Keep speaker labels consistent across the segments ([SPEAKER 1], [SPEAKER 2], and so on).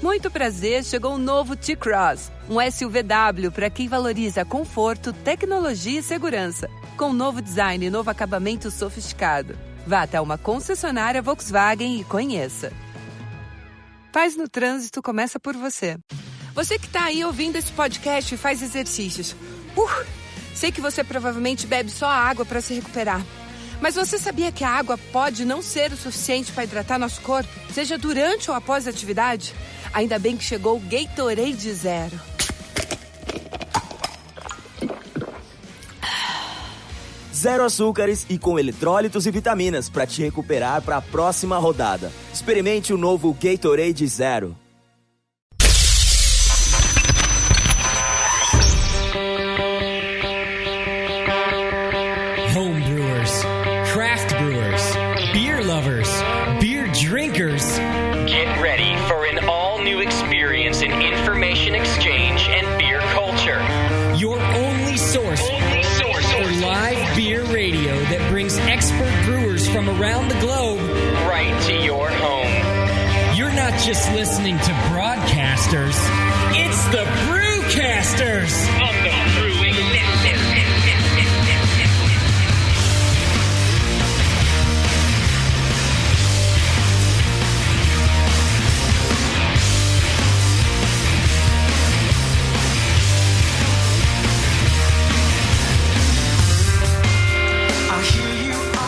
[SPEAKER 1] Muito prazer, chegou um novo T-Cross, um SUVW para quem valoriza conforto, tecnologia e segurança, com novo design e novo acabamento sofisticado. Vá até uma concessionária Volkswagen e conheça. Paz no Trânsito começa por você. Você que está aí ouvindo esse podcast e faz exercícios. Sei que você provavelmente bebe só água para se recuperar. Mas você sabia que a água pode não ser o suficiente para hidratar nosso corpo, seja durante ou após a atividade? Ainda bem que chegou o Gatorade Zero.
[SPEAKER 2] Zero açúcares e com eletrólitos e vitaminas para te recuperar para a próxima rodada. Experimente o novo Gatorade Zero.
[SPEAKER 3] Home brewers, craft brewers, beer lovers, beer drinkers.
[SPEAKER 4] Get ready for an all-new experience in information exchange and beer culture.
[SPEAKER 3] Your only source for live beer radio that brings expert brewers from around the globe
[SPEAKER 4] right to your home.
[SPEAKER 3] You're not just listening to broadcasters, it's the brewcasters
[SPEAKER 4] On the Brewing Network.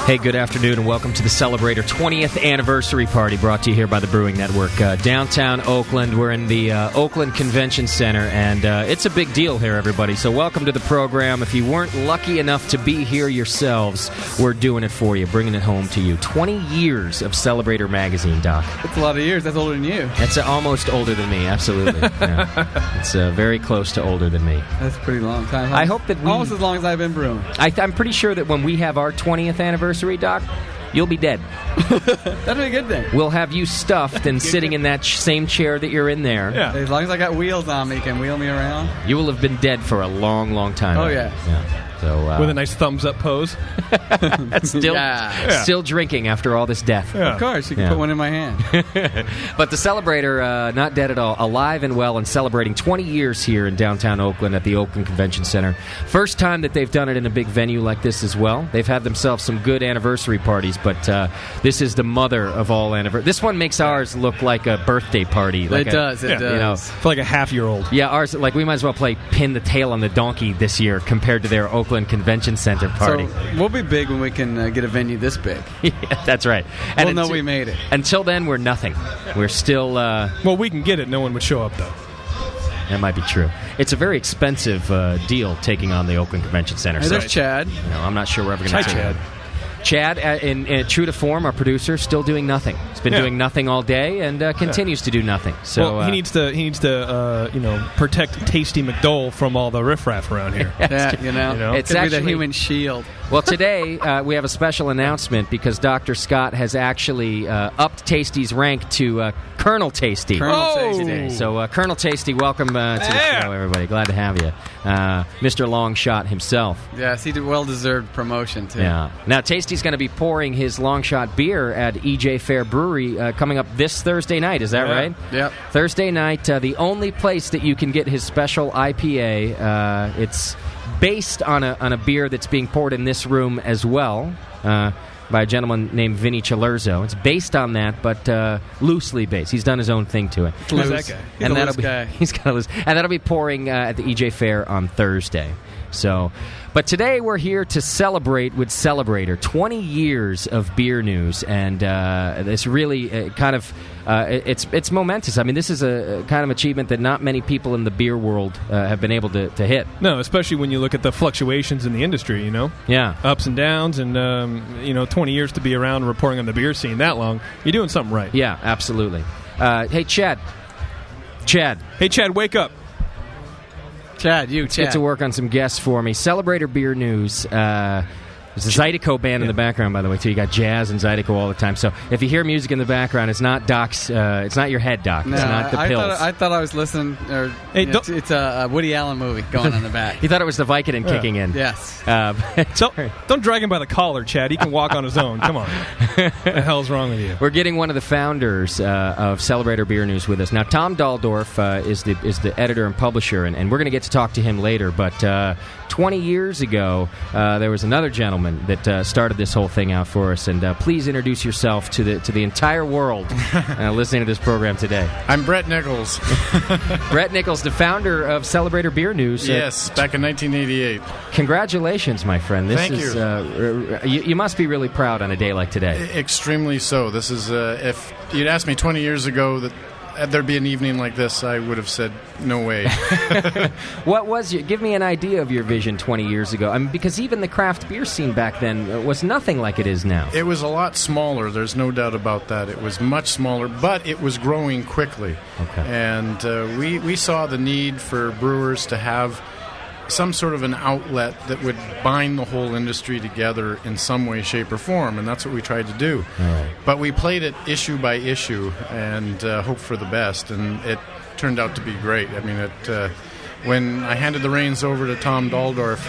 [SPEAKER 5] Hey, good afternoon, and welcome to the Celebrator 20th Anniversary Party, brought to you here by the Brewing Network. Downtown Oakland, we're in the Oakland Convention Center, and it's a big deal here, everybody. So welcome to the program. If you weren't lucky enough to be here yourselves, we're doing it for you, bringing it home to you. 20 years of Celebrator magazine, Doc.
[SPEAKER 6] That's a lot of years. That's older than you.
[SPEAKER 5] That's almost older than me, absolutely. Yeah. It's very close to older than me.
[SPEAKER 6] That's a pretty long time.
[SPEAKER 5] I hope that we...
[SPEAKER 6] Almost as long as I've been brewing.
[SPEAKER 5] I'm pretty sure that when we have our 20th anniversary, Doc, you'll be dead.
[SPEAKER 6] That'd be a good thing.
[SPEAKER 5] We'll have you stuffed and sitting in that same chair that you're in there.
[SPEAKER 6] Yeah. As long as I got wheels on me, you can wheel me around.
[SPEAKER 5] You will have been dead for a long, long time.
[SPEAKER 6] Oh, yeah.
[SPEAKER 5] So,
[SPEAKER 7] with a nice thumbs-up pose.
[SPEAKER 5] Still drinking after all this death.
[SPEAKER 6] Yeah. Of course, you can put one in my hand.
[SPEAKER 5] But the Celebrator, not dead at all, alive and well and celebrating 20 years here in downtown Oakland at the Oakland Convention Center. First time that they've done it in a big venue like this as well. They've had themselves some good anniversary parties, but this is the mother of all anniversaries. This one makes ours look like a birthday party.
[SPEAKER 6] It does.
[SPEAKER 5] You know,
[SPEAKER 7] for like a half-year-old.
[SPEAKER 5] Yeah, ours, like we might as well play Pin the Tail on the Donkey this year compared to their Oakland Convention Center party.
[SPEAKER 6] So we'll be big when we can get a venue this big.
[SPEAKER 5] Yeah, that's right. And
[SPEAKER 6] we'll know we made it.
[SPEAKER 5] Until then, we're nothing. We're still...
[SPEAKER 7] well, we can get it. No one would show up, though.
[SPEAKER 5] That might be true. It's a very expensive deal taking on the Oakland Convention Center.
[SPEAKER 6] Hey, there's Chad.
[SPEAKER 5] You know, I'm not sure we're ever going to
[SPEAKER 7] see Chad.
[SPEAKER 5] Chad, in true to form, our producer, still doing nothing. He's been doing nothing all day and continues to do nothing. So
[SPEAKER 7] well, he needs to protect Tasty McDole from all the riffraff around here.
[SPEAKER 5] It's
[SPEAKER 6] actually the human shield.
[SPEAKER 5] Well, today we have a special announcement because Dr. Scott has actually upped Tasty's rank to Colonel Tasty.
[SPEAKER 6] Tasty.
[SPEAKER 5] So, Colonel Tasty, welcome to the show, everybody. Glad to have you. Mr. Longshot himself.
[SPEAKER 6] Yes, he did well-deserved promotion, too.
[SPEAKER 5] Yeah. Now, Tasty's going to be pouring his Longshot beer at EJ Fair Brewery coming up this Thursday night. Is that right?
[SPEAKER 6] Yep.
[SPEAKER 5] Thursday night, the only place that you can get his special IPA. It's based on a beer that's being poured in this room as well by a gentleman named Vinny Cilerzo. It's based on that, but loosely based. He's done his own thing to it.
[SPEAKER 7] Who's that guy?
[SPEAKER 5] He's got a loose. And that'll be pouring at the EJ Fair on Thursday. So, but today we're here to celebrate with Celebrator 20 years of beer news, and it's really it's momentous. I mean, this is a kind of achievement that not many people in the beer world have been able to hit.
[SPEAKER 7] No, especially when you look at the fluctuations in the industry.
[SPEAKER 5] Yeah,
[SPEAKER 7] ups and downs, and 20 years to be around reporting on the beer scene that long, you're doing something right.
[SPEAKER 5] Yeah, absolutely. Hey, Chad.
[SPEAKER 7] Hey, Chad, wake up.
[SPEAKER 6] Chad.
[SPEAKER 5] Get to work on some guests for me. Celebrator Beer News. There's a Zydeco band in the background, by the way, too. You got jazz and Zydeco all the time. So if you hear music in the background, it's not Doc's. It's not your head, Doc.
[SPEAKER 6] No,
[SPEAKER 5] it's not the pills.
[SPEAKER 6] I thought I was listening.
[SPEAKER 7] Hey,
[SPEAKER 6] It's a Woody Allen movie going on the back.
[SPEAKER 5] He thought it was the Vicodin kicking in.
[SPEAKER 6] Yes.
[SPEAKER 7] Don't drag him by the collar, Chad. He can walk on his own. Come on. What the hell's wrong with you?
[SPEAKER 5] We're getting one of the founders of Celebrator Beer News with us. Now, Tom Daldorf is the editor and publisher, and we're going to get to talk to him later. But 20 years ago, there was another gentleman that started this whole thing out for us. And please introduce yourself to the entire world listening to this program today.
[SPEAKER 8] I'm Brett Nichols.
[SPEAKER 5] Brett Nichols, the founder of Celebrator Beer News.
[SPEAKER 8] Yes, back in 1988.
[SPEAKER 5] Congratulations, my friend.
[SPEAKER 8] Thank
[SPEAKER 5] you. You must be really proud on a day like today.
[SPEAKER 8] Extremely so. This is, if you'd asked me 20 years ago that there'd be an evening like this, I would have said, no way.
[SPEAKER 5] What was give me an idea of your vision 20 years ago? I mean, because even the craft beer scene back then was nothing like it is now.
[SPEAKER 8] It was a lot smaller. There's no doubt about that. It was much smaller, but it was growing quickly.
[SPEAKER 5] Okay.
[SPEAKER 8] And we saw the need for brewers to have some sort of an outlet that would bind the whole industry together in some way, shape, or form, and that's what we tried to do.
[SPEAKER 5] Right.
[SPEAKER 8] But we played it issue by issue and hoped for the best, and it turned out to be great. I mean, when I handed the reins over to Tom Daldorf,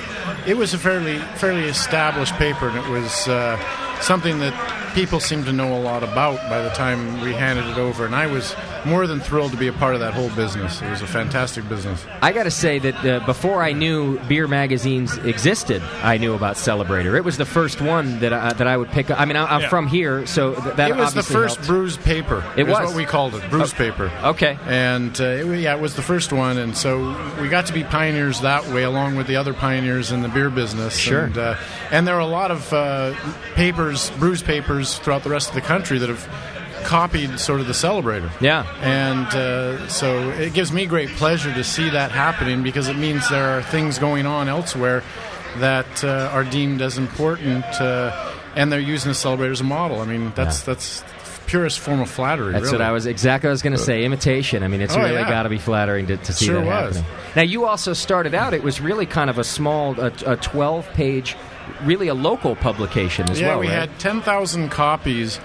[SPEAKER 8] it was a fairly established paper, and it was something that people seemed to know a lot about by the time we handed it over, and I was more than thrilled to be a part of that whole business. It was a fantastic business.
[SPEAKER 5] I got to say that before I knew beer magazines existed, I knew about Celebrator. It was the first one that I would pick up. I mean, I'm from here, so that
[SPEAKER 8] it was the first
[SPEAKER 5] helped.
[SPEAKER 8] Brews paper.
[SPEAKER 5] It was
[SPEAKER 8] what we called it, Brews paper.
[SPEAKER 5] Okay.
[SPEAKER 8] And it was the first one, and so we got to be pioneers that way, along with the other pioneers in the beer business.
[SPEAKER 5] Sure.
[SPEAKER 8] And there are a lot of Brews papers throughout the rest of the country that have copied sort of the Celebrator.
[SPEAKER 5] Yeah.
[SPEAKER 8] And so it gives me great pleasure to see that happening, because it means there are things going on elsewhere that are deemed as important, and they're using the Celebrator as a model. I mean, that's purest form of flattery.
[SPEAKER 5] That's
[SPEAKER 8] really.
[SPEAKER 5] what I was going to say. Imitation. I mean, it's really got to be flattering to see
[SPEAKER 8] sure
[SPEAKER 5] that
[SPEAKER 8] was.
[SPEAKER 5] happening. Now, you also started out. It was really kind of a small, a 12-page, really a local publication as well.
[SPEAKER 8] Yeah, we
[SPEAKER 5] right?
[SPEAKER 8] had 10,000 copies.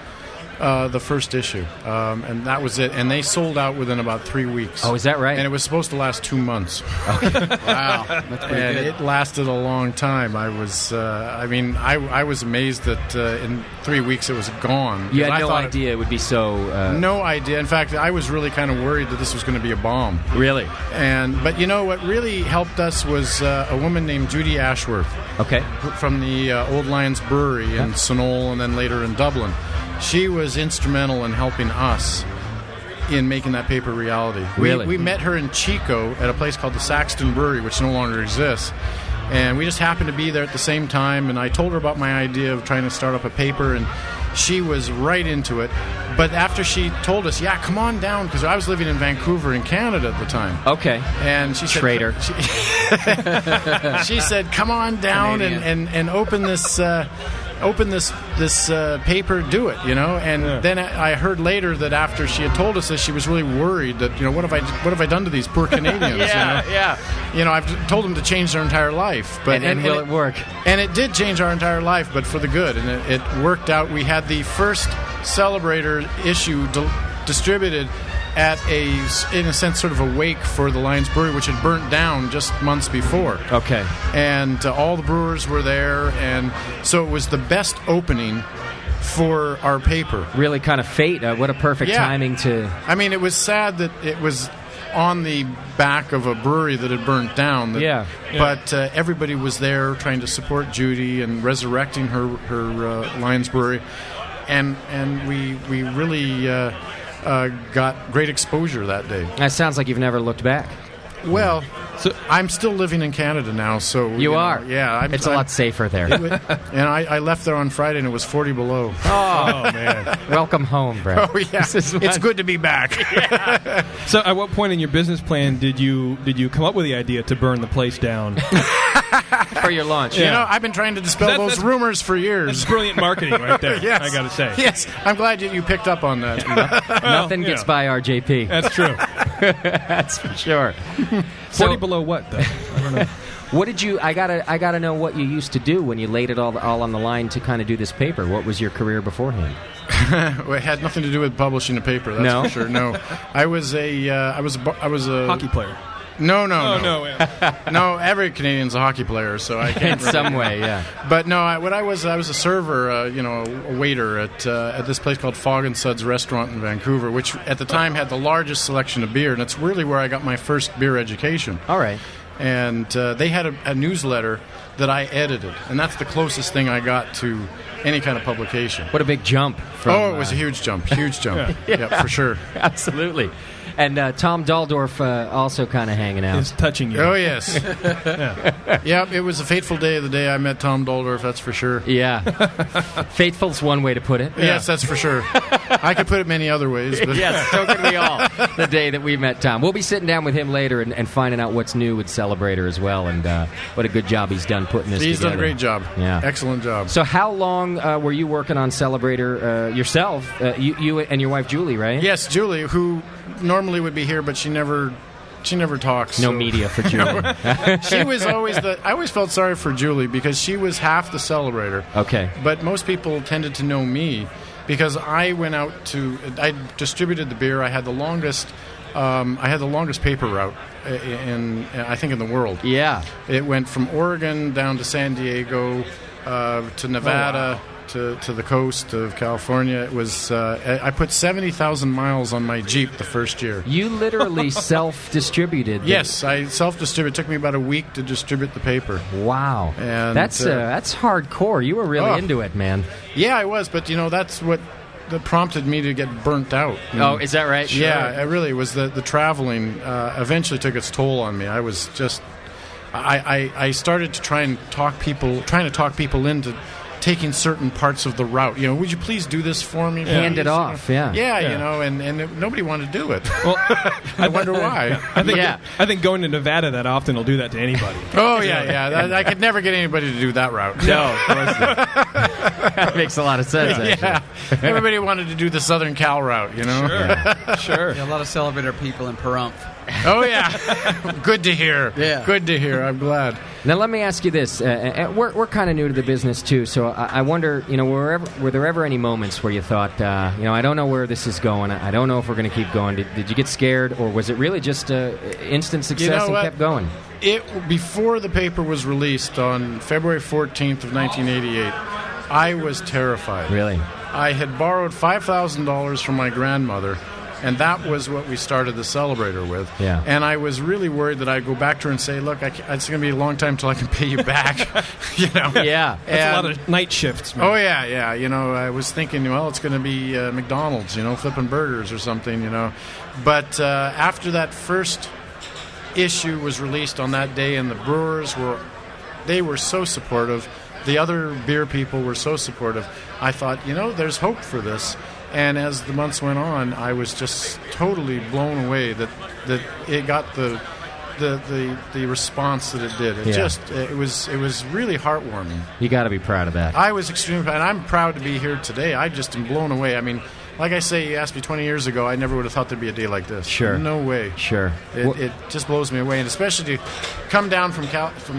[SPEAKER 8] The first issue, and that was it. And they sold out within about 3 weeks.
[SPEAKER 5] Oh, is that right?
[SPEAKER 8] And it was supposed to last 2 months.
[SPEAKER 6] Wow, that's pretty
[SPEAKER 8] And
[SPEAKER 6] good.
[SPEAKER 8] it lasted a long time. I was, I was amazed that in 3 weeks it was gone.
[SPEAKER 5] You had
[SPEAKER 8] I
[SPEAKER 5] no
[SPEAKER 8] thought
[SPEAKER 5] idea it would be so...
[SPEAKER 8] no idea. In fact, I was really kind of worried that this was going to be a bomb.
[SPEAKER 5] Really?
[SPEAKER 8] But you know what really helped us was a woman named Judy Ashworth.
[SPEAKER 5] Okay.
[SPEAKER 8] From the Old Lions Brewery in Sunol and then later in Dublin. She was instrumental in helping us in making that paper reality.
[SPEAKER 5] Really?
[SPEAKER 8] We met her in Chico at a place called the Saxton Brewery, which no longer exists. And we just happened to be there at the same time, and I told her about my idea of trying to start up a paper, and she was right into it. But after she told us, yeah, come on down, because I was living in Vancouver in Canada at the time.
[SPEAKER 5] Okay.
[SPEAKER 8] And she said,
[SPEAKER 5] Traitor.
[SPEAKER 8] She said, come on down and open this... this paper, do it, And then I heard later that after she had told us this, she was really worried that, what have I done to these poor Canadians?
[SPEAKER 5] Yeah.
[SPEAKER 8] I've told them to change their entire life, but
[SPEAKER 5] and will it work?
[SPEAKER 8] And it did change our entire life, but for the good, and it worked out. We had the first Celebrator issue distributed at in a sense, sort of a wake for the Lions Brewery, which had burnt down just months before.
[SPEAKER 5] Okay.
[SPEAKER 8] And all the brewers were there, and so it was the best opening for our paper.
[SPEAKER 5] Really kind of fate. What a perfect timing to...
[SPEAKER 8] I mean, it was sad that it was on the back of a brewery that had burnt down. But everybody was there trying to support Judy and resurrecting her Lions Brewery. And we really... got great exposure that day.
[SPEAKER 5] That sounds like you've never looked back.
[SPEAKER 8] Well, I'm still living in Canada now, so...
[SPEAKER 5] You are?
[SPEAKER 8] Yeah.
[SPEAKER 5] It's a lot safer there.
[SPEAKER 8] And I left there on Friday, and it was 40 below.
[SPEAKER 5] Oh man. Welcome home, Brett.
[SPEAKER 8] Oh, yeah. It's good to be back.
[SPEAKER 7] So at what point in your business plan did you come up with the idea to burn the place down?
[SPEAKER 5] For your launch.
[SPEAKER 8] Yeah. I've been trying to dispel those rumors for years.
[SPEAKER 7] That's brilliant marketing right there,
[SPEAKER 8] yes.
[SPEAKER 7] I got to say.
[SPEAKER 8] Yes, I'm glad you picked up on that.
[SPEAKER 5] Nothing gets by RJP.
[SPEAKER 7] That's true.
[SPEAKER 5] That's for sure.
[SPEAKER 7] 40 below what, though? I don't know.
[SPEAKER 5] What did you? I gotta know what you used to do when you laid it all on the line to kind of do this paper. What was your career beforehand?
[SPEAKER 8] Well, it had nothing to do with publishing a paper. That's for sure. No, I was a
[SPEAKER 7] Hockey player.
[SPEAKER 8] No.
[SPEAKER 7] Yeah.
[SPEAKER 8] No, every Canadian's a hockey player, so I can't.
[SPEAKER 5] In some way, yeah.
[SPEAKER 8] But no, I was a server, a waiter at this place called Fog and Suds Restaurant in Vancouver, which at the time had the largest selection of beer, and it's really where I got my first beer education.
[SPEAKER 5] All right.
[SPEAKER 8] And they had a newsletter that I edited, and that's the closest thing I got to any kind of publication.
[SPEAKER 5] What a big jump.
[SPEAKER 8] It was a huge jump. Yeah, for sure.
[SPEAKER 5] Absolutely. And Tom Daldorf also kind of hanging out.
[SPEAKER 7] Is touching you.
[SPEAKER 8] Oh, yes. Yeah, it was a fateful day the day I met Tom Daldorf, that's for sure.
[SPEAKER 5] Yeah. Faithful's one way to put it.
[SPEAKER 8] Yes, that's for sure. I could put it many other ways. But
[SPEAKER 5] Yes, so can we all, the day that we met Tom. We'll be sitting down with him later and finding out what's new with Celebrator as well, and what a good job he's done putting this
[SPEAKER 8] He's
[SPEAKER 5] together.
[SPEAKER 8] done a great job.
[SPEAKER 5] Yeah.
[SPEAKER 8] Excellent job.
[SPEAKER 5] So how long were you working on Celebrator yourself? You and your wife, Julie, right?
[SPEAKER 8] Yes, Julie, who normally would be here, but she never talks.
[SPEAKER 5] No
[SPEAKER 8] so.
[SPEAKER 5] media for Julie.
[SPEAKER 8] She was always I always felt sorry for Julie because she was half the Celebrator.
[SPEAKER 5] Okay.
[SPEAKER 8] But most people tended to know me because I distributed the beer. I had the longest paper route in the world.
[SPEAKER 5] Yeah.
[SPEAKER 8] It went from Oregon down to San Diego to Nevada. To the coast of California. It was I put 70,000 miles on my Jeep the first year.
[SPEAKER 5] You literally self-distributed.
[SPEAKER 8] Yes, I self-distributed. It took me about a week to distribute the paper.
[SPEAKER 5] Wow.
[SPEAKER 8] And
[SPEAKER 5] that's hardcore. You were really into it, man.
[SPEAKER 8] Yeah, I was, but that's what that prompted me to get burnt out.
[SPEAKER 5] Oh, is that right? Sure.
[SPEAKER 8] Yeah, it really was. The traveling eventually took its toll on me. I was just I started to trying to talk people into taking certain parts of the route. Would you please do this for me?
[SPEAKER 5] Hand it off, yeah.
[SPEAKER 8] Yeah, and nobody wanted to do it. Well, I wonder why.
[SPEAKER 7] I think going to Nevada that often will do that to anybody.
[SPEAKER 8] Oh, yeah. I could never get anybody to do that route.
[SPEAKER 5] No, of course not. That makes a lot of sense, actually.
[SPEAKER 8] Yeah. Everybody wanted to do the Southern Cal route,
[SPEAKER 7] Sure.
[SPEAKER 5] Yeah.
[SPEAKER 7] Sure.
[SPEAKER 6] Yeah, a lot of Celebrator people in Pahrump.
[SPEAKER 8] Oh, yeah. Good to hear.
[SPEAKER 6] Yeah.
[SPEAKER 8] Good to hear. I'm glad.
[SPEAKER 5] Now, let me ask you this. We're kind of new to the business, too, so I wonder, were there ever any moments where you thought, I don't know where this is going. I don't know if we're going to keep going. Did you get scared, or was it really just instant success and kept going?
[SPEAKER 8] Before the paper was released on February 14th of 1988, I was terrified.
[SPEAKER 5] Really?
[SPEAKER 8] I had borrowed $5,000 from my grandmother, and that was what we started the Celebrator with.
[SPEAKER 5] Yeah.
[SPEAKER 8] And I was really worried that I'd go back to her and say, look, it's going to be a long time till I can pay you back.
[SPEAKER 5] Yeah.
[SPEAKER 7] That's a lot of night shifts, man.
[SPEAKER 8] Oh, yeah. I was thinking, it's going to be McDonald's, flipping burgers or something, But after that first issue was released on that day, and the brewers were so supportive. The other beer people were so supportive. I thought, there's hope for this. And as the months went on, I was just totally blown away that it got the response that it did. It was really heartwarming.
[SPEAKER 5] You got to be proud of that.
[SPEAKER 8] I was extremely proud, and I'm proud to be here today. I just am blown away. I mean, like I say, you asked me 20 years ago, I never would have thought there'd be a day like this.
[SPEAKER 5] Sure.
[SPEAKER 8] No way.
[SPEAKER 5] Sure.
[SPEAKER 8] It just blows me away, and especially to come down from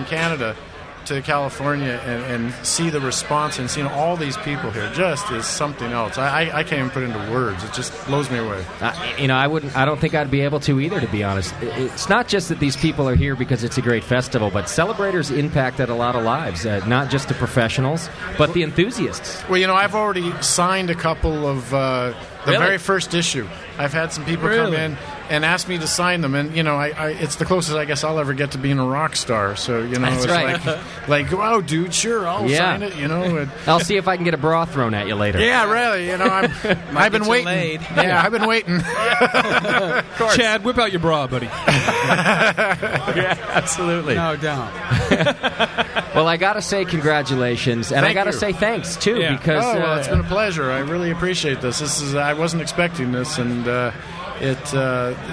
[SPEAKER 8] Canada to California and see the response and seeing all these people here just is something else. I can't even put into words. It just blows me away.
[SPEAKER 5] I don't think I'd be able to either, to be honest. It's not just that these people are here because it's a great festival, but Celebrators impacted a lot of lives, not just the professionals, but the enthusiasts.
[SPEAKER 8] Well, I've already signed a couple of the
[SPEAKER 5] Really?
[SPEAKER 8] very first issue. I've had some people come in and ask me to sign them, and it's the closest I guess I'll ever get to being a rock star. So
[SPEAKER 5] That's
[SPEAKER 8] it's
[SPEAKER 5] right.
[SPEAKER 8] like, oh, dude, sure, I'll sign it. And,
[SPEAKER 5] I'll see if I can get a bra thrown at you later.
[SPEAKER 8] yeah, really. I've been waiting.
[SPEAKER 6] Laid.
[SPEAKER 8] Yeah, I've been waiting.
[SPEAKER 7] Chad, whip out your bra, buddy.
[SPEAKER 5] Yeah, absolutely.
[SPEAKER 6] No doubt.
[SPEAKER 5] Well, I got to say congratulations, and I got to say thanks too, because
[SPEAKER 8] it's been a pleasure. I really appreciate this. I wasn't expecting this, and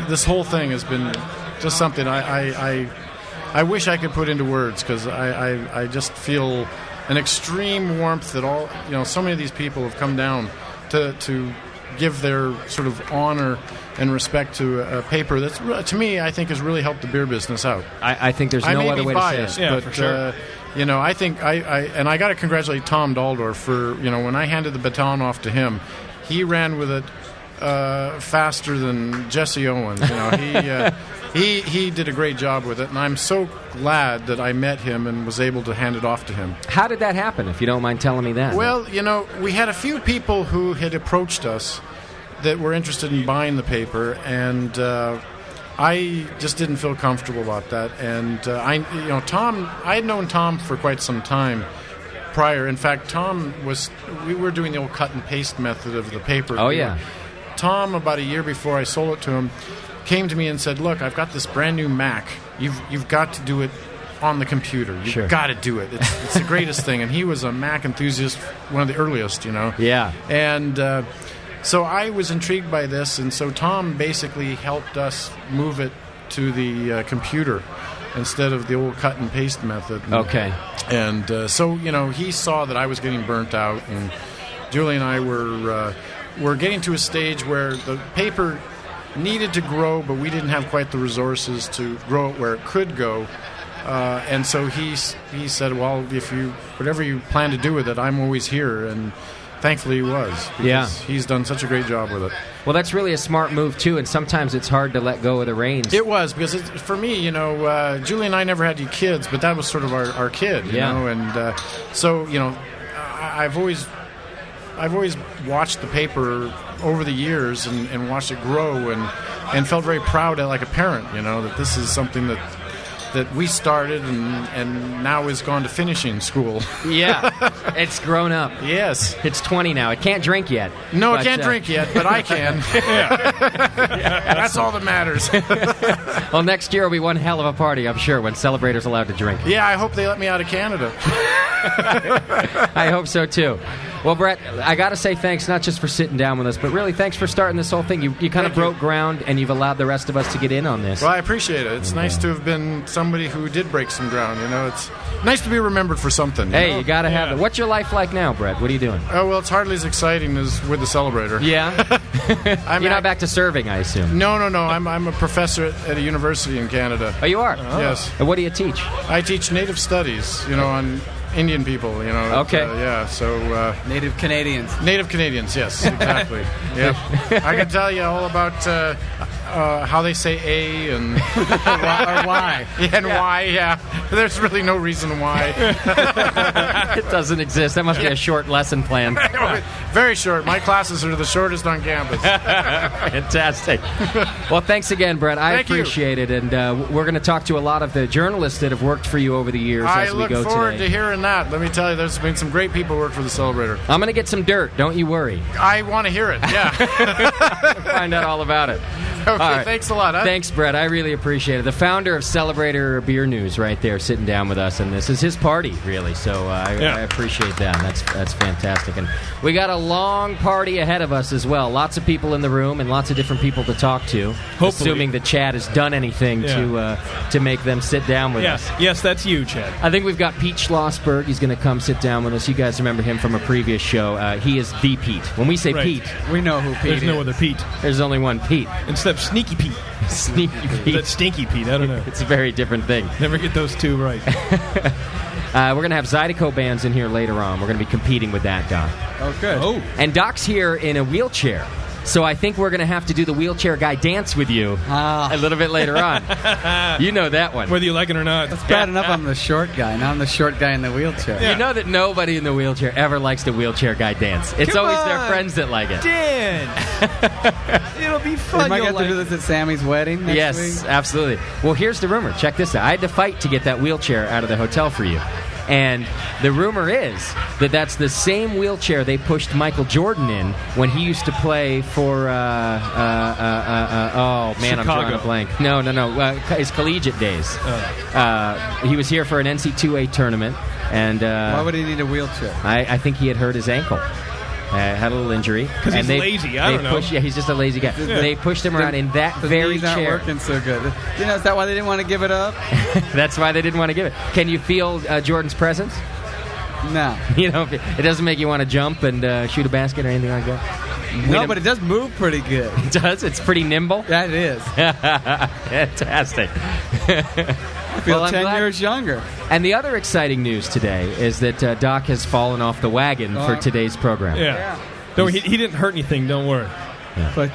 [SPEAKER 8] this whole thing has been just something I wish I could put into words, because I just feel an extreme warmth that so many of these people have come down to give their sort of honor and respect to a paper that's, to me, I think has really helped the beer business out.
[SPEAKER 5] I think there's no other way
[SPEAKER 8] biased,
[SPEAKER 5] to say it.
[SPEAKER 8] but,
[SPEAKER 7] for sure.
[SPEAKER 8] I think I got to congratulate Tom Daldor for, when I handed the baton off to him, he ran with it faster than Jesse Owens. He did a great job with it, and I'm so glad that I met him and was able to hand it off to him.
[SPEAKER 5] How did that happen, if you don't mind telling me that?
[SPEAKER 8] Well, we had a few people who had approached us that were interested in buying the paper, and I just didn't feel comfortable about that. And Tom, I had known Tom for quite some time prior. In fact, we were doing the old cut and paste method of the paper.
[SPEAKER 5] Oh, yeah.
[SPEAKER 8] Tom, about a year before I sold it to him, came to me and said, "Look, I've got this brand new Mac. You've got to do it on the computer. You've got to do it. It's the greatest thing." And he was a Mac enthusiast, one of the earliest,
[SPEAKER 5] Yeah.
[SPEAKER 8] And so I was intrigued by this, and so Tom basically helped us move it to the computer instead of the old cut and paste method.
[SPEAKER 5] Okay.
[SPEAKER 8] And so he saw that I was getting burnt out, and Julie and I were getting to a stage where the paper needed to grow, but we didn't have quite the resources to grow it where it could go. And so he said, "Well, whatever you plan to do with it, I'm always here." And thankfully he was, because he's done such a great job with it.
[SPEAKER 5] Well, that's really a smart move, too, and sometimes it's hard to let go of the reins.
[SPEAKER 8] It was, because for me, Julie and I never had any kids, but that was sort of our kid, you know, and so, I've always watched the paper over the years and watched it grow and felt very proud, like a parent, that this is something that we started and now has gone to finishing school.
[SPEAKER 5] Yeah, it's grown up.
[SPEAKER 8] Yes.
[SPEAKER 5] It's 20 now. It can't drink yet.
[SPEAKER 8] No, it can't drink yet, but I can. That's all that matters.
[SPEAKER 5] Well, next year will be one hell of a party, I'm sure, when Celebrator's allowed to drink.
[SPEAKER 8] Yeah, I hope they let me out of Canada.
[SPEAKER 5] I hope so, too. Well, Brett, I got to say thanks, not just for sitting down with us, but really thanks for starting this whole thing. You kind of broke ground, and you've allowed the rest of us to get in on this.
[SPEAKER 8] Well, I appreciate it. It's nice to have been somebody who did break some ground. It's nice to be remembered for something.
[SPEAKER 5] You got to have it. What's your life like now, Brett? What are you doing?
[SPEAKER 8] Oh, well, it's hardly as exciting as with the Celebrator.
[SPEAKER 5] Yeah? You're not back to serving, I assume.
[SPEAKER 8] No. I'm a professor at a university in Canada.
[SPEAKER 5] Oh, you are?
[SPEAKER 8] Yes.
[SPEAKER 5] And what do you teach?
[SPEAKER 8] I teach Native Studies, on Indian people,
[SPEAKER 5] Okay.
[SPEAKER 6] Native Canadians.
[SPEAKER 8] Native Canadians, yes, exactly. Yep. I can tell you all about how they say A and
[SPEAKER 6] or why.
[SPEAKER 8] And why, yeah. There's really no reason why.
[SPEAKER 5] It doesn't exist. That must be a short lesson plan.
[SPEAKER 8] Very short. My classes are the shortest on campus.
[SPEAKER 5] Fantastic. Well, thanks again, Brett. I appreciate it. And we're going to talk to a lot of the journalists that have worked for you over the years as we go today.
[SPEAKER 8] I look forward to hearing that. Let me tell you, there's been some great people who work for the Celebrator.
[SPEAKER 5] I'm going to get some dirt. Don't you worry.
[SPEAKER 8] I want to hear it, yeah.
[SPEAKER 5] Find out all about it.
[SPEAKER 8] Okay,
[SPEAKER 5] right.
[SPEAKER 8] Thanks a lot. Huh?
[SPEAKER 5] Thanks, Brett. I really appreciate it. The founder of Celebrator Beer News right there sitting down with us, and this is his party, really. So I appreciate that. That's fantastic. And we got a long party ahead of us as well. Lots of people in the room and lots of different people to talk to. Hopefully. Assuming that Chad has done anything to make them sit down with us.
[SPEAKER 7] Yes, that's you, Chad.
[SPEAKER 5] I think we've got Pete Schlossberg. He's going to come sit down with us. You guys remember him from a previous show. He is the Pete. When we say Pete,
[SPEAKER 6] we know who Pete is.
[SPEAKER 7] There's no other Pete.
[SPEAKER 5] There's only one Pete.
[SPEAKER 7] Instead of Sneaky Pete.
[SPEAKER 5] Sneaky Pete.
[SPEAKER 7] That's Stinky Pete. I don't know.
[SPEAKER 5] It's a very different thing.
[SPEAKER 7] Never get those two right.
[SPEAKER 5] We're going to have Zydeco bands in here later on. We're going to be competing with that, Doc.
[SPEAKER 6] Oh, good.
[SPEAKER 7] Oh.
[SPEAKER 5] And Doc's here in a wheelchair. So I think we're going to have to do the wheelchair guy dance with you a little bit later on. You know that one.
[SPEAKER 7] Whether you like it or not.
[SPEAKER 6] That's bad enough I'm the short guy. Now I'm the short guy in the wheelchair.
[SPEAKER 5] Yeah. You know that nobody in the wheelchair ever likes the wheelchair guy dance. It's always their friends that like it.
[SPEAKER 7] Dan! It'll be fun.
[SPEAKER 6] Am I get to do this at Sammy's wedding next week?
[SPEAKER 5] Yes, absolutely. Well, here's the rumor. Check this out. I had to fight to get that wheelchair out of the hotel for you. And the rumor is that that's the same wheelchair they pushed Michael Jordan in when he used to play for, I'm drawing a blank. No, his collegiate days. He was here for an NC2A tournament. And
[SPEAKER 6] why would he need a wheelchair?
[SPEAKER 5] I think he had hurt his ankle. Had a little injury.
[SPEAKER 7] Because he's lazy. I don't know.
[SPEAKER 5] He's just a lazy guy. They pushed him around in that very chair.
[SPEAKER 6] Not working so good. Is that why they didn't want to give it up?
[SPEAKER 5] That's why they didn't want to give it. Can you feel Jordan's presence?
[SPEAKER 6] No.
[SPEAKER 5] It doesn't make you want to jump and shoot a basket or anything like that?
[SPEAKER 6] No, but it does move pretty good.
[SPEAKER 5] It does? It's pretty nimble?
[SPEAKER 6] That is.
[SPEAKER 5] Fantastic.
[SPEAKER 6] I feel 10 years younger.
[SPEAKER 5] And the other exciting news today is that Doc has fallen off the wagon for today's program.
[SPEAKER 7] Yeah. No, he didn't hurt anything. Don't worry.
[SPEAKER 5] Yeah.
[SPEAKER 6] But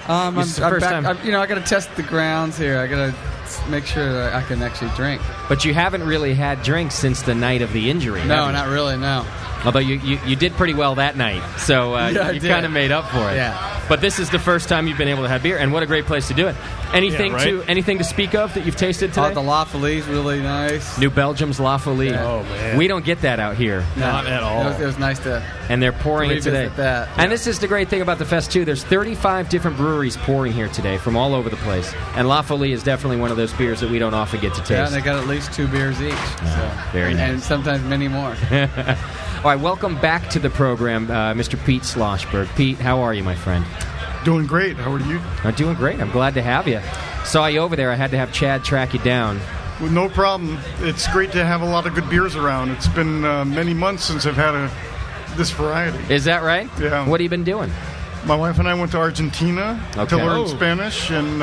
[SPEAKER 6] I'm
[SPEAKER 5] This is the
[SPEAKER 6] back.
[SPEAKER 5] first time.
[SPEAKER 6] I got to test the grounds here. I got to make sure that I can actually drink.
[SPEAKER 5] But you haven't really had drinks since the night of the injury.
[SPEAKER 6] No, not really. No.
[SPEAKER 5] Although you did pretty well that night, so you kind of made up for it.
[SPEAKER 6] Yeah.
[SPEAKER 5] But this is the first time you've been able to have beer, and what a great place to do it. Anything to speak of that you've tasted today?
[SPEAKER 6] The La Folie's really nice.
[SPEAKER 5] New Belgium's La Folie.
[SPEAKER 6] Yeah.
[SPEAKER 7] Oh, man.
[SPEAKER 5] We don't get that out here.
[SPEAKER 7] Not at all.
[SPEAKER 6] It was nice to.
[SPEAKER 5] And they're pouring it today.
[SPEAKER 6] That.
[SPEAKER 5] And this is the great thing about the fest, too. There's 35 different breweries pouring here today from all over the place. And La Folie is definitely one of those beers that we don't often get to taste.
[SPEAKER 6] Yeah, and they got at least 2 beers each.
[SPEAKER 5] Very nice.
[SPEAKER 6] And sometimes many more.
[SPEAKER 5] All right, welcome back to the program, Mr. Pete Schlossberg. Pete, how are you, my friend?
[SPEAKER 9] Doing great. How are you?
[SPEAKER 5] I'm doing great. I'm glad to have you. Saw you over there. I had to have Chad track you down.
[SPEAKER 9] Well, no problem. It's great to have a lot of good beers around. It's been many months since I've had this variety.
[SPEAKER 5] Is that right?
[SPEAKER 9] Yeah.
[SPEAKER 5] What have you been doing?
[SPEAKER 9] My wife and I went to Argentina to learn Spanish and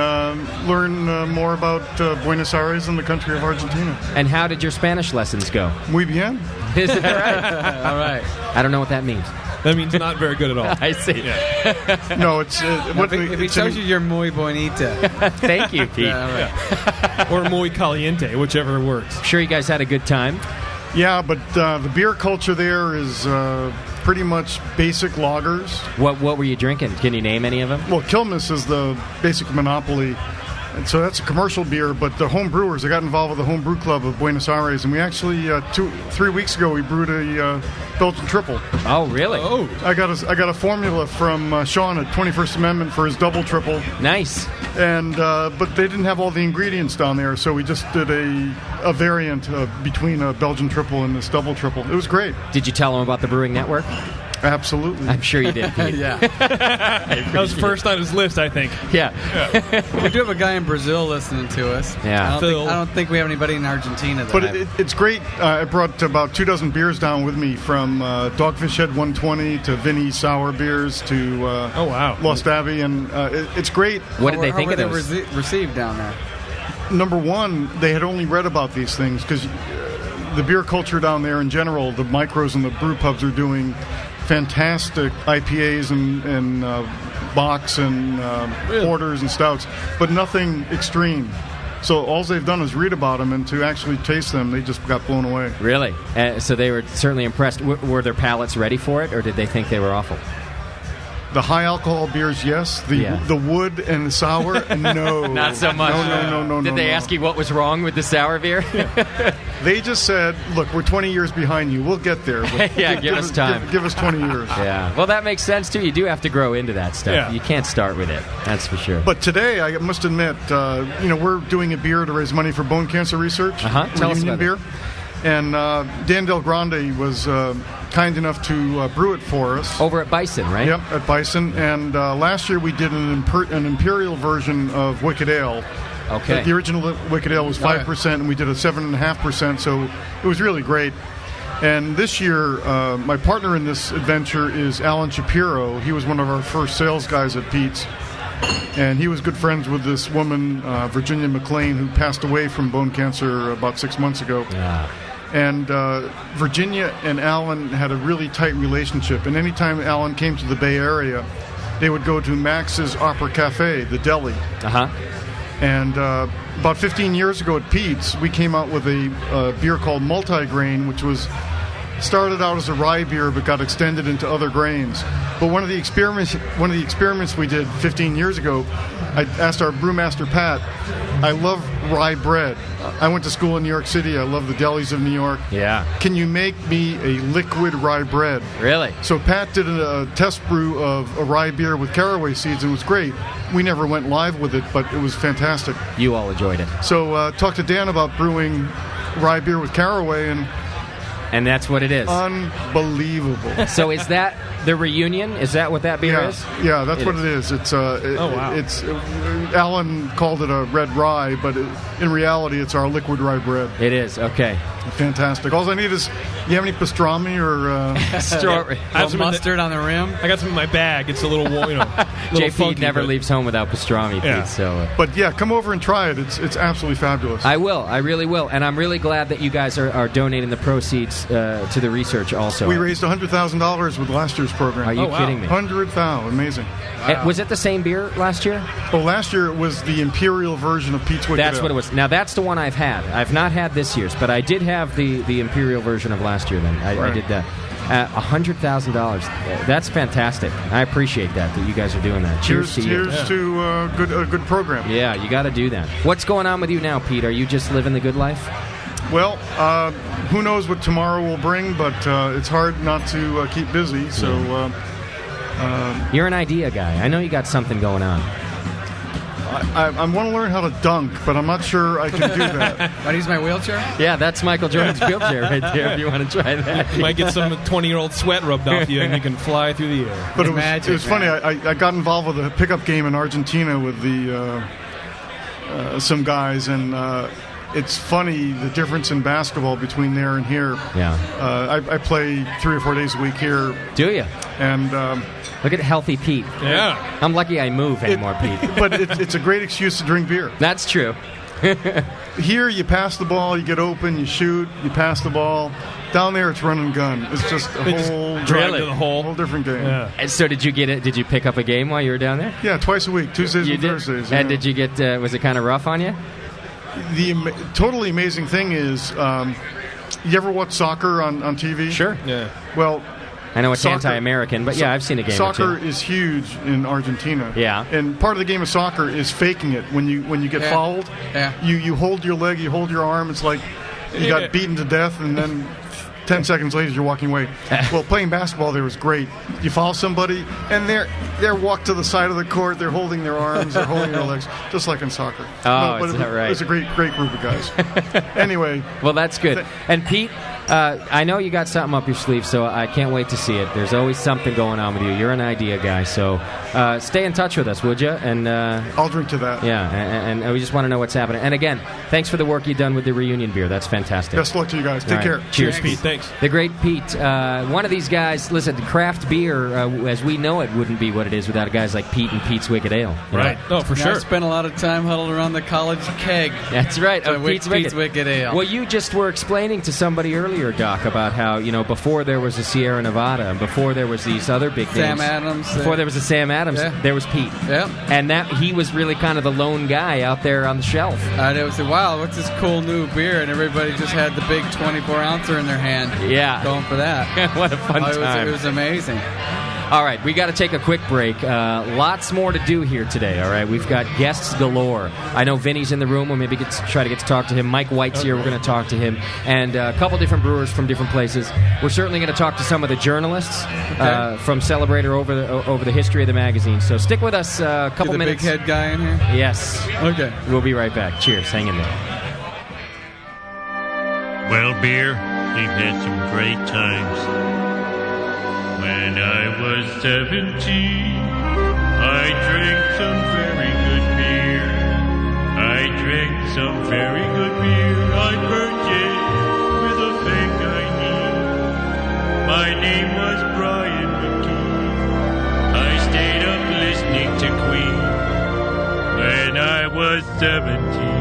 [SPEAKER 9] learn more about Buenos Aires and the country of Argentina.
[SPEAKER 5] And how did your Spanish lessons go?
[SPEAKER 9] Muy bien.
[SPEAKER 5] Is that right?
[SPEAKER 6] All right.
[SPEAKER 5] I don't know what that means.
[SPEAKER 7] That means not very good at all.
[SPEAKER 5] I see.
[SPEAKER 7] Yeah.
[SPEAKER 9] No, it's...
[SPEAKER 6] if he tells you you're muy bonita.
[SPEAKER 5] Thank you, Pete.
[SPEAKER 6] Yeah,
[SPEAKER 7] Or muy caliente, whichever works.
[SPEAKER 5] Sure you guys had a good time?
[SPEAKER 9] Yeah, but the beer culture there is pretty much basic lagers.
[SPEAKER 5] What were you drinking? Can you name any of them?
[SPEAKER 9] Well, Quilmes is the basic monopoly. And so that's a commercial beer, but the home brewers, I got involved with the Home Brew Club of Buenos Aires, and we actually, 3 weeks ago, we brewed a Belgian triple.
[SPEAKER 5] Oh, really?
[SPEAKER 7] Oh.
[SPEAKER 9] I got a formula from Sean at 21st Amendment for his double triple.
[SPEAKER 5] Nice.
[SPEAKER 9] And but they didn't have all the ingredients down there, so we just did a variant between a Belgian triple and this double triple. It was great.
[SPEAKER 5] Did you tell them about the Brewing Network?
[SPEAKER 9] Absolutely.
[SPEAKER 5] I'm sure you did, Pete.
[SPEAKER 6] yeah.
[SPEAKER 7] That was first on his list, I think.
[SPEAKER 5] Yeah.
[SPEAKER 6] We do have a guy in Brazil listening to us.
[SPEAKER 5] Yeah.
[SPEAKER 6] I don't think we have anybody in Argentina.
[SPEAKER 9] But it's great. I brought about 2 dozen beers down with me, from Dogfish Head 120 to Vinny Sour Beers to Lost Abbey, and it's great.
[SPEAKER 5] What did they think of those?
[SPEAKER 6] Received down there?
[SPEAKER 9] Number one, they had only read about these things because the beer culture down there in general, the micros and the brew pubs are doing fantastic IPAs and Bocks and porters and stouts, but nothing extreme. So all they've done is read about them, and to actually taste them, they just got blown away.
[SPEAKER 5] Really? So they were certainly impressed. Were their palates ready for it, or did they think they were awful?
[SPEAKER 9] The high alcohol beers, yes. The wood and the sour, no.
[SPEAKER 5] Not so much.
[SPEAKER 9] No.
[SPEAKER 5] Did they ask you what was wrong with the sour beer?
[SPEAKER 9] They just said, look, we're 20 years behind you. We'll get there. But
[SPEAKER 5] give us time.
[SPEAKER 9] Give us 20 years.
[SPEAKER 5] Yeah. Well, that makes sense, too. You do have to grow into that stuff.
[SPEAKER 7] Yeah.
[SPEAKER 5] You can't start with it. That's for sure.
[SPEAKER 9] But today, I must admit, we're doing a beer to raise money for bone cancer research.
[SPEAKER 5] Tell us about
[SPEAKER 9] beer.
[SPEAKER 5] it.
[SPEAKER 9] And Dan Del Grande was kind enough to brew it for us.
[SPEAKER 5] Over at Bison, right?
[SPEAKER 9] Yep, at Bison. And last year we did an imperial version of Wicked Ale.
[SPEAKER 5] Okay.
[SPEAKER 9] The original Wicked Ale was 5%, and we did a 7.5%, so it was really great. And this year, my partner in this adventure is Alan Shapiro. He was one of our first sales guys at Pete's. And he was good friends with this woman, Virginia McLean, who passed away from bone cancer about 6 months ago.
[SPEAKER 5] Yeah.
[SPEAKER 9] And Virginia and Alan had a really tight relationship. And anytime Alan came to the Bay Area, they would go to Max's Opera Cafe, the deli.
[SPEAKER 5] Uh-huh.
[SPEAKER 9] And about 15 years ago at Pete's, we came out with a beer called Multigrain, which was started out as a rye beer but got extended into other grains. But one of the experiments we did 15 years ago, I asked our brewmaster Pat, I love rye bread. I went to school in New York City. I love the delis of New York.
[SPEAKER 5] Yeah.
[SPEAKER 9] Can you make me a liquid rye bread?
[SPEAKER 5] Really?
[SPEAKER 9] So Pat did a test brew of a rye beer with caraway seeds, and it was great. We never went live with it, but it was fantastic.
[SPEAKER 5] You all enjoyed it.
[SPEAKER 9] So talked to Dan about brewing rye beer with caraway, and
[SPEAKER 5] that's what it is.
[SPEAKER 9] Unbelievable.
[SPEAKER 5] So is that The Reunion, is that what that beer is?
[SPEAKER 9] Yeah, that's what it is. It's
[SPEAKER 7] wow.
[SPEAKER 9] It's Alan called it a red rye, but in reality, it's our liquid rye bread.
[SPEAKER 5] It is, okay.
[SPEAKER 9] Fantastic. All I need is, you have any pastrami or
[SPEAKER 5] Strawberry?
[SPEAKER 6] I have mustard on the rim.
[SPEAKER 7] I got some in my bag. It's a little, little
[SPEAKER 5] JP
[SPEAKER 7] funky,
[SPEAKER 5] never
[SPEAKER 7] but-
[SPEAKER 5] leaves home without pastrami,
[SPEAKER 7] Yeah.
[SPEAKER 5] Pete. So,
[SPEAKER 9] But yeah, come over and try it. It's absolutely fabulous.
[SPEAKER 5] I will. I really will. And I'm really glad that you guys are donating the proceeds to the research also.
[SPEAKER 9] We raised $100,000 with last year's program.
[SPEAKER 5] Are you kidding me?
[SPEAKER 9] 100,000. Amazing.
[SPEAKER 5] Was it the same beer last year?
[SPEAKER 9] Oh, last year it was the Imperial version of Pete's Wicked
[SPEAKER 5] That's
[SPEAKER 9] Ale.
[SPEAKER 5] what it was. Now, that's the one I've had. I've not had this year's, but I did have the Imperial version of last year then. I did that. $100,000. That's fantastic. I appreciate that you guys are doing that. Cheers to you.
[SPEAKER 9] Cheers to a good program.
[SPEAKER 5] Yeah, you got to do that. What's going on with you now, Pete? Are you just living the good life?
[SPEAKER 9] Well, who knows what tomorrow will bring, but it's hard not to keep busy. So
[SPEAKER 5] You're an idea guy. I know you got something going on.
[SPEAKER 9] I want to learn how to dunk, but I'm not sure I can do that.
[SPEAKER 6] Want to use my wheelchair?
[SPEAKER 5] Yeah, that's Michael Jordan's wheelchair right there if you want to try that.
[SPEAKER 7] You might get some 20-year-old sweat rubbed off you, and you can fly through the air.
[SPEAKER 9] But it was funny. I got involved with a pickup game in Argentina with some guys, and it's funny the difference in basketball between there and here.
[SPEAKER 5] Yeah.
[SPEAKER 9] I play 3 or 4 days a week here.
[SPEAKER 5] Do you?
[SPEAKER 9] And
[SPEAKER 5] look at healthy Pete.
[SPEAKER 7] Yeah.
[SPEAKER 5] I'm lucky I move anymore, Pete.
[SPEAKER 9] But it's a great excuse to drink beer.
[SPEAKER 5] That's true.
[SPEAKER 9] Here, you pass the ball, you get open, you shoot, you pass the ball. Down there, it's run and gun. It's just a whole
[SPEAKER 7] drive to the hole.
[SPEAKER 9] whole different game.
[SPEAKER 7] Yeah.
[SPEAKER 5] And so did you get it? Did you pick up a game while you were down there?
[SPEAKER 9] Yeah, twice a week, Tuesdays
[SPEAKER 5] You
[SPEAKER 9] and
[SPEAKER 5] did?
[SPEAKER 9] Thursdays.
[SPEAKER 5] And
[SPEAKER 9] yeah.
[SPEAKER 5] did you get? Was it kind of rough on you?
[SPEAKER 9] The totally amazing thing is, you ever watch soccer on TV?
[SPEAKER 5] Sure.
[SPEAKER 7] Yeah.
[SPEAKER 9] Well,
[SPEAKER 5] I know it's
[SPEAKER 9] soccer-
[SPEAKER 5] anti-American, but yeah, I've seen a game
[SPEAKER 9] Soccer
[SPEAKER 5] or two.
[SPEAKER 9] is huge in Argentina.
[SPEAKER 5] Yeah.
[SPEAKER 9] And part of the game of soccer is faking it. When you get fouled, you hold your leg, you hold your arm. It's like you got beaten to death, and then 10 seconds later you're walking away. Well, playing basketball there was great. You foul somebody, and they're walked to the side of the court. They're holding their arms, they're holding their legs, just like in soccer.
[SPEAKER 5] Oh, is that right?
[SPEAKER 9] It was a great group of guys. Anyway.
[SPEAKER 5] Well, that's good. And Pete, I know you got something up your sleeve, so I can't wait to see it. There's always something going on with you. You're an idea guy, so stay in touch with us, would you? And
[SPEAKER 9] I'll drink to that.
[SPEAKER 5] Yeah, and we just want to know what's happening. And again, thanks for the work you've done with the Reunion beer. That's fantastic.
[SPEAKER 9] Best of luck to you guys. Take
[SPEAKER 5] All right.
[SPEAKER 9] care.
[SPEAKER 5] Cheers,
[SPEAKER 7] Thanks,
[SPEAKER 5] Pete.
[SPEAKER 7] Pete. Thanks.
[SPEAKER 5] The great Pete. One of these guys, listen, craft beer, as we know it, wouldn't be what it is without guys like Pete and Pete's Wicked Ale. You know?
[SPEAKER 7] Right. Oh, for
[SPEAKER 6] I
[SPEAKER 7] sure.
[SPEAKER 6] spent a lot of time huddled around the college keg.
[SPEAKER 5] That's right.
[SPEAKER 6] So
[SPEAKER 5] Pete's
[SPEAKER 6] Wicked Ale.
[SPEAKER 5] Well, you just were explaining to somebody earlier, Doc, about how, before there was a Sierra Nevada, and before there was these other big
[SPEAKER 6] Sam
[SPEAKER 5] names.
[SPEAKER 6] Adams.
[SPEAKER 5] Before there was a Sam Adams,
[SPEAKER 6] Yeah.
[SPEAKER 5] there was Pete.
[SPEAKER 6] Yeah.
[SPEAKER 5] And that he was really kind of the lone guy out there on the shelf.
[SPEAKER 6] And it was wow, what's this cool new beer? And everybody just had the big 24-ouncer in their hand.
[SPEAKER 5] Yeah.
[SPEAKER 6] Going for that.
[SPEAKER 5] What a fun time.
[SPEAKER 6] It was amazing.
[SPEAKER 5] All right, we got to take a quick break. Lots more to do here today, all right? We've got guests galore. I know Vinny's in the room. We'll maybe try to get to talk to him. Mike White's here. We're going to talk to him. And a couple different brewers from different places. We're certainly going to talk to some of the journalists from Celebrator over the history of the magazine. So stick with us a couple minutes.
[SPEAKER 6] Big head guy in here?
[SPEAKER 5] Yes.
[SPEAKER 6] Okay.
[SPEAKER 5] We'll be right back. Cheers. Hang in there.
[SPEAKER 10] Well, beer, we've had some great times. When I was 17, I drank some very good beer. I drank some very good beer. I purchased with a thing I need. My name was Brian McKee. I stayed up listening to Queen when I was 17.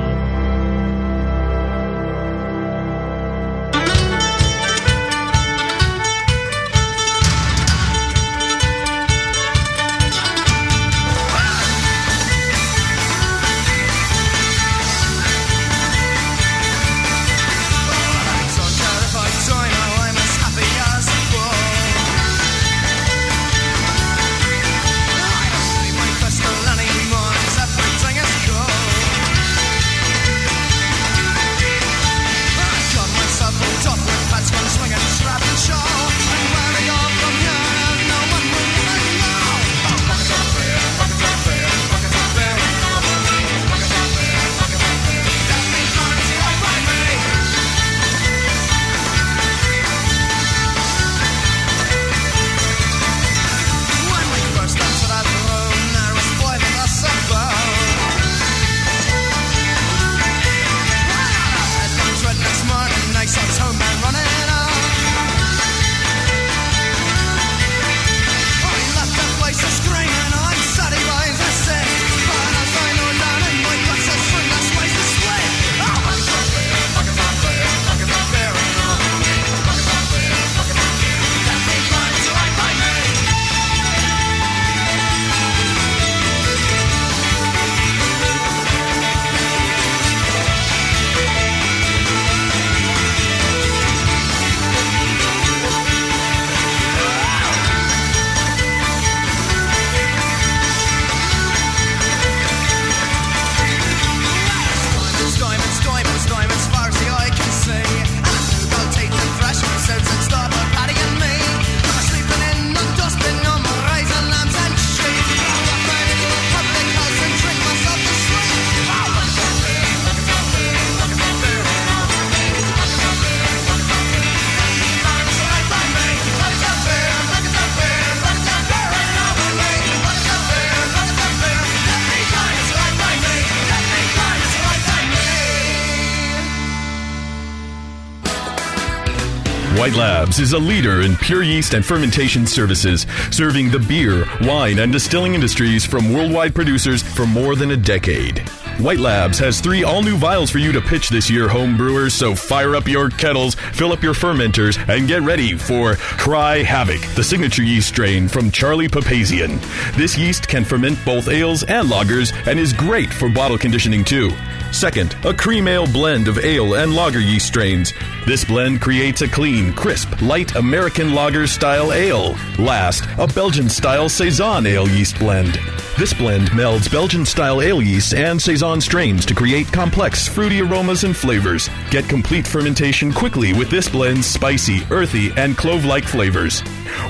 [SPEAKER 11] White Labs is a leader in pure yeast and fermentation services, serving the beer, wine, and distilling industries from worldwide producers for more than a decade. White Labs has 3 all-new vials for you to pitch this year, home brewers, so fire up your kettles, fill up your fermenters, and get ready for Cry Havoc, the signature yeast strain from Charlie Papazian. This yeast can ferment both ales and lagers and is great for bottle conditioning too. Second, a cream ale blend of ale and lager yeast strains. This blend creates a clean, crisp, light American lager-style ale. Last, a Belgian-style Saison ale yeast blend. This blend melds Belgian-style ale yeast and Saison strains to create complex, fruity aromas and flavors. Get complete fermentation quickly with this blend's spicy, earthy, and clove-like flavors.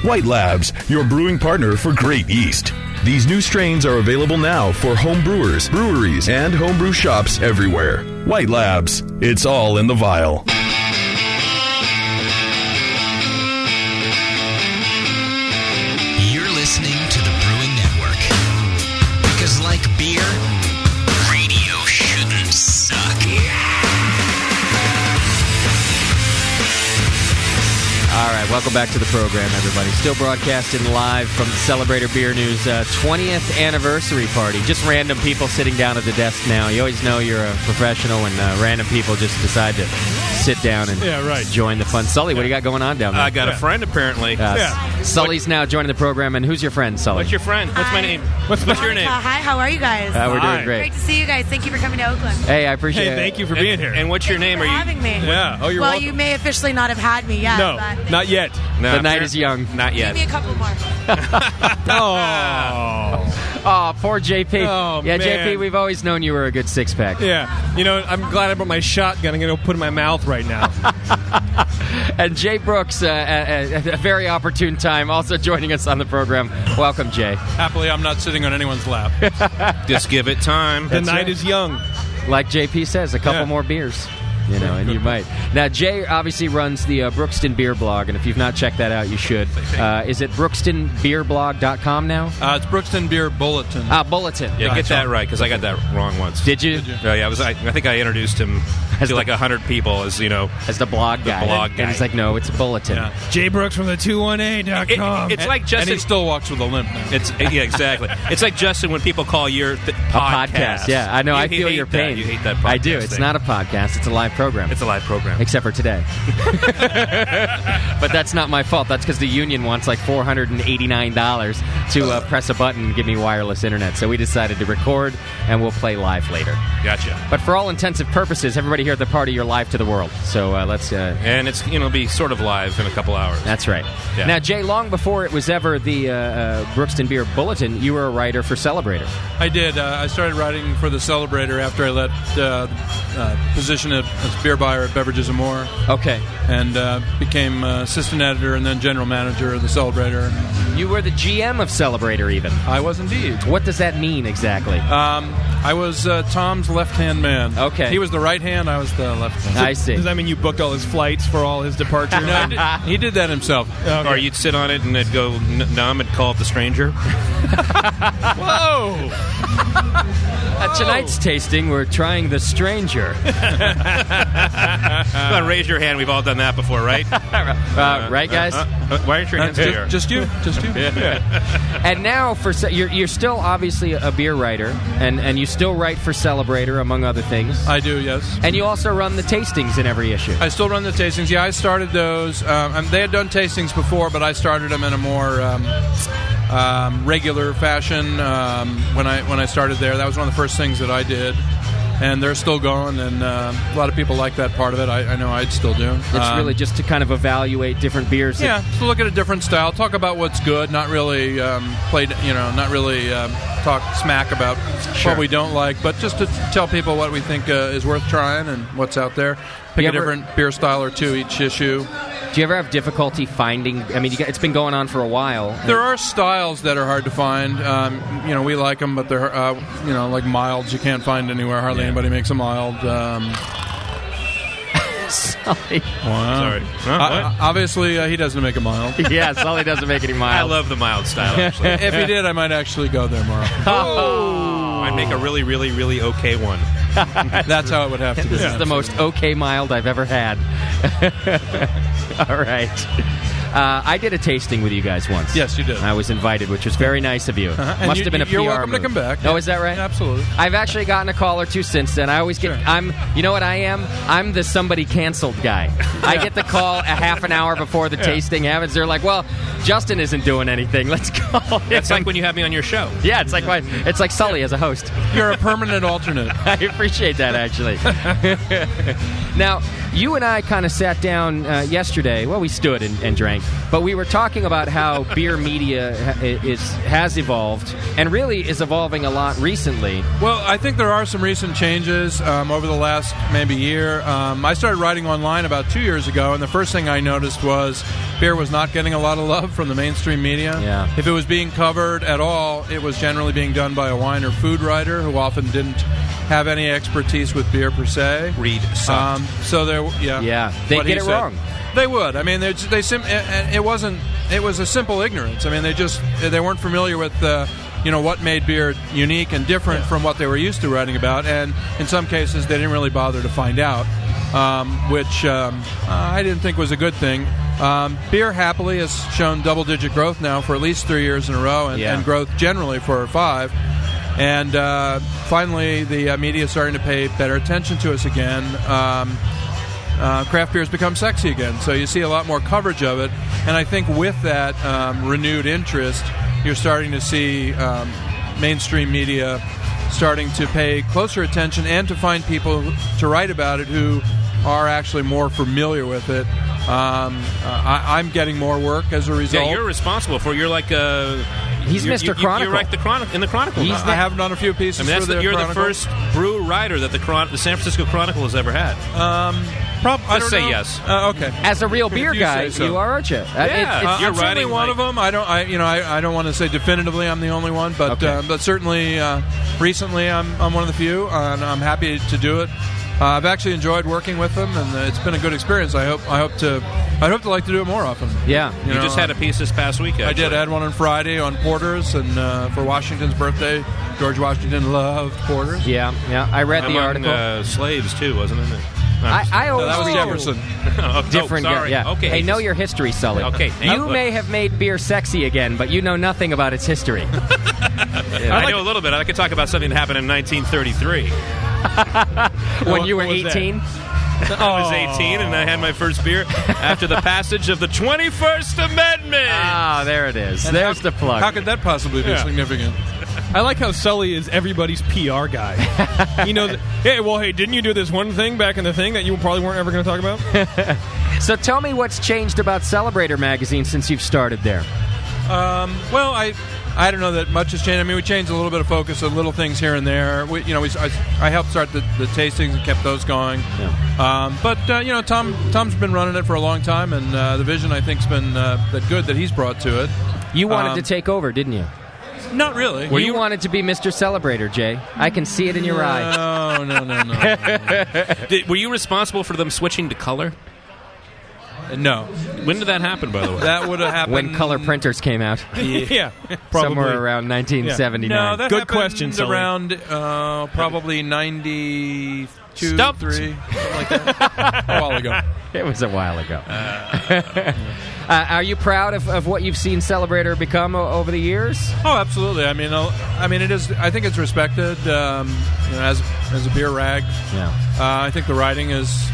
[SPEAKER 11] White Labs, your brewing partner for great yeast. These new strains are available now for home brewers, breweries, and homebrew shops everywhere. White Labs, it's all in the vial.
[SPEAKER 12] You're listening to the Brewing Network. Because like beer, radio shouldn't suck.
[SPEAKER 5] All right, welcome back to the program, everybody. Still broadcasting live from the Celebrator Beer News 20th anniversary party. Just random people sitting down at the desk now. You always know you're a professional when random people just decide to sit down and join the fun. Sully, what do you got going on down there?
[SPEAKER 13] I got a friend, apparently.
[SPEAKER 5] Sully's now joining the program, and who's your friend, Sully?
[SPEAKER 13] What's your friend? What's my name? What's your name?
[SPEAKER 14] Hi, how are you guys?
[SPEAKER 5] We're doing great.
[SPEAKER 14] Great to see you guys. Thank you for coming to Oakland.
[SPEAKER 5] Hey, I appreciate it.
[SPEAKER 7] Thank you for being here.
[SPEAKER 13] And what's your name?
[SPEAKER 14] Thank you for having me.
[SPEAKER 7] Yeah. Oh, you're
[SPEAKER 14] well,
[SPEAKER 7] welcome.
[SPEAKER 14] you may officially not have had me yet.
[SPEAKER 7] No,
[SPEAKER 14] but
[SPEAKER 7] not yet.
[SPEAKER 13] No,
[SPEAKER 5] the night is young.
[SPEAKER 13] Not yet.
[SPEAKER 14] Give me a couple more.
[SPEAKER 5] Oh, poor JP.
[SPEAKER 7] Oh,
[SPEAKER 5] yeah,
[SPEAKER 7] man.
[SPEAKER 5] JP, we've always known you were a good six-pack.
[SPEAKER 7] Yeah. You know, I'm glad I brought my shotgun. I'm going to put it in my mouth right now.
[SPEAKER 5] And Jay Brooks, at a very opportune time, also joining us on the program. Welcome, Jay.
[SPEAKER 15] Happily, I'm not sitting on anyone's lap.
[SPEAKER 13] Just give it time.
[SPEAKER 7] The night is young.
[SPEAKER 5] Like JP says, a couple more beers. You know, and you might. Now, Jay obviously runs the Brookston Beer blog, and if you've not checked that out, you should. Is it brookstonbeerblog.com now?
[SPEAKER 15] It's Brookston Beer Bulletin.
[SPEAKER 5] Bulletin.
[SPEAKER 13] Yeah, get that right, because I got that wrong once.
[SPEAKER 5] Did you?
[SPEAKER 13] Yeah, I think I introduced him to like 100 people as,
[SPEAKER 5] as the blog guy. And he's like, no, it's a bulletin.
[SPEAKER 15] Yeah.
[SPEAKER 7] Jay Brooks from the 21a.com.
[SPEAKER 13] It's like Justin.
[SPEAKER 15] And he still walks with a limp now.
[SPEAKER 13] Yeah, exactly. It's like Justin when people call your
[SPEAKER 5] podcast. Yeah, I know. I feel your pain.
[SPEAKER 13] You hate that podcast.
[SPEAKER 5] I do. It's not a podcast. It's a live program.
[SPEAKER 13] It's a live program.
[SPEAKER 5] Except for today. But that's not my fault. That's because the union wants like $489 to press a button and give me wireless internet. So we decided to record, and we'll play live later.
[SPEAKER 13] Gotcha.
[SPEAKER 5] But for all intensive purposes, everybody here at the party, you're live to the world. So let's...
[SPEAKER 13] and it's be sort of live in a couple hours.
[SPEAKER 5] That's right.
[SPEAKER 13] Yeah.
[SPEAKER 5] Now, Jay, long before it was ever the Brookston Beer Bulletin, you were a writer for Celebrator.
[SPEAKER 15] I did. I started writing for the Celebrator after I left position as beer buyer at Beverages and More.
[SPEAKER 5] Okay.
[SPEAKER 15] And became assistant editor and then general manager of the Celebrator.
[SPEAKER 5] You were the GM of Celebrator, even.
[SPEAKER 15] I was indeed.
[SPEAKER 5] What does that mean exactly?
[SPEAKER 15] I was Tom's left-hand man.
[SPEAKER 5] Okay.
[SPEAKER 15] He was the right hand, I was the left hand.
[SPEAKER 5] I see.
[SPEAKER 7] Does that mean you booked all his flights for all his departures?
[SPEAKER 15] No, he did that himself.
[SPEAKER 7] Okay.
[SPEAKER 13] Or you'd sit on it and it'd go numb and call it the stranger.
[SPEAKER 7] Whoa!
[SPEAKER 5] At tonight's tasting, we're trying the stranger.
[SPEAKER 13] Come on, raise your hand. We've all done that before, right?
[SPEAKER 5] Right, guys?
[SPEAKER 13] Why aren't your hands here?
[SPEAKER 15] Just you.
[SPEAKER 5] Yeah. And now, you're still obviously a beer writer, and you still write for Celebrator, among other things.
[SPEAKER 15] I do, yes.
[SPEAKER 5] And you also run the tastings in every issue.
[SPEAKER 15] I still run the tastings. Yeah, I started those. They had done tastings before, but I started them in a more regular fashion when I started there. That was one of the first things that I did. And they're still going, and a lot of people like that part of it. I know I'd still do.
[SPEAKER 5] It's really just to kind of evaluate different beers.
[SPEAKER 15] Yeah, to look at a different style, talk about what's good, not really talk smack about what we don't like, but just to tell people what we think is worth trying and what's out there. Pick a different beer style or two each issue.
[SPEAKER 5] Do you ever have difficulty finding? I mean, it's been going on for a while.
[SPEAKER 15] There are styles that are hard to find. We like them, but they're like milds you can't find anywhere. Hardly anybody makes a mild.
[SPEAKER 5] Sully.
[SPEAKER 15] Wow.
[SPEAKER 13] Sorry.
[SPEAKER 15] Obviously, he doesn't make a mild.
[SPEAKER 5] Yeah, Sully doesn't make any mild.
[SPEAKER 13] I love the mild style, actually.
[SPEAKER 15] If he did, I might actually go there more.
[SPEAKER 13] I'd make a really, really, really okay one.
[SPEAKER 15] That's how it would have to be.
[SPEAKER 5] This is the most okay mild I've ever had. All right. I did a tasting with you guys once.
[SPEAKER 15] Yes, you did.
[SPEAKER 5] I was invited, which was very nice of you.
[SPEAKER 15] And
[SPEAKER 5] Must have been a PR
[SPEAKER 15] You're welcome
[SPEAKER 5] move.
[SPEAKER 15] to come back.
[SPEAKER 5] Oh, is that right?
[SPEAKER 15] Absolutely.
[SPEAKER 5] I've actually gotten a call or two since then. I always get. You know what I am? I'm the somebody canceled guy. I get the call a half an hour before the tasting happens. They're like, "Well, Justin isn't doing anything. Let's call him."
[SPEAKER 13] That's like when you have me on your show.
[SPEAKER 5] Yeah, it's like Sully as a host.
[SPEAKER 15] You're a permanent alternate.
[SPEAKER 5] I appreciate that, actually. Now, you and I kind of sat down yesterday. Well, we stood and drank, but we were talking about how beer media has evolved and really is evolving a lot recently.
[SPEAKER 15] Well, I think there are some recent changes over the last maybe year. I started writing online about 2 years ago, and the first thing I noticed was beer was not getting a lot of love from the mainstream media.
[SPEAKER 5] Yeah.
[SPEAKER 15] If it was being covered at all, it was generally being done by a wine or food writer who often didn't have any expertise with beer per se.
[SPEAKER 13] Read sucked.
[SPEAKER 15] So there,
[SPEAKER 5] Yeah, they
[SPEAKER 15] what
[SPEAKER 5] get
[SPEAKER 15] he
[SPEAKER 5] it
[SPEAKER 15] said.
[SPEAKER 5] wrong.
[SPEAKER 15] They would. I mean, it wasn't. It was a simple ignorance. I mean, they weren't familiar with what made beer unique and different from what they were used to writing about, and in some cases they didn't really bother to find out, which I didn't think was a good thing. Beer happily has shown double-digit growth now for at least 3 years in a row, and growth generally for 5. And finally, the media is starting to pay better attention to us again. Craft beer has become sexy again, so you see a lot more coverage of it. And I think with that renewed interest, you're starting to see mainstream media starting to pay closer attention and to find people to write about it who are actually more familiar with it. I'm getting more work as a result.
[SPEAKER 13] Yeah, you're responsible for. You're like
[SPEAKER 5] he's Mr. Chronicle.
[SPEAKER 13] You're like in the Chronicle.
[SPEAKER 15] I have done a few pieces.
[SPEAKER 13] I mean, you're
[SPEAKER 15] Chronicle.
[SPEAKER 13] the first brew writer that the San Francisco Chronicle has ever had.
[SPEAKER 15] Let's
[SPEAKER 13] say yes.
[SPEAKER 15] Okay.
[SPEAKER 5] As a real beer
[SPEAKER 15] you
[SPEAKER 5] guy,
[SPEAKER 15] say so.
[SPEAKER 5] you are, aren't you?
[SPEAKER 13] Yeah,
[SPEAKER 15] I'm certainly one of them. I don't want to say definitively I'm the only one, but but certainly recently I'm one of the few, and I'm happy to do it. I've actually enjoyed working with them, and it's been a good experience. I hope to like to do it more often.
[SPEAKER 5] Yeah,
[SPEAKER 13] you just had a piece this past week. Actually.
[SPEAKER 15] I did. I had one on Friday on porters, and for Washington's birthday, George Washington loved porters.
[SPEAKER 5] Yeah. I read the article.
[SPEAKER 13] Slaves too, wasn't it?
[SPEAKER 5] I always
[SPEAKER 15] that was
[SPEAKER 5] read
[SPEAKER 15] Jefferson.
[SPEAKER 5] Different,
[SPEAKER 13] sorry.
[SPEAKER 5] yeah.
[SPEAKER 13] Okay.
[SPEAKER 5] Hey, know your history, Sully.
[SPEAKER 13] Okay.
[SPEAKER 5] You may have made beer sexy again, but you know nothing about its history.
[SPEAKER 13] I know a little bit. I could talk about something that happened in 1933.
[SPEAKER 5] When you were 18?
[SPEAKER 13] I was 18, and I had my first beer after the passage of the 21st Amendment.
[SPEAKER 5] Ah, there it is. There's the plug.
[SPEAKER 15] How could that possibly be significant?
[SPEAKER 7] I like how Sully is everybody's PR guy. Hey, didn't you do this one thing back in the thing that you probably weren't ever going to talk about?
[SPEAKER 5] So tell me what's changed about Celebrator magazine since you've started there.
[SPEAKER 15] Well, I don't know that much has changed. I mean, we changed a little bit of focus on little things here and there. I helped start the tastings and kept those going. Yeah. But Tom's been running it for a long time, and the vision I think's been that good that he's brought to it.
[SPEAKER 5] You wanted to take over, didn't you?
[SPEAKER 15] Not really.
[SPEAKER 5] You wanted to be Mr. Celebrator, Jay. I can see it in your eye.
[SPEAKER 15] No.
[SPEAKER 13] Were you responsible for them switching to color?
[SPEAKER 15] No.
[SPEAKER 13] When did that happen, by the way?
[SPEAKER 15] That would have happened
[SPEAKER 5] when color printers came out.
[SPEAKER 7] Yeah, probably.
[SPEAKER 5] Somewhere around 1979.
[SPEAKER 15] No, that
[SPEAKER 7] good question.
[SPEAKER 15] Sully. Around probably 92,
[SPEAKER 13] Stumped.
[SPEAKER 15] 3, something like that. A while ago.
[SPEAKER 5] It was a while ago. Are you proud of what you've seen Celebrator become over the years?
[SPEAKER 15] Oh, absolutely. I mean, it is. I think it's respected as a beer rag.
[SPEAKER 5] Yeah.
[SPEAKER 15] I think the writing is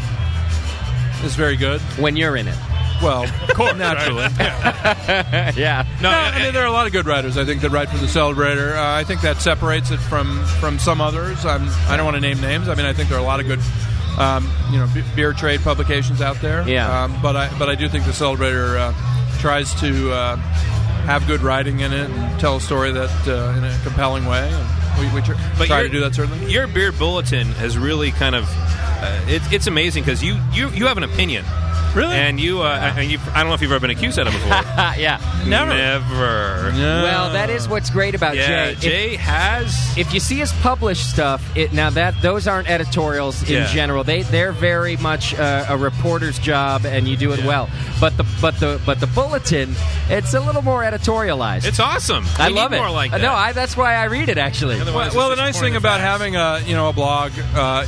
[SPEAKER 15] very good
[SPEAKER 5] when you're in it.
[SPEAKER 15] Well, of course, naturally.
[SPEAKER 5] Right? Yeah.
[SPEAKER 15] No, I mean there are a lot of good writers. I think that write for the Celebrator. I think that separates it from some others. I don't want to name names. I mean, I think there are a lot of good, beer trade publications out there.
[SPEAKER 5] Yeah.
[SPEAKER 15] But I do think the Celebrator tries to have good writing in it and tell a story that in a compelling way. And we try to do that certainly.
[SPEAKER 13] Your beer bulletin has really kind of it's amazing because you have an opinion.
[SPEAKER 15] Really?
[SPEAKER 13] And you, I don't know if you've ever been accused of it before.
[SPEAKER 5] Yeah.
[SPEAKER 13] Never.
[SPEAKER 5] Well, that is what's great about
[SPEAKER 13] Yeah,
[SPEAKER 5] Jay.
[SPEAKER 13] Jay has.
[SPEAKER 5] If you see his published stuff, those aren't editorials in general. They're very much a reporter's job, and you do it well. But the bulletin, it's a little more editorialized.
[SPEAKER 13] It's awesome.
[SPEAKER 5] I
[SPEAKER 13] We
[SPEAKER 5] love
[SPEAKER 13] need
[SPEAKER 5] it.
[SPEAKER 13] more like that.
[SPEAKER 5] No, that's why I read it actually.
[SPEAKER 15] Well, the nice thing about having a blog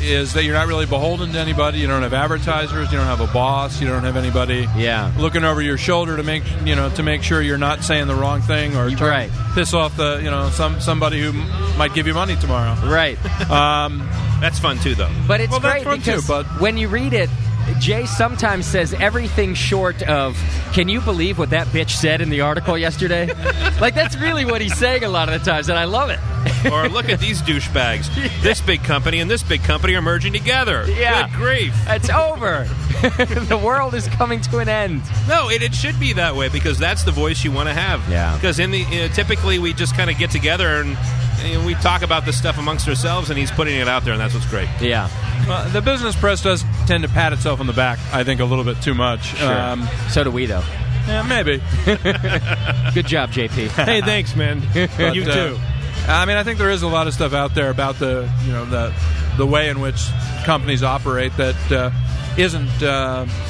[SPEAKER 15] is that you're not really beholden to anybody. You don't have advertisers. You don't have a boss. You don't have anybody looking over your shoulder to make sure you're not saying the wrong thing or piss off somebody who might give you money tomorrow.
[SPEAKER 5] Right.
[SPEAKER 13] That's fun too, though.
[SPEAKER 5] But it's great
[SPEAKER 15] fun
[SPEAKER 5] because
[SPEAKER 15] too,
[SPEAKER 5] when you read it, Jay sometimes says everything short of, can you believe what that bitch said in the article yesterday? Like, that's really what he's saying a lot of the times, and I love it.
[SPEAKER 13] Or look at these douchebags. This big company and this big company are merging together.
[SPEAKER 5] Yeah.
[SPEAKER 13] Good grief.
[SPEAKER 5] It's over. The world is coming to an end.
[SPEAKER 13] No, it should be that way because that's the voice you want to have.
[SPEAKER 5] Yeah.
[SPEAKER 13] Because typically we just kind of get together and we talk about this stuff amongst ourselves, and he's putting it out there, and that's what's great.
[SPEAKER 5] Yeah.
[SPEAKER 15] The business press does tend to pat itself on the back, I think, a little bit too much.
[SPEAKER 5] Sure. So do we, though.
[SPEAKER 15] Yeah, maybe.
[SPEAKER 5] Good job, JP.
[SPEAKER 7] Hey, thanks, man.
[SPEAKER 15] But,
[SPEAKER 7] you too.
[SPEAKER 15] I think there is a lot of stuff out there about the way in which companies operate that isn't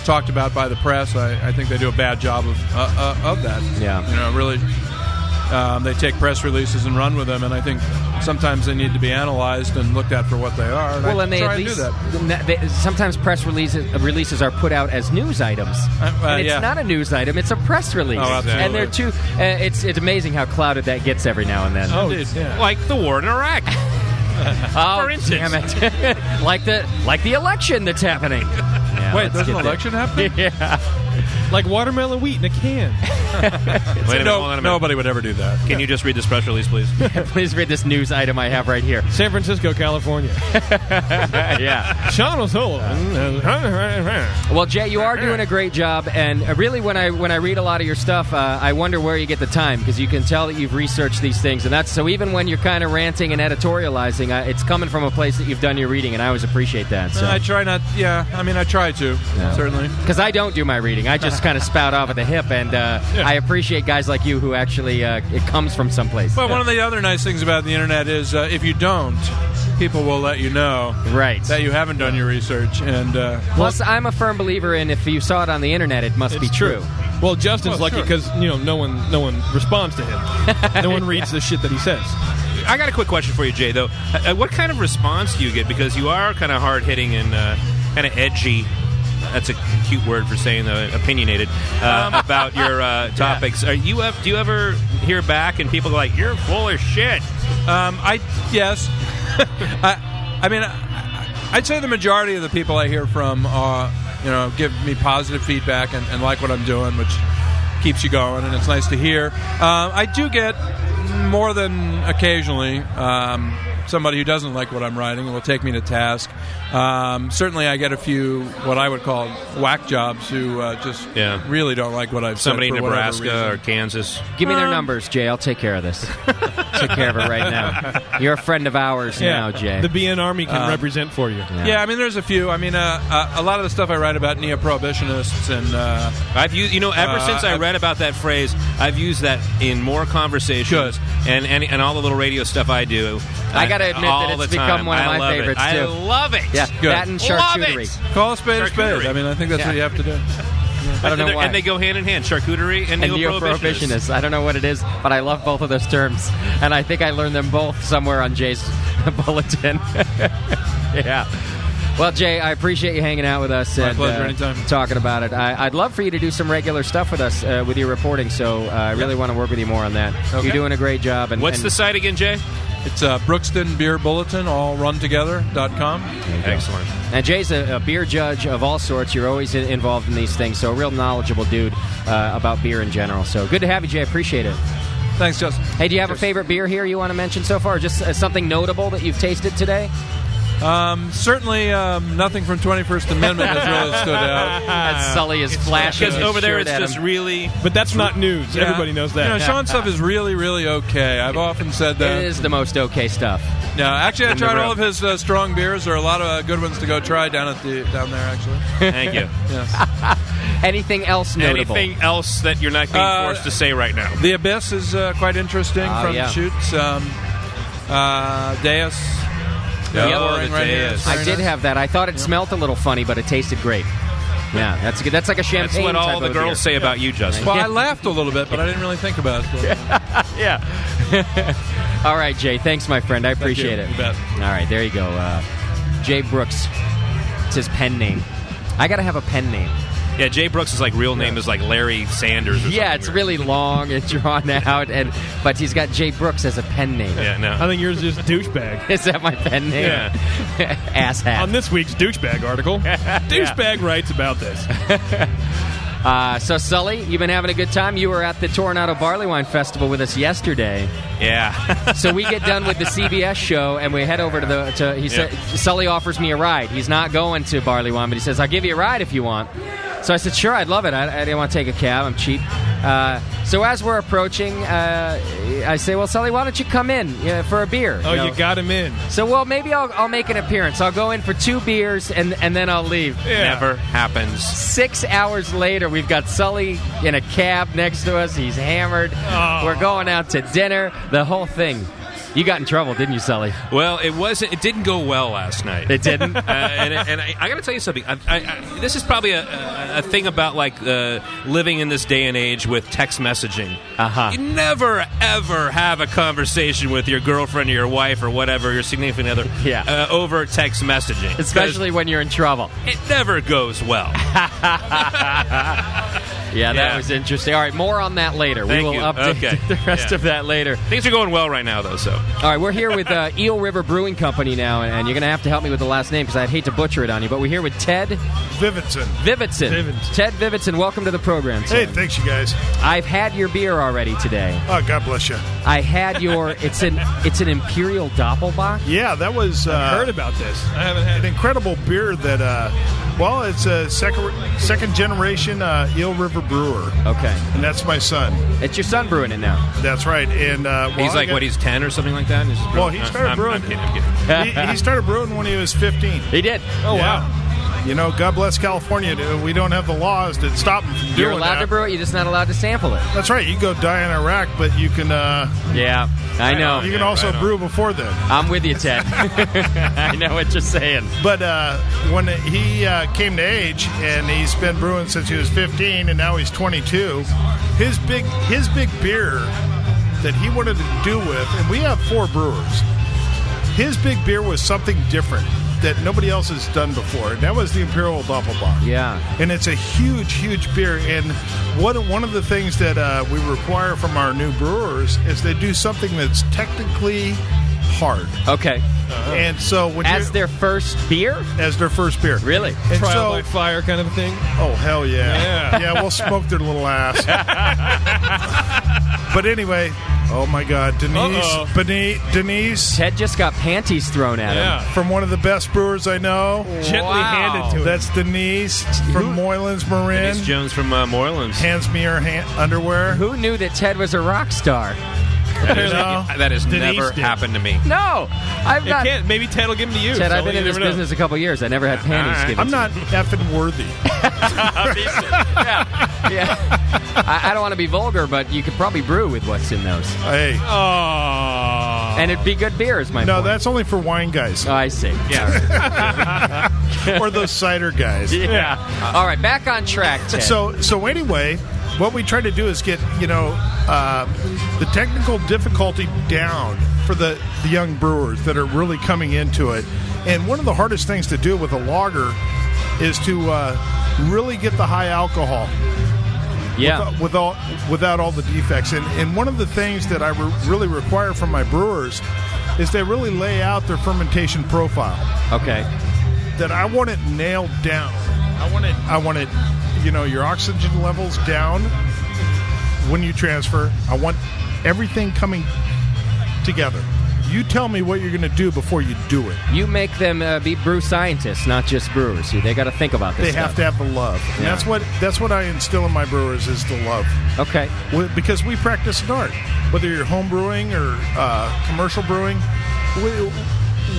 [SPEAKER 15] talked about by the press. I think they do a bad job of that.
[SPEAKER 5] Yeah.
[SPEAKER 15] Really, they take press releases and run with them, and I think sometimes they need to be analyzed and looked at for what they are.
[SPEAKER 5] And they
[SPEAKER 15] try
[SPEAKER 5] at
[SPEAKER 15] and
[SPEAKER 5] least
[SPEAKER 15] do that.
[SPEAKER 5] sometimes press releases are put out as news items, and it's not a news item; it's a press release.
[SPEAKER 15] Oh, absolutely.
[SPEAKER 5] And they're too. It's amazing how clouded that gets every now and then.
[SPEAKER 15] Oh, yeah.
[SPEAKER 13] Like the war in Iraq.
[SPEAKER 5] Oh,
[SPEAKER 13] for instance.
[SPEAKER 5] damn it! like the election that's happening. Yeah,
[SPEAKER 15] Wait, there's an election happening?
[SPEAKER 5] Yeah.
[SPEAKER 7] Like watermelon wheat in a can.
[SPEAKER 13] Wait a minute.
[SPEAKER 15] Nobody would ever do that.
[SPEAKER 13] Can you just read this press release, please?
[SPEAKER 5] Please read this news item I have right here.
[SPEAKER 7] San Francisco, California.
[SPEAKER 5] Yeah.
[SPEAKER 7] Sean O'Sullivan.
[SPEAKER 5] Well, Jay, you are doing a great job, and really, when I read a lot of your stuff, I wonder where you get the time, because you can tell that you've researched these things, and so even when you're kind of ranting and editorializing, it's coming from a place that you've done your reading, and I always appreciate that. So.
[SPEAKER 15] I try not. Yeah, I try to certainly,
[SPEAKER 5] because I don't do my reading. I just kind of spout off at the hip, and I appreciate guys like you who actually it comes from someplace.
[SPEAKER 15] Well, one of the other nice things about the internet is if you don't, people will let you know that you haven't done your research. And
[SPEAKER 5] plus, I'm a firm believer in if you saw it on the internet, it must be true.
[SPEAKER 7] Well, Justin's lucky because no one responds to him. No one reads the shit that he says.
[SPEAKER 13] I got a quick question for you, Jay, though. What kind of response do you get? Because you are kind of hard-hitting and kind of edgy. That's a cute word for saying opinionated about your topics. Do you ever hear back and people go like, "You're full of shit"?
[SPEAKER 15] Yes. I'd say the majority of the people I hear from give me positive feedback and like what I'm doing, which keeps you going, and it's nice to hear. I do get more than occasionally somebody who doesn't like what I'm writing and will take me to task. Certainly I get a few what I would call whack jobs who just really don't like what I've
[SPEAKER 13] Somebody
[SPEAKER 15] said.
[SPEAKER 13] in Nebraska or Kansas.
[SPEAKER 5] Give me their numbers, Jay. I'll take care of this. Take care of it right now. You're a friend of ours now, Jay.
[SPEAKER 7] The BN Army can represent for you.
[SPEAKER 15] Yeah, there's a few. A lot of the stuff I write about neo-prohibitionists and
[SPEAKER 13] I've used, ever since I read about that phrase, I've used that in more conversations and all the little radio stuff I do.
[SPEAKER 5] I got to admit that it's become one of my favorites too.
[SPEAKER 13] I love it.
[SPEAKER 5] Yeah, that and charcuterie.
[SPEAKER 15] Call a spade a spade. I think that's what you have to do.
[SPEAKER 5] I don't know why.
[SPEAKER 13] And they go hand in hand, charcuterie and neo-prohibitionists.
[SPEAKER 5] I don't know what it is, but I love both of those terms. And I think I learned them both somewhere on Jay's bulletin. Yeah. Well, Jay, I appreciate you hanging out with us.
[SPEAKER 15] My pleasure, anytime.
[SPEAKER 5] Talking about it. I'd love for you to do some regular stuff with us with your reporting, so I really want to work with you more on that. Okay. You're doing a great job.
[SPEAKER 13] What's the site again, Jay?
[SPEAKER 15] It's Brookston Beer Bulletin, all run together.com.
[SPEAKER 13] Excellent.
[SPEAKER 5] And Jay's a beer judge of all sorts. You're always involved in these things, so a real knowledgeable dude about beer in general. So good to have you, Jay. I appreciate it.
[SPEAKER 15] Thanks, Justin.
[SPEAKER 5] Hey, do you have a favorite beer here you want to mention so far? Or just something notable that you've tasted today?
[SPEAKER 15] Certainly, nothing from 21st Amendment has really stood out.
[SPEAKER 5] As Sully is flashing
[SPEAKER 13] Because
[SPEAKER 5] his
[SPEAKER 13] over there
[SPEAKER 5] shirt
[SPEAKER 13] it's
[SPEAKER 5] at
[SPEAKER 13] just
[SPEAKER 5] him.
[SPEAKER 13] really...
[SPEAKER 7] But that's not news.
[SPEAKER 15] Yeah.
[SPEAKER 7] Everybody knows that.
[SPEAKER 15] You know, Sean's stuff is really, really okay. I've often said that.
[SPEAKER 5] It is the most okay stuff.
[SPEAKER 15] No, actually, I
[SPEAKER 5] In the
[SPEAKER 15] tried
[SPEAKER 5] room.
[SPEAKER 15] all of his strong beers. There are a lot of good ones to go try down there, actually.
[SPEAKER 13] Thank you.
[SPEAKER 15] Yes.
[SPEAKER 5] Anything else notable?
[SPEAKER 13] Anything else that you're not being forced to say right now?
[SPEAKER 15] The Abyss is quite interesting from
[SPEAKER 5] yeah.
[SPEAKER 15] the shoots. Deus.
[SPEAKER 5] Yeah,
[SPEAKER 15] pouring right here. It's
[SPEAKER 5] I
[SPEAKER 15] very
[SPEAKER 5] did
[SPEAKER 15] nice.
[SPEAKER 5] have that. I thought it smelt a little funny, but it tasted great. Yeah, that's good. That's like a champagne.
[SPEAKER 13] That's what all
[SPEAKER 5] type
[SPEAKER 13] the
[SPEAKER 5] of
[SPEAKER 13] girls
[SPEAKER 5] beer.
[SPEAKER 13] say about you, Justin.
[SPEAKER 15] Well, I laughed a little bit, but I didn't really think about it.
[SPEAKER 5] Yeah. All right, Jay. Thanks, my friend. I appreciate it.
[SPEAKER 15] You bet.
[SPEAKER 5] All right, there you go. Jay Brooks. It's his pen name. I got to have a pen name.
[SPEAKER 13] Yeah, Jay Brooks' real name is like Larry Sanders or something.
[SPEAKER 5] Yeah, it's really long and drawn out, but he's got Jay Brooks as a pen name.
[SPEAKER 13] Yeah, no.
[SPEAKER 7] I think yours is douchebag.
[SPEAKER 5] Is that my pen name?
[SPEAKER 7] Yeah.
[SPEAKER 5] Asshat.
[SPEAKER 7] On this week's douchebag article, douchebag writes about this.
[SPEAKER 5] So, Sully, you've been having a good time. You were at the Toronado Barley Wine Festival with us yesterday.
[SPEAKER 13] Yeah.
[SPEAKER 5] So we get done with the CBS show, and we head over to he said, Sully offers me a ride. He's not going to Barley Wine, but he says, I'll give you a ride if you want. So I said, sure, I'd love it. I didn't want to take a cab. I'm cheap. So as we're approaching, I say, well, Sully, why don't you come in for a beer?
[SPEAKER 7] Oh, you got him in.
[SPEAKER 5] So, well, maybe I'll make an appearance. I'll go in for 2 beers, and then I'll leave.
[SPEAKER 7] Yeah.
[SPEAKER 13] Never happens.
[SPEAKER 5] 6 hours later, we've got Sully in a cab next to us. He's hammered.
[SPEAKER 7] Oh.
[SPEAKER 5] We're going out to dinner. The whole thing. You got in trouble, didn't you, Sully?
[SPEAKER 13] Well, it didn't go well last night.
[SPEAKER 5] It didn't?
[SPEAKER 13] And I got to tell you something. This is probably a thing about living in this day and age with text messaging.
[SPEAKER 5] Uh-huh.
[SPEAKER 13] You never, ever have a conversation with your girlfriend or your wife or whatever, your significant other, over text messaging.
[SPEAKER 5] Especially when you're in trouble.
[SPEAKER 13] It never goes well.
[SPEAKER 5] Yeah, that was interesting. All right, more on that later.
[SPEAKER 13] Thank
[SPEAKER 5] we will
[SPEAKER 13] you.
[SPEAKER 5] update the rest of that later.
[SPEAKER 13] Things are going well right now, though, so.
[SPEAKER 5] All right, we're here with Eel River Brewing Company now, and you're going to have to help me with the last name because I'd hate to butcher it on you, but we're here with Ted
[SPEAKER 16] Vivitson.
[SPEAKER 5] Ted Vivitson, welcome to the program,
[SPEAKER 16] Hey,
[SPEAKER 5] Ted.
[SPEAKER 16] thanks, you guys.
[SPEAKER 5] I've had your beer already today.
[SPEAKER 16] Oh, God bless you.
[SPEAKER 5] I had your, it's an Imperial Doppelbock?
[SPEAKER 16] Yeah, that was...
[SPEAKER 7] I've heard about this. I haven't had
[SPEAKER 16] an incredible beer that, it's a second generation Eel River brewer.
[SPEAKER 5] Okay.
[SPEAKER 16] And that's my son.
[SPEAKER 5] It's your son brewing it now.
[SPEAKER 16] That's right. And
[SPEAKER 13] he's he's 10 or something like that?
[SPEAKER 16] He started brewing.
[SPEAKER 13] I'm kidding.
[SPEAKER 16] He started brewing when he was 15.
[SPEAKER 5] He did?
[SPEAKER 7] Oh,
[SPEAKER 16] yeah.
[SPEAKER 7] wow.
[SPEAKER 16] You know, God bless California. We don't have the laws that stop him from doing that.
[SPEAKER 5] You're allowed to brew it, you're just not allowed to sample it.
[SPEAKER 16] That's right. You can go die in Iraq, but you can...
[SPEAKER 5] yeah, I know.
[SPEAKER 16] You can also brew before then.
[SPEAKER 5] I'm with you, Ted. I know what you're saying.
[SPEAKER 16] But when he came to age, and he's been brewing since he was 15, and now he's 22, his big beer that he wanted to do with, and we have 4 brewers, his big beer was something different that nobody else has done before, and that was the Imperial Doppelbock.
[SPEAKER 5] Yeah.
[SPEAKER 16] And it's a huge, huge beer, and one of the things that we require from our new brewers is they do something that's technically hard.
[SPEAKER 5] Okay.
[SPEAKER 16] And so when
[SPEAKER 5] their first beer?
[SPEAKER 16] As their first beer.
[SPEAKER 5] Really?
[SPEAKER 16] And
[SPEAKER 7] Trial by fire kind of a thing?
[SPEAKER 16] Oh, hell yeah.
[SPEAKER 7] Yeah.
[SPEAKER 16] We'll smoke their little ass. But anyway, oh my God, Denise.
[SPEAKER 5] Ted just got panties thrown at him.
[SPEAKER 16] From one of the best brewers I know.
[SPEAKER 7] Gently handed to him.
[SPEAKER 16] That's Denise from Moylan's Marin.
[SPEAKER 13] Denise Jones from Moylan's.
[SPEAKER 16] Hands me her underwear.
[SPEAKER 5] Who knew that Ted was a rock star?
[SPEAKER 13] That has
[SPEAKER 7] Denise
[SPEAKER 13] never
[SPEAKER 7] did.
[SPEAKER 13] happened to me.
[SPEAKER 5] No, I've not.
[SPEAKER 7] Maybe Ted will give them to you.
[SPEAKER 5] Ted,
[SPEAKER 7] so
[SPEAKER 5] I've been in this business a couple years. I never had panties given.
[SPEAKER 16] I'm not effing worthy.
[SPEAKER 5] I don't want to be vulgar, but you could probably brew with what's in those.
[SPEAKER 16] Hey.
[SPEAKER 7] Oh.
[SPEAKER 5] And it'd be good beer, is my point.
[SPEAKER 16] No, that's only for wine guys.
[SPEAKER 5] Oh, I see.
[SPEAKER 13] Yeah.
[SPEAKER 16] Or those cider guys.
[SPEAKER 5] Yeah. All right, back on track, Ted.
[SPEAKER 16] So anyway, what we try to do is get, the technical difficulty down for the young brewers that are really coming into it. And one of the hardest things to do with a lager is to really get the high alcohol.
[SPEAKER 5] Yeah.
[SPEAKER 16] Without all the defects. And one of the things that I really require from my brewers is they really lay out their fermentation profile.
[SPEAKER 5] Okay.
[SPEAKER 16] That I want it nailed down. I want it, your oxygen levels down when you transfer. I want everything coming together. You tell me what you're going to do before you do it.
[SPEAKER 5] You make them be brew scientists, not just brewers. They got to think about this
[SPEAKER 16] They
[SPEAKER 5] stuff.
[SPEAKER 16] have to have the love. And that's what I instill in my brewers is the love.
[SPEAKER 5] Okay.
[SPEAKER 16] Because we practice an art. Whether you're home brewing or commercial brewing,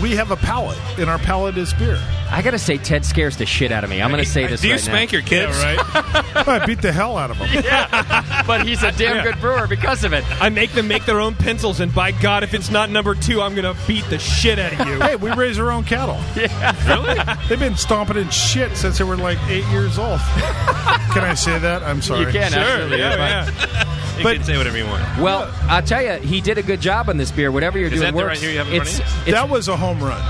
[SPEAKER 16] we have a palate, and our palate is beer.
[SPEAKER 5] I got to say, Ted scares the shit out of me. I'm going to say this
[SPEAKER 13] Do you
[SPEAKER 5] right now.
[SPEAKER 13] spank your kids?
[SPEAKER 16] Yeah, right? I beat the hell out of them.
[SPEAKER 5] Yeah, but he's a damn good brewer because of it.
[SPEAKER 7] I make them make their own pencils, and by God, if it's not number 2, I'm going to beat the shit out of you.
[SPEAKER 16] Hey, we raise our own cattle.
[SPEAKER 5] Yeah.
[SPEAKER 13] Really?
[SPEAKER 16] They've been stomping in shit since they were like 8 years old. Can I say that? I'm sorry.
[SPEAKER 5] You can,
[SPEAKER 7] Sure,
[SPEAKER 5] absolutely.
[SPEAKER 7] yeah.
[SPEAKER 13] You can say whatever you want.
[SPEAKER 5] Well, I'll tell you, he did a good job on this beer. Whatever you're
[SPEAKER 13] Is
[SPEAKER 5] doing
[SPEAKER 13] that the
[SPEAKER 5] works.
[SPEAKER 13] right here you have in front of
[SPEAKER 16] That was a home run.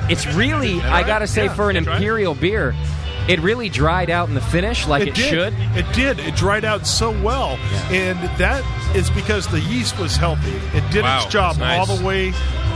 [SPEAKER 5] It's really, I got to say, for an imperial beer, it really dried out in the finish like it should.
[SPEAKER 16] It did. It dried out so well. And that is because the yeast was healthy. It did its job all the way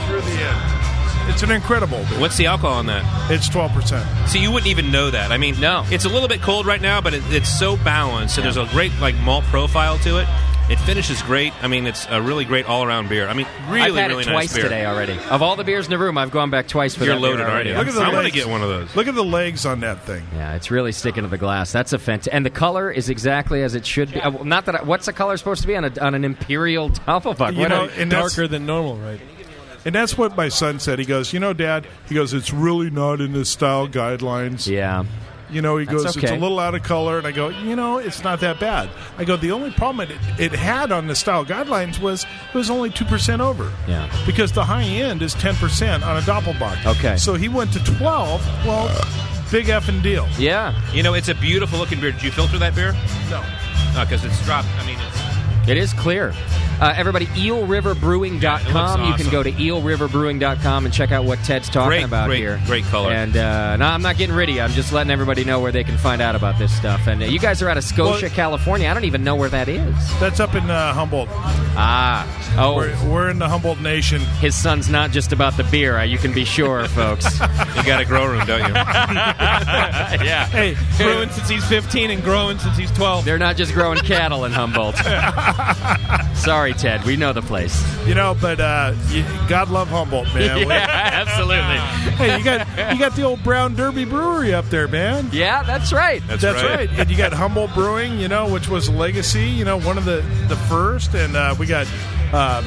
[SPEAKER 16] through the end. It's an incredible beer.
[SPEAKER 13] What's the alcohol on that?
[SPEAKER 16] It's 12%.
[SPEAKER 13] See, you wouldn't even know that. I mean,
[SPEAKER 5] no.
[SPEAKER 13] It's a little bit cold right now, but it's so balanced, and there's a great malt profile to it. It finishes great. I mean, it's a really great all-around beer. I mean, really,
[SPEAKER 5] I've had
[SPEAKER 13] really
[SPEAKER 5] it
[SPEAKER 13] nice
[SPEAKER 5] twice
[SPEAKER 13] beer.
[SPEAKER 5] today already. Of all the beers in the room, I've gone back twice for
[SPEAKER 13] You're
[SPEAKER 5] that beer
[SPEAKER 13] loaded already.
[SPEAKER 16] Look at the
[SPEAKER 13] I want to
[SPEAKER 16] legs.
[SPEAKER 13] get one of those.
[SPEAKER 16] Look at the legs on that thing.
[SPEAKER 5] Yeah, it's really sticking to the glass. That's a fantastic. And the color is exactly as it should be. Not that. What's the color supposed to be on an imperial Doppelbock?
[SPEAKER 16] You know,
[SPEAKER 7] And darker than normal, right?
[SPEAKER 16] And that's what my son said. He goes, Dad, it's really not in the style guidelines.
[SPEAKER 5] Yeah.
[SPEAKER 16] He goes,
[SPEAKER 5] okay.
[SPEAKER 16] It's a little out of color. And I go, it's not that bad. I go, the only problem it had on the style guidelines was it was only 2% over.
[SPEAKER 5] Yeah.
[SPEAKER 16] Because the high end is 10% on a Doppelbock.
[SPEAKER 5] Okay.
[SPEAKER 16] So he went to 12. Well, big effing deal.
[SPEAKER 5] Yeah.
[SPEAKER 13] It's a beautiful looking beer. Did you filter that beer?
[SPEAKER 16] No.
[SPEAKER 13] Because it's dropped. I mean,
[SPEAKER 5] It is clear. Everybody, eelriverbrewing.com.
[SPEAKER 13] Yeah,
[SPEAKER 5] you can
[SPEAKER 13] awesome.
[SPEAKER 5] go to eelriverbrewing.com and check out what Ted's talking about here.
[SPEAKER 13] Great color.
[SPEAKER 5] And no, I'm not getting rid of you. I'm just letting everybody know where they can find out about this stuff. And you guys are out of Scotia, California. I don't even know where that is.
[SPEAKER 16] That's up in Humboldt. We're in the Humboldt Nation.
[SPEAKER 5] His son's not just about the beer. You can be sure, folks.
[SPEAKER 13] You got a grow room, don't you?
[SPEAKER 5] Yeah.
[SPEAKER 7] Hey, brewing since he's 15 and growing since he's 12.
[SPEAKER 5] They're not just growing cattle in Humboldt. Sorry, Ted. We know the place.
[SPEAKER 16] But God love Humboldt, man.
[SPEAKER 5] Yeah, absolutely.
[SPEAKER 16] Hey, you got the old Brown Derby Brewery up there, man.
[SPEAKER 5] Yeah, that's right.
[SPEAKER 13] That's
[SPEAKER 16] right. And you got Humboldt Brewing, which was a legacy, one of the first. And we got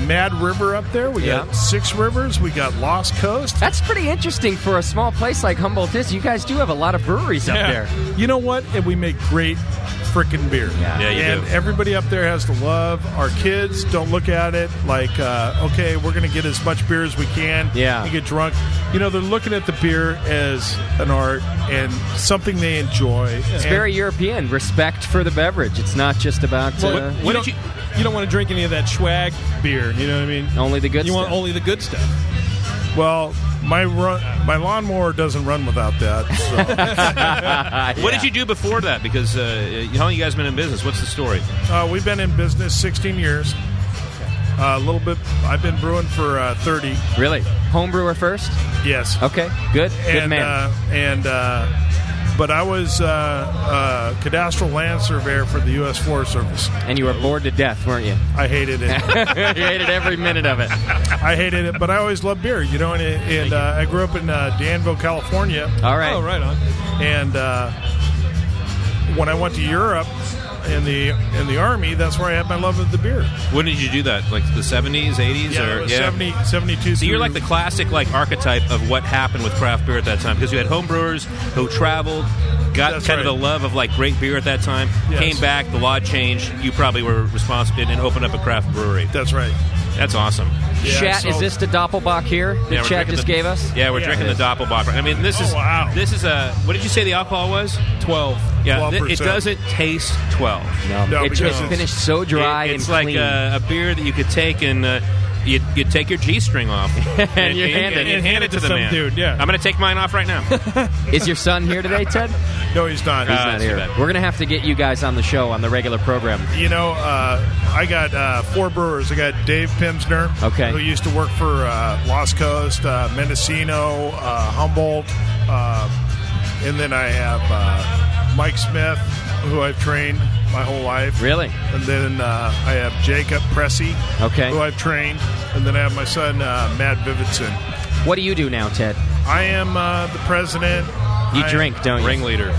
[SPEAKER 16] Mad River up there. We got Six Rivers. We got Lost Coast.
[SPEAKER 5] That's pretty interesting for a small place like Humboldt is. You guys do have a lot of breweries up there.
[SPEAKER 16] You know what? And we make great freaking beer.
[SPEAKER 5] Yeah,
[SPEAKER 13] you do.
[SPEAKER 16] Everybody up there has to love. Our kids don't look at it like, okay, we're going to get as much beer as we can and get drunk. They're looking at the beer as an art and something they enjoy.
[SPEAKER 5] It's very European. Respect for the beverage. It's not just about...
[SPEAKER 7] You don't want to drink any of that swag beer, you know what I mean?
[SPEAKER 5] Only the good
[SPEAKER 7] stuff. You want
[SPEAKER 5] stuff.
[SPEAKER 7] only the good stuff.
[SPEAKER 16] Well, my lawnmower doesn't run without that. So.
[SPEAKER 13] What did you do before that? Because how long you guys been in business? What's the story?
[SPEAKER 16] We've been in business 16 years. A little bit. I've been brewing for 30.
[SPEAKER 5] Really? Home brewer first?
[SPEAKER 16] Yes.
[SPEAKER 5] Okay. Good. Good man.
[SPEAKER 16] But I was a cadastral land surveyor for the U.S. Forest Service.
[SPEAKER 5] And you were bored to death, weren't you?
[SPEAKER 16] I hated it.
[SPEAKER 5] You hated every minute of it.
[SPEAKER 16] I hated it, but I always loved beer, and I grew up in Danville, California.
[SPEAKER 5] All right.
[SPEAKER 7] Oh, right on.
[SPEAKER 16] And when I went to Europe in the Army, that's where I had my love of the beer.
[SPEAKER 13] When did you do that? Like the 70s, 80s?
[SPEAKER 16] Yeah, it was 72.
[SPEAKER 13] So you're like the classic archetype of what happened with craft beer at that time, because you had home brewers who traveled, got
[SPEAKER 16] That's
[SPEAKER 13] kind of
[SPEAKER 16] right.
[SPEAKER 13] the love of great beer at that time,
[SPEAKER 16] Yes.
[SPEAKER 13] came back, the law changed, you probably were responsible and opened up a craft brewery.
[SPEAKER 16] That's right.
[SPEAKER 13] That's awesome.
[SPEAKER 16] Yeah,
[SPEAKER 5] Chat, is this the Doppelbock here that
[SPEAKER 13] we're
[SPEAKER 5] Chat
[SPEAKER 13] drinking
[SPEAKER 5] just
[SPEAKER 13] the-
[SPEAKER 5] gave us?
[SPEAKER 13] Yeah, we're drinking the Doppelbock. I mean, this is what did you say the alcohol was?
[SPEAKER 7] 12.
[SPEAKER 13] Yeah,
[SPEAKER 16] 12%.
[SPEAKER 13] it doesn't taste 12.
[SPEAKER 16] No,
[SPEAKER 5] It
[SPEAKER 16] because
[SPEAKER 5] just finished so dry
[SPEAKER 13] It's
[SPEAKER 5] and
[SPEAKER 13] like
[SPEAKER 5] clean.
[SPEAKER 13] a beer that you could take and you take your G-string off
[SPEAKER 5] And you hand it
[SPEAKER 13] to the
[SPEAKER 7] some
[SPEAKER 13] man.
[SPEAKER 7] dude, yeah.
[SPEAKER 13] I'm going to take mine off right now.
[SPEAKER 5] Is your son here today, Ted?
[SPEAKER 16] No, he's not.
[SPEAKER 5] He's not
[SPEAKER 13] that's
[SPEAKER 5] here.
[SPEAKER 13] too bad.
[SPEAKER 5] We're going to have to get you guys on the show on the regular program.
[SPEAKER 16] I got 4 brewers. I got Dave Pimsner,
[SPEAKER 5] Okay.
[SPEAKER 16] who used to work for Lost Coast, Mendocino, Humboldt, and then I have Mike Smith, who I've trained my whole life.
[SPEAKER 5] Really?
[SPEAKER 16] And then I have Jacob Pressey, who I've trained. And then I have my son, Matt Vividson.
[SPEAKER 5] What do you do now, Ted?
[SPEAKER 16] I am the president.
[SPEAKER 5] You drink, don't you?
[SPEAKER 13] Ringleader.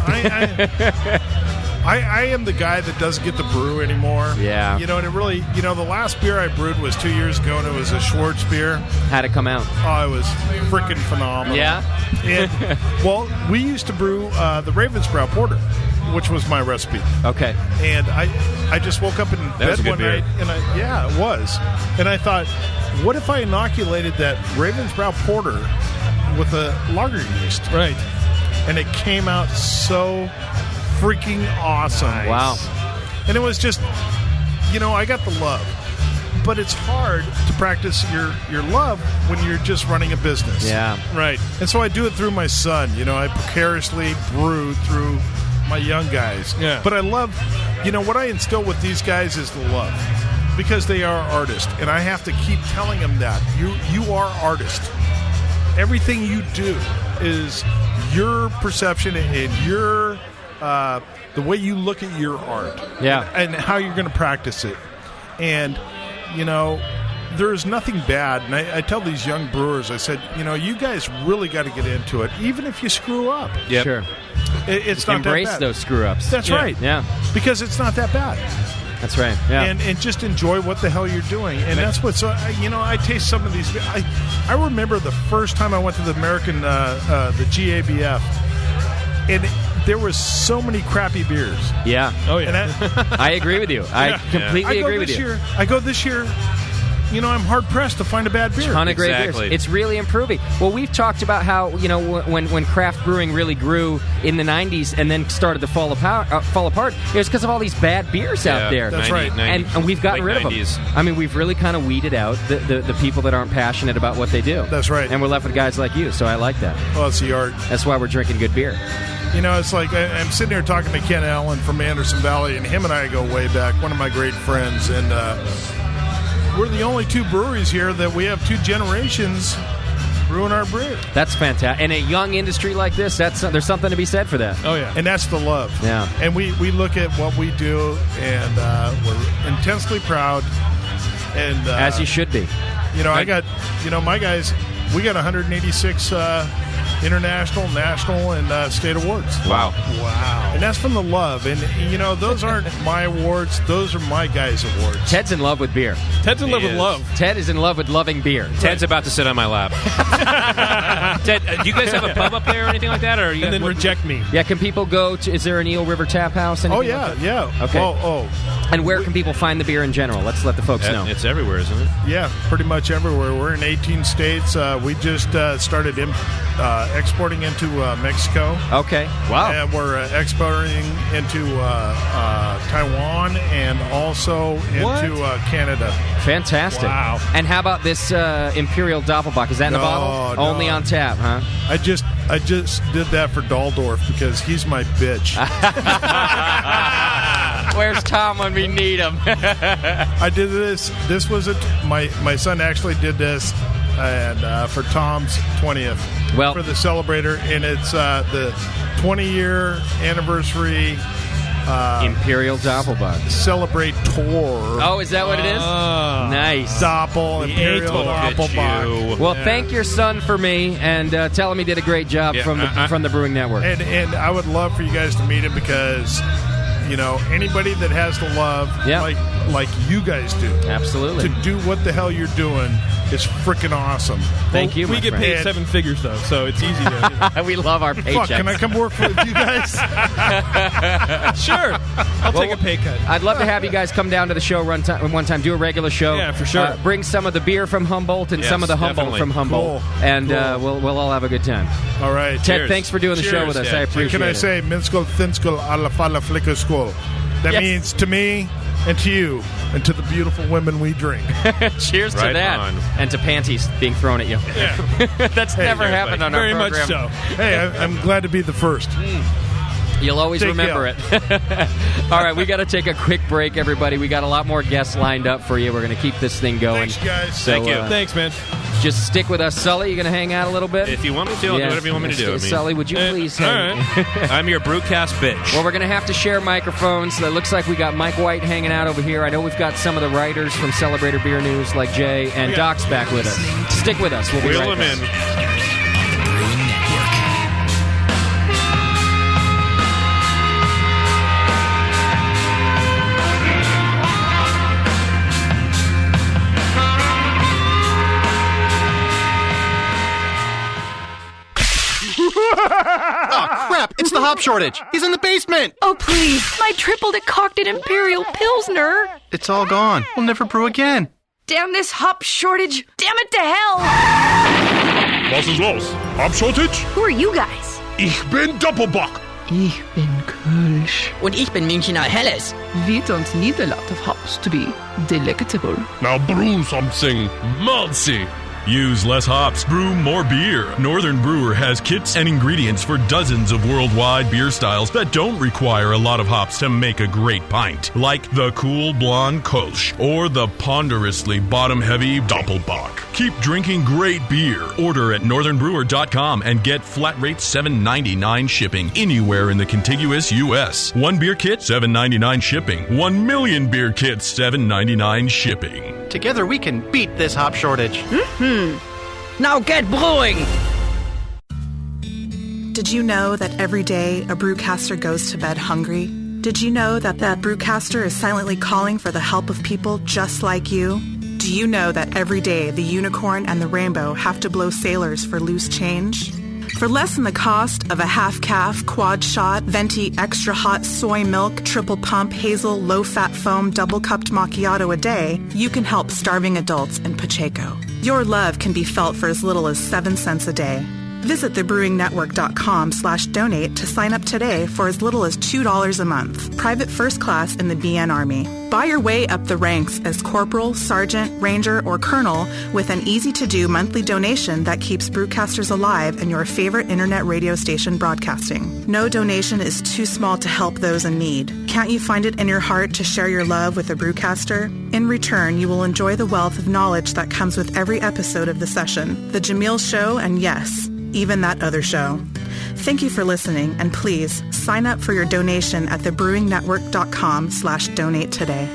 [SPEAKER 16] I am the guy that doesn't get to brew anymore.
[SPEAKER 5] Yeah.
[SPEAKER 16] You know, and it really, the last beer I brewed was 2 years ago, and it was a Schwartz beer.
[SPEAKER 5] How'd it come out?
[SPEAKER 16] Oh, it was freaking phenomenal.
[SPEAKER 5] Yeah?
[SPEAKER 16] And, well, we used to brew the Ravensbrow Porter, which was my recipe.
[SPEAKER 5] Okay.
[SPEAKER 16] And I just woke up in bed one night, and it was. And I thought, what if I inoculated that Ravensbrow Porter with a lager yeast?
[SPEAKER 7] Right.
[SPEAKER 16] And it came out so freaking awesome.
[SPEAKER 5] Nice. Wow.
[SPEAKER 16] And it was just, I got the love. But it's hard to practice your love when you're just running a business.
[SPEAKER 5] Yeah.
[SPEAKER 16] Right. And so I do it through my son. I precariously brew through my young guys.
[SPEAKER 7] Yeah.
[SPEAKER 16] But I love, what I instill with these guys is the love. Because they are artists. And I have to keep telling them that. You are artists. Everything you do is your perception and your the way you look at your art.
[SPEAKER 5] Yeah.
[SPEAKER 16] And how you're going to practice it. And, there's nothing bad. And I tell these young brewers, I said, you guys really got to get into it, even if you screw up.
[SPEAKER 5] Yep. Sure.
[SPEAKER 16] It's not
[SPEAKER 5] Embrace
[SPEAKER 16] that bad.
[SPEAKER 5] those screw-ups.
[SPEAKER 16] That's right.
[SPEAKER 5] Yeah.
[SPEAKER 16] Because it's not that bad.
[SPEAKER 5] That's right. Yeah.
[SPEAKER 16] And just enjoy what the hell you're doing. And that's what's, I taste some of these. I remember the first time I went to the American, the GABF, and there was so many crappy beers.
[SPEAKER 5] Yeah.
[SPEAKER 7] Oh, yeah.
[SPEAKER 16] And
[SPEAKER 5] I agree with you. I completely agree with you.
[SPEAKER 16] I go this year, I'm hard-pressed to find a bad beer.
[SPEAKER 5] Ton of great beers. It's really improving. Well, we've talked about how, when craft brewing really grew in the 90s and then started to fall apart, it was because of all these bad beers out there.
[SPEAKER 16] That's right.
[SPEAKER 5] And we've gotten rid of them. I mean, we've really kind of weeded out the people that aren't passionate about what they do.
[SPEAKER 16] That's right.
[SPEAKER 5] And we're left with guys like you, so I like that.
[SPEAKER 16] Well, it's the art.
[SPEAKER 5] That's why we're drinking good beer.
[SPEAKER 16] It's like I'm sitting here talking to Ken Allen from Anderson Valley, and him and I go way back, one of my great friends, and we're the only two breweries here that we have two generations brewing our beer.
[SPEAKER 5] That's fantastic. In a young industry like this, there's something to be said for that.
[SPEAKER 7] Oh, yeah.
[SPEAKER 16] And that's the love.
[SPEAKER 5] Yeah.
[SPEAKER 16] And we look at what we do, and we're intensely proud. And
[SPEAKER 5] as you should be.
[SPEAKER 16] I got, my guys, we got 186 international, national, and state awards.
[SPEAKER 13] Wow.
[SPEAKER 16] And that's from the love. And, those aren't my awards. Those are my guys' awards.
[SPEAKER 5] Ted's in love with beer.
[SPEAKER 7] Ted's in love with love.
[SPEAKER 5] Ted is in love with loving beer.
[SPEAKER 13] Ted's about to sit on my lap. Ted, do you guys have a pub up there or anything like that? Or
[SPEAKER 7] and then reject me.
[SPEAKER 5] Yeah, can people go to, is there an Eel River Tap House?
[SPEAKER 16] Oh, yeah,
[SPEAKER 5] like
[SPEAKER 16] yeah.
[SPEAKER 5] Okay.
[SPEAKER 16] Oh.
[SPEAKER 5] And where can people find the beer in general? Let's let the folks know.
[SPEAKER 13] It's everywhere, isn't it?
[SPEAKER 16] Yeah, pretty much everywhere. We're in 18 states. We just started exporting into Mexico.
[SPEAKER 5] Okay. Wow.
[SPEAKER 16] And we're exporting into Taiwan and also into Canada.
[SPEAKER 5] Fantastic.
[SPEAKER 16] Wow.
[SPEAKER 5] And how about this Imperial Doppelbock? Is that in the bottle?
[SPEAKER 16] No.
[SPEAKER 5] Only on tap, huh?
[SPEAKER 16] I just did that for Daldorf because he's my bitch.
[SPEAKER 5] Where's Tom when we need him?
[SPEAKER 16] I did this. This was my son actually did this, and for Tom's 20th.
[SPEAKER 5] Well,
[SPEAKER 16] for the Celebrator, and it's the 20-year anniversary.
[SPEAKER 5] Imperial Doppelbock.
[SPEAKER 16] Celebrator.
[SPEAKER 5] Oh, is that what it is? Nice.
[SPEAKER 16] Imperial Doppelbock.
[SPEAKER 5] Well, thank your son for me, and tell him he did a great job from the Brewing Network.
[SPEAKER 16] And I would love for you guys to meet him because, anybody that has the love, like you guys do.
[SPEAKER 5] Absolutely.
[SPEAKER 16] To do what the hell you're doing is freaking awesome.
[SPEAKER 5] Thank you,
[SPEAKER 7] We get paid 7 figures, though, so it's easy to...
[SPEAKER 5] We love our paychecks.
[SPEAKER 16] Fuck, can I come work with you guys?
[SPEAKER 7] Sure. I'll take a pay cut.
[SPEAKER 5] I'd love to have you guys come down to the show one time, do a regular show.
[SPEAKER 7] Yeah, for sure.
[SPEAKER 5] Bring some of the beer from Humboldt and some of the Humboldt from Humboldt.
[SPEAKER 16] Cool.
[SPEAKER 5] And we'll all have a good time.
[SPEAKER 16] All right.
[SPEAKER 5] Ted,
[SPEAKER 13] Cheers.
[SPEAKER 5] thanks for doing the show with us. I appreciate it.
[SPEAKER 16] Can I say, Minskul, Thinskul, Alla Falla Flicker School? That means to me and to you and to the beautiful women we drink.
[SPEAKER 5] Cheers to that.
[SPEAKER 13] On.
[SPEAKER 5] And to panties being thrown at you.
[SPEAKER 16] Yeah.
[SPEAKER 5] That's never happened on our
[SPEAKER 7] Very
[SPEAKER 5] program.
[SPEAKER 7] much so.
[SPEAKER 16] Hey, I'm glad to be the first.
[SPEAKER 5] You'll always
[SPEAKER 16] Take
[SPEAKER 5] remember it. All right, we got to take a quick break, everybody. We got a lot more guests lined up for you. We're going to keep this thing going.
[SPEAKER 16] Thanks, guys.
[SPEAKER 5] So,
[SPEAKER 13] Thank you.
[SPEAKER 7] Thanks, man.
[SPEAKER 5] Just stick with us. Sully, you going to hang out a little bit?
[SPEAKER 13] If you want me to, I'll do whatever you want me to do. I mean,
[SPEAKER 5] Sully, would you please
[SPEAKER 7] all
[SPEAKER 5] hang?
[SPEAKER 7] right.
[SPEAKER 13] I'm your brewcast bitch.
[SPEAKER 5] Well, we're going to have to share microphones. It looks like we got Mike White hanging out over here. I know we've got some of the writers from Celebrator Beer News like Jay, and Doc's back with us. Stick with us. We'll be right
[SPEAKER 13] Wheel
[SPEAKER 5] back.
[SPEAKER 13] him in.
[SPEAKER 12] Brewing Network.
[SPEAKER 17] Oh, crap! It's the hop shortage. He's in the basement.
[SPEAKER 18] Oh, please. My triple decocted Imperial Pilsner.
[SPEAKER 17] It's all gone. We'll never brew again.
[SPEAKER 18] Damn this hop shortage. Damn it to hell.
[SPEAKER 19] Was ist los? Hop shortage?
[SPEAKER 18] Who are you guys?
[SPEAKER 19] Ich bin Doppelbock.
[SPEAKER 20] Ich bin Kölsch.
[SPEAKER 21] Und ich bin Münchner Helles.
[SPEAKER 20] We don't need a lot of hops to be delectable.
[SPEAKER 19] Now brew something malty.
[SPEAKER 11] Use less hops, brew more beer. Northern Brewer has kits and ingredients for dozens of worldwide beer styles that don't require a lot of hops to make a great pint, like the Cool Blonde Kölsch or the ponderously bottom-heavy Doppelbock. Keep drinking great beer. Order at northernbrewer.com and get flat rate $7.99 shipping anywhere in the contiguous U.S. One beer kit, $7.99 shipping. 1 million beer kits, $7.99 shipping.
[SPEAKER 17] Together we can beat this hop shortage.
[SPEAKER 21] Now get brewing!
[SPEAKER 22] Did you know that every day a brewcaster goes to bed hungry? Did you know that brewcaster is silently calling for the help of people just like you? Do you know that every day the unicorn and the rainbow have to blow sailors for loose change? For less than the cost of a half-calf, quad-shot, venti, extra-hot soy milk, triple pump, hazel, low-fat foam, double-cupped macchiato a day, you can help starving adults in Pacheco. Your love can be felt for as little as 7 cents a day. Visit thebrewingnetwork.com/donate to sign up today for as little as $2 a month. Private first class in the BN Army. Buy your way up the ranks as corporal, sergeant, ranger, or colonel with an easy-to-do monthly donation that keeps brewcasters alive and your favorite internet radio station broadcasting. No donation is too small to help those in need. Can't you find it in your heart to share your love with a brewcaster? In return, you will enjoy the wealth of knowledge that comes with every episode of the session, The Jameel Show, and yes, even that other show. Thank you for listening, and please sign up for your donation at thebrewingnetwork.com/donate today.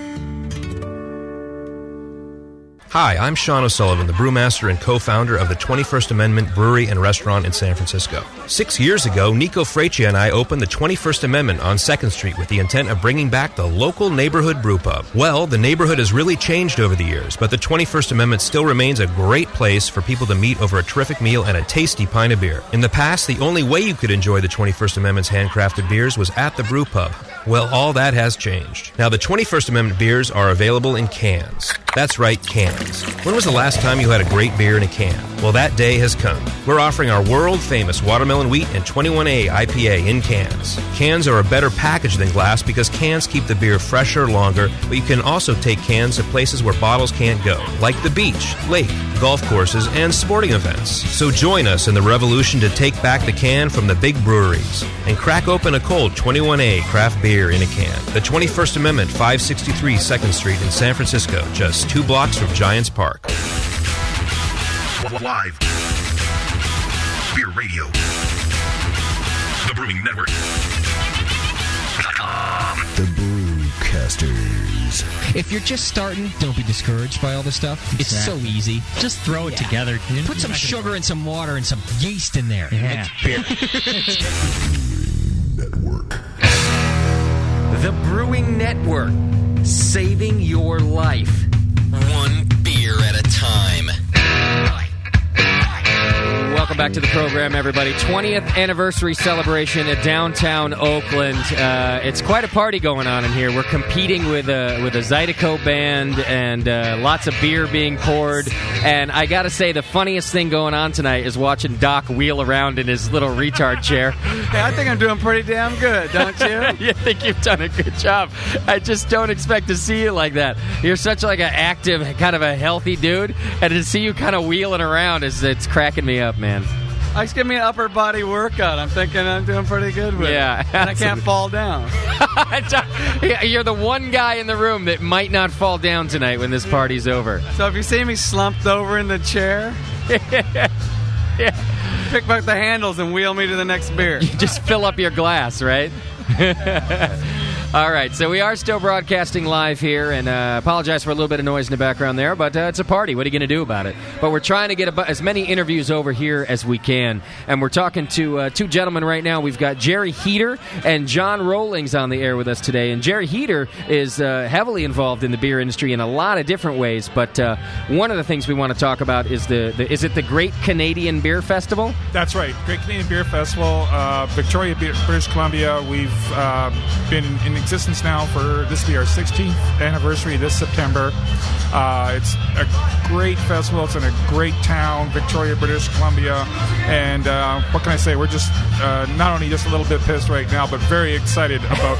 [SPEAKER 23] Hi, I'm Sean O'Sullivan, the brewmaster and co-founder of the 21st Amendment Brewery and Restaurant in San Francisco. 6 years ago, Nico Freccia and I opened the 21st Amendment on 2nd Street with the intent of bringing back the local neighborhood brew pub. Well, the neighborhood has really changed over the years, but the 21st Amendment still remains a great place for people to meet over a terrific meal and a tasty pint of beer. In the past, the only way you could enjoy the 21st Amendment's handcrafted beers was at the brew pub. Well, all that has changed. Now, the 21st Amendment beers are available in cans. That's right, cans. When was the last time you had a great beer in a can? Well, that day has come. We're offering our world-famous Watermelon Wheat and 21A IPA in cans. Cans are a better package than glass because cans keep the beer fresher longer, but you can also take cans to places where bottles can't go, like the beach, lake, golf courses, and sporting events. So join us in the revolution to take back the can from the big breweries and crack open a cold 21A craft beer in a can. The 21st Amendment, 563 2nd Street in San Francisco, just 2 blocks from Giants Park.
[SPEAKER 19] Live Beer Radio. The Brewing Network.
[SPEAKER 12] The Brewcasters.
[SPEAKER 3] If you're just starting, don't be discouraged by all this stuff. It's so easy. Just throw it together. Put some sugar and some water and some yeast in there. Yeah. Beer.
[SPEAKER 5] The Brewing Network. Saving your life.
[SPEAKER 12] One beer at a time.
[SPEAKER 5] Welcome back to the program, everybody. 20th anniversary celebration at downtown Oakland. It's quite a party going on in here. We're competing with a Zydeco band and lots of beer being poured. And I got to say, the funniest thing going on tonight is watching Doc wheel around in his little retard chair.
[SPEAKER 6] Hey, I think I'm doing pretty damn good, don't you?
[SPEAKER 5] You think you've done a good job. I just don't expect to see you like that. You're such like an active, kind of a healthy dude, and to see you kind of wheeling around it's cracking me up, man.
[SPEAKER 6] I just give me an upper body workout. I'm thinking I'm doing pretty good with it. And I can't fall down.
[SPEAKER 5] You're the one guy in the room that might not fall down tonight when this party's over.
[SPEAKER 6] So if you see me slumped over in the chair, pick back the handles and wheel me to the next beer.
[SPEAKER 5] You just fill up your glass, right? All right, so we are still broadcasting live here, and apologize for a little bit of noise in the background there, but it's a party. What are you going to do about it? But we're trying to get as many interviews over here as we can, and we're talking to two gentlemen right now. We've got Jerry Heater and John Rollings on the air with us today, and Jerry Heater is heavily involved in the beer industry in a lot of different ways, but one of the things we want to talk about is is it the Great Canadian Beer Festival?
[SPEAKER 1] That's right, Great Canadian Beer Festival, Victoria, British Columbia. We've been in existence now for this will be our 16th anniversary this September. It's a great festival. It's in a great town, Victoria, British Columbia, and what can I say? We're just not only just a little bit pissed right now, but very excited about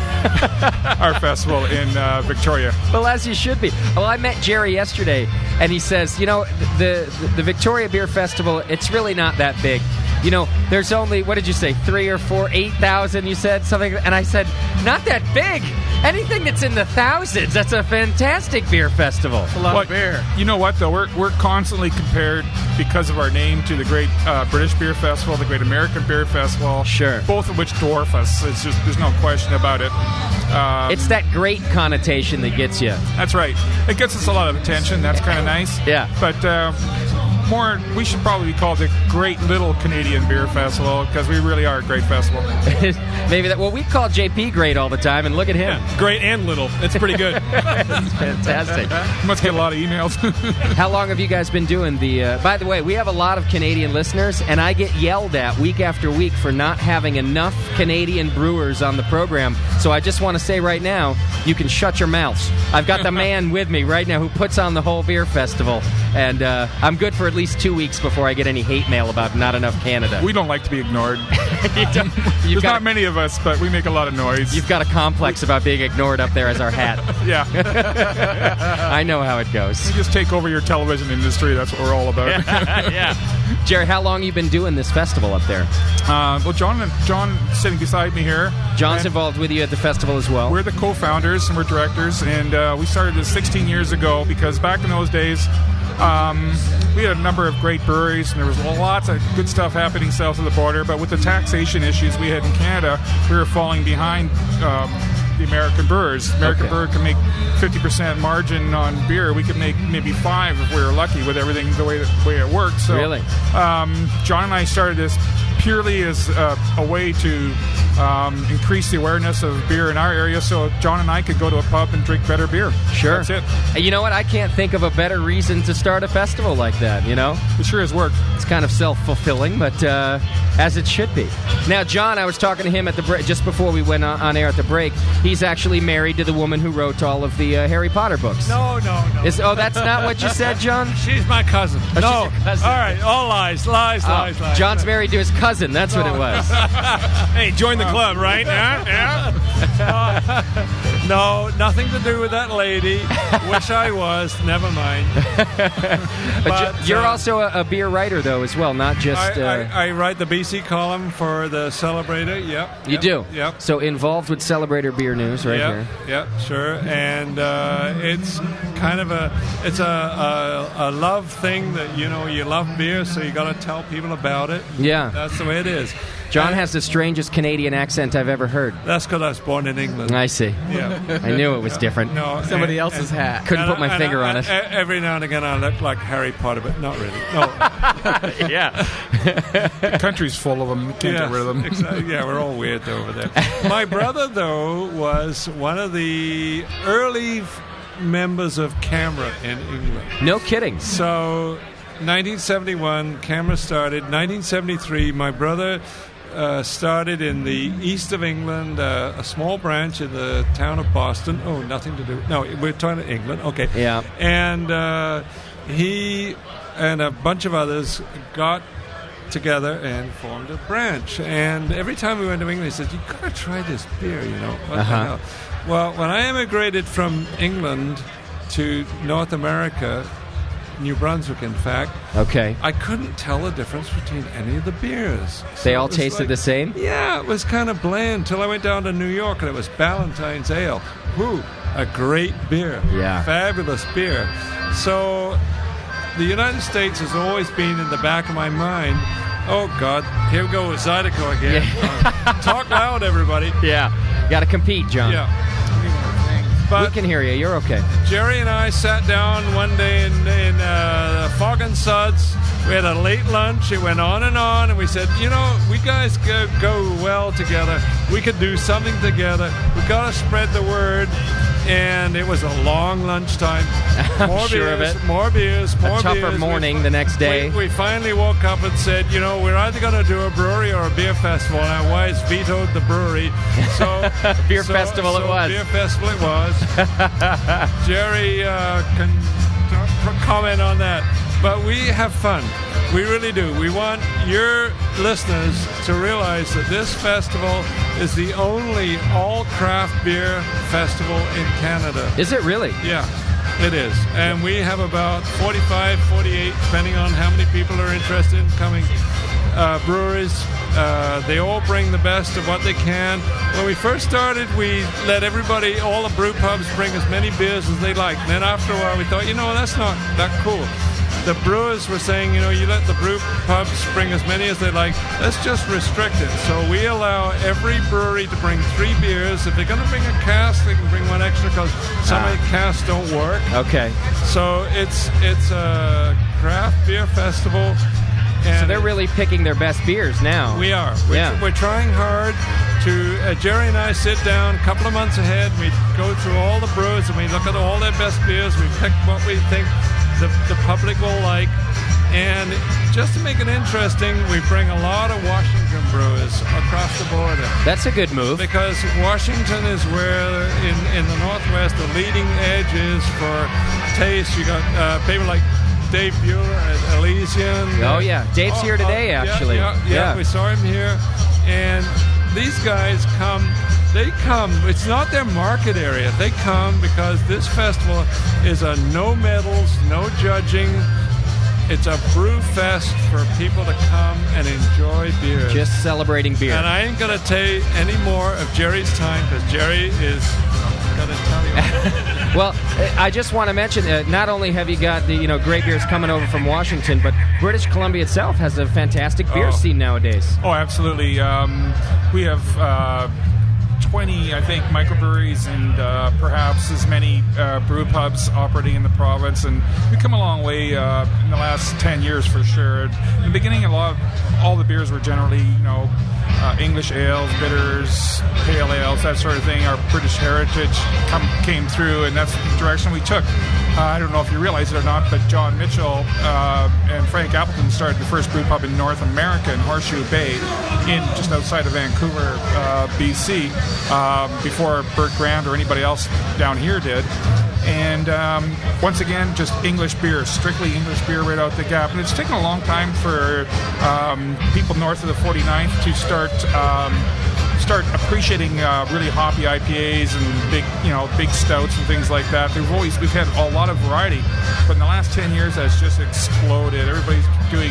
[SPEAKER 1] our festival in Victoria.
[SPEAKER 5] Well, as you should be. Well, I met Jerry yesterday, and he says, you know, the Victoria Beer Festival, it's really not that big. You know, there's only, what did you say, 3 or 4, 8,000, you said? Something, and I said, not that big. Anything that's in the thousands, that's a fantastic beer festival.
[SPEAKER 6] It's a lot of beer.
[SPEAKER 1] You know what, though? We're constantly compared, because of our name, to the Great British Beer Festival, the Great American Beer Festival.
[SPEAKER 5] Sure.
[SPEAKER 1] Both of which dwarf us. It's just, there's no question about it.
[SPEAKER 5] It's that great connotation that gets you.
[SPEAKER 1] That's right. It gets us a lot of attention. That's kind of nice.
[SPEAKER 5] Yeah.
[SPEAKER 1] But we should probably be called the Great Little Canadian Beer Festival, because we really are a great festival.
[SPEAKER 5] Maybe that. Well, we call JP great all the time, and look at him.
[SPEAKER 1] Yeah, great and little. It's pretty good.
[SPEAKER 5] That's fantastic.
[SPEAKER 1] Must get a lot of emails.
[SPEAKER 5] How long have you guys been doing the... by the way, we have a lot of Canadian listeners, and I get yelled at week after week for not having enough Canadian brewers on the program. So I just want to say right now, you can shut your mouths. I've got the man with me right now who puts on the whole beer festival, and I'm good for at least 2 weeks before I get any hate mail about not enough Canada.
[SPEAKER 1] We don't like to be ignored. There's not many of us, but we make a lot of noise.
[SPEAKER 5] You've got a complex about being ignored up there as our hat.
[SPEAKER 1] Yeah.
[SPEAKER 5] I know how it goes.
[SPEAKER 1] We just take over your television industry. That's what we're all about.
[SPEAKER 5] Yeah. Jerry, how long have you been doing this festival up there?
[SPEAKER 1] Well, John sitting beside me here.
[SPEAKER 5] John's involved with you at the festival as well.
[SPEAKER 1] We're the co-founders and we're directors, and we started this 16 years ago because back in those days, we had a number of great breweries, and there was lots of good stuff happening south of the border, but with the taxation issues we had in Canada, we were falling behind the American brewers. American brewer can make 50% margin on beer. We could make maybe 5 if we were lucky with everything the way it worked. So,
[SPEAKER 5] really?
[SPEAKER 1] John and I started this purely as a way to increase the awareness of beer in our area, so John and I could go to a pub and drink better beer.
[SPEAKER 5] Sure.
[SPEAKER 1] That's it.
[SPEAKER 5] You know what? I can't think of a better reason to start a festival like that, you know?
[SPEAKER 1] It sure has worked.
[SPEAKER 5] It's kind of self-fulfilling, but as it should be. Now, John, I was talking to him at the break, just before we went on air at the break. He's actually married to the woman who wrote all of the Harry Potter books.
[SPEAKER 2] No.
[SPEAKER 5] That's not what you said, John?
[SPEAKER 2] She's my cousin.
[SPEAKER 5] Oh,
[SPEAKER 2] no.
[SPEAKER 5] She's your cousin.
[SPEAKER 2] All right, all lies.
[SPEAKER 5] John's married to his cousin. That's what it was.
[SPEAKER 7] Hey, join the club, right? Yeah.
[SPEAKER 2] No, nothing to do with that lady. Wish I was. Never mind.
[SPEAKER 5] But you're also a beer writer, though, as well, not just...
[SPEAKER 2] I write the BC column for the Celebrator. Yep.
[SPEAKER 5] You do?
[SPEAKER 2] Yep.
[SPEAKER 5] So involved with Celebrator Beer News right here.
[SPEAKER 2] Yeah, sure. And it's kind of a love thing that, you know, you love beer, so you got to tell people about it.
[SPEAKER 5] Yeah.
[SPEAKER 2] That's the way it is.
[SPEAKER 5] John has the strangest Canadian accent I've ever heard.
[SPEAKER 2] That's because I was born in England.
[SPEAKER 5] I see.
[SPEAKER 2] Yeah.
[SPEAKER 5] I knew it was different.
[SPEAKER 2] No,
[SPEAKER 6] somebody else's hat.
[SPEAKER 5] Couldn't put my finger on it.
[SPEAKER 2] Every now and again I look like Harry Potter, but not really. No.
[SPEAKER 5] Yeah.
[SPEAKER 1] The country's full of them. You can't get rid of them.
[SPEAKER 2] Exactly. Yeah, we're all weird over there. My brother, though, was one of the early members of CAMRA in England.
[SPEAKER 5] No kidding.
[SPEAKER 2] So, 1971, CAMRA started. 1973, my brother... started in the east of England, a small branch in the town of Boston. Oh, nothing to do. No, we're talking England. Okay.
[SPEAKER 5] Yeah.
[SPEAKER 2] And he and a bunch of others got together and formed a branch. And every time we went to England, he said, "You got to try this beer, you know." What the hell? Well, when I immigrated from England to North America New Brunswick, in fact.
[SPEAKER 5] Okay.
[SPEAKER 2] I couldn't tell the difference between any of the beers.
[SPEAKER 5] They
[SPEAKER 2] So
[SPEAKER 5] all
[SPEAKER 2] it was
[SPEAKER 5] tasted
[SPEAKER 2] like-
[SPEAKER 5] the same?
[SPEAKER 2] Yeah, it was kind of bland till I went down to New York and it was Ballantine's Ale. Whew, a great beer.
[SPEAKER 5] Yeah.
[SPEAKER 2] Fabulous beer. So the United States has always been in the back of my mind. Oh, God, here we go with Zydeco again. Talk loud, everybody.
[SPEAKER 5] Yeah. Got to compete, John.
[SPEAKER 2] Yeah.
[SPEAKER 5] We can hear you. You're okay.
[SPEAKER 2] Jerry and I sat down one day in Fog and Suds. We had a late lunch. It went on, and we said, you know, we guys go well together. We could do something together. We got to spread the word. And it was a long lunchtime. More
[SPEAKER 5] sure
[SPEAKER 2] beers,
[SPEAKER 5] of it.
[SPEAKER 2] more beers, more
[SPEAKER 5] A tougher
[SPEAKER 2] beers.
[SPEAKER 5] morning the next day.
[SPEAKER 2] We finally woke up and said, you know, we're either going to do a brewery or a beer festival. And our wives vetoed the brewery. So
[SPEAKER 5] Beer festival it was.
[SPEAKER 2] Beer festival it was. Jerry can comment on that. But we have fun. We really do. We want your listeners to realize that this festival is the only all-craft beer festival in Canada.
[SPEAKER 5] Is it really?
[SPEAKER 2] Yeah, it is. And we have about 45, 48, depending on how many people are interested in coming, breweries. They all bring the best of what they can. When we first started, we let everybody, all the brew pubs, bring as many beers as they liked. And then after a while, we thought, you know, that's not that cool. The brewers were saying, you know, you let the brew pubs bring as many as they like. Let's just restrict it. So we allow every brewery to bring 3 beers. If they're going to bring a cask, they can bring one extra because some of the casks don't work.
[SPEAKER 5] Okay.
[SPEAKER 2] So it's a craft beer festival.
[SPEAKER 5] So they're really picking their best beers now.
[SPEAKER 2] We are. We're trying hard to... Jerry and I sit down a couple of months ahead. We go through all the brewers and we look at all their best beers. We pick what we think the public will like. And just to make it interesting, we bring a lot of Washington brewers across the border.
[SPEAKER 5] That's a good move.
[SPEAKER 2] Because Washington is where, in the Northwest, the leading edge is for taste. You got people like Dave Bueller at Elysian.
[SPEAKER 5] Oh, yeah. Dave's here today, actually.
[SPEAKER 2] Yeah, we saw him here. And these guys come. They come. It's not their market area. They come because this festival is a no medals, no judging. It's a brew fest for people to come and enjoy beer.
[SPEAKER 5] Just celebrating beer.
[SPEAKER 2] And I ain't going to take any more of Jerry's time because Jerry is going to tell you.
[SPEAKER 5] Well, I just want to mention, not only have you got the great beers coming over from Washington, but British Columbia itself has a fantastic beer scene nowadays.
[SPEAKER 1] Oh, absolutely. We have 20, I think, microbreweries and perhaps as many brew pubs operating in the province, and we've come a long way in the last 10 years for sure. In the beginning, all the beers were generally, English ales, bitters, pale ales, that sort of thing. Our British heritage came through, and that's the direction we took. I don't know if you realize it or not, but John Mitchell and Frank Appleton started the first brew pub in North America in Horseshoe Bay, just outside of Vancouver, BC, before Bert Grant or anybody else down here did. And once again, just English beer, strictly English beer right out the gap. And it's taken a long time for people north of the 49th to start appreciating really hoppy IPAs and big stouts and things like that. We've had a lot of variety, but in the last 10 years that's just exploded. Everybody's doing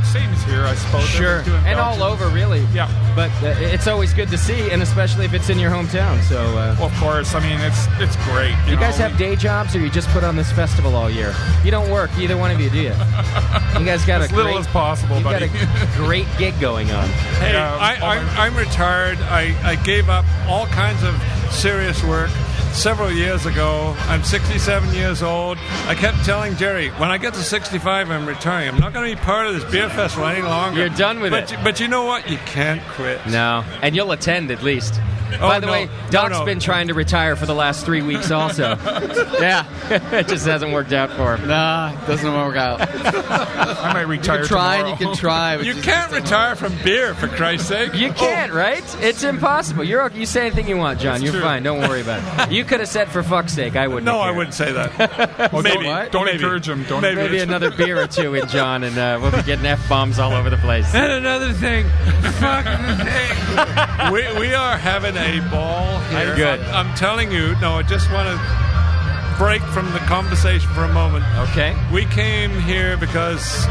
[SPEAKER 1] same as here, I suppose.
[SPEAKER 5] Sure, and all over, really.
[SPEAKER 1] Yeah,
[SPEAKER 5] but it's always good to see, and especially if it's in your hometown. So,
[SPEAKER 1] well, of course, I mean it's great.
[SPEAKER 5] You guys have day jobs, or you just put on this festival all year? You don't work, either one of you, do you? You guys got
[SPEAKER 1] as little as possible.
[SPEAKER 5] You got a great gig going on.
[SPEAKER 2] Hey, I'm retired. I gave up all kinds of serious work several years ago. I'm 67 years old. I kept telling Jerry, when I get to 65, I'm retiring. I'm not going to be part of this beer festival any longer.
[SPEAKER 5] You're done with it.
[SPEAKER 2] But you know what? You can't quit.
[SPEAKER 5] No, and you'll attend at least. By the way, Doc's been trying to retire for the last 3 weeks also. Yeah, it just hasn't worked out for him.
[SPEAKER 6] Nah, it doesn't work out.
[SPEAKER 1] I might retire
[SPEAKER 6] You can try
[SPEAKER 1] tomorrow.
[SPEAKER 6] and you can try.
[SPEAKER 2] You can't retire from beer, for Christ's sake.
[SPEAKER 5] You can't, right? It's impossible. You say anything you want, John. You're fine. Don't worry about it. You could have said, for fuck's sake, I wouldn't.
[SPEAKER 2] No, I wouldn't say that.
[SPEAKER 1] Maybe. Don't encourage him.
[SPEAKER 5] Maybe another beer or two in John, and we'll be getting F-bombs all over the place.
[SPEAKER 2] And another thing. we are having a ball here.
[SPEAKER 5] Good.
[SPEAKER 2] I'm telling you, I just want to break from the conversation for a moment.
[SPEAKER 5] Okay.
[SPEAKER 2] We came here because,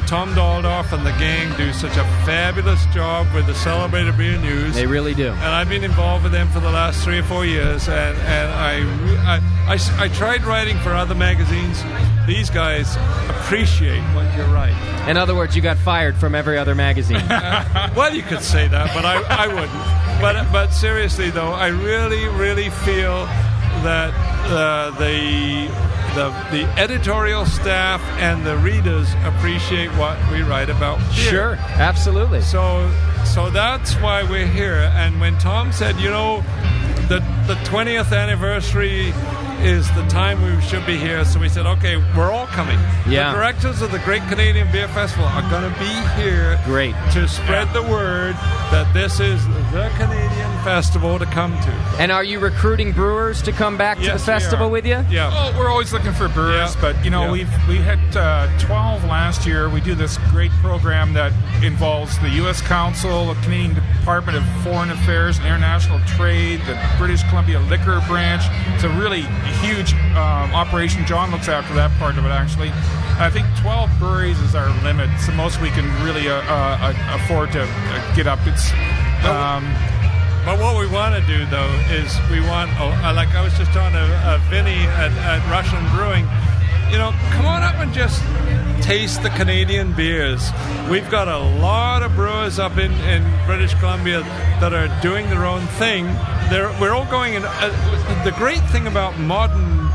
[SPEAKER 2] Tom Daldorf and the gang do such a fabulous job with the Celebrator Beer News.
[SPEAKER 5] They really do.
[SPEAKER 2] And I've been involved with them for the last 3 or 4 years, and I tried writing for other magazines. These guys appreciate what you write.
[SPEAKER 5] In other words, you got fired from every other magazine.
[SPEAKER 2] Well, you could say that, but I wouldn't. But seriously, though, I really, really feel that the editorial staff and the readers appreciate what we write about beer.
[SPEAKER 5] Sure, absolutely.
[SPEAKER 2] So that's why we're here. And when Tom said, the 20th anniversary is the time we should be here, so we said, okay, we're all coming.
[SPEAKER 5] Yeah.
[SPEAKER 2] The directors of the Great Canadian Beer Festival are going to be here.
[SPEAKER 5] Great.
[SPEAKER 2] To spread the word that this is the Canadian festival to come to.
[SPEAKER 5] And are you recruiting brewers to come back to the festival with you?
[SPEAKER 2] Yeah.
[SPEAKER 1] Oh, we're always looking for brewers, but we had 12 last year. We do this great program that involves the U.S. Council, the Canadian Department of Foreign Affairs and International Trade, the British Columbia Liquor Branch. It's a really huge operation. John looks after that part of it, actually. And I think 12 breweries is our limit. It's the most we can really afford to get up.
[SPEAKER 2] But what we want to do, though, is we want, like I was just talking to Vinny at Russian Brewing, come on up and just taste the Canadian beers. We've got a lot of brewers up in British Columbia that are doing their own thing. We're all going in. The great thing about modern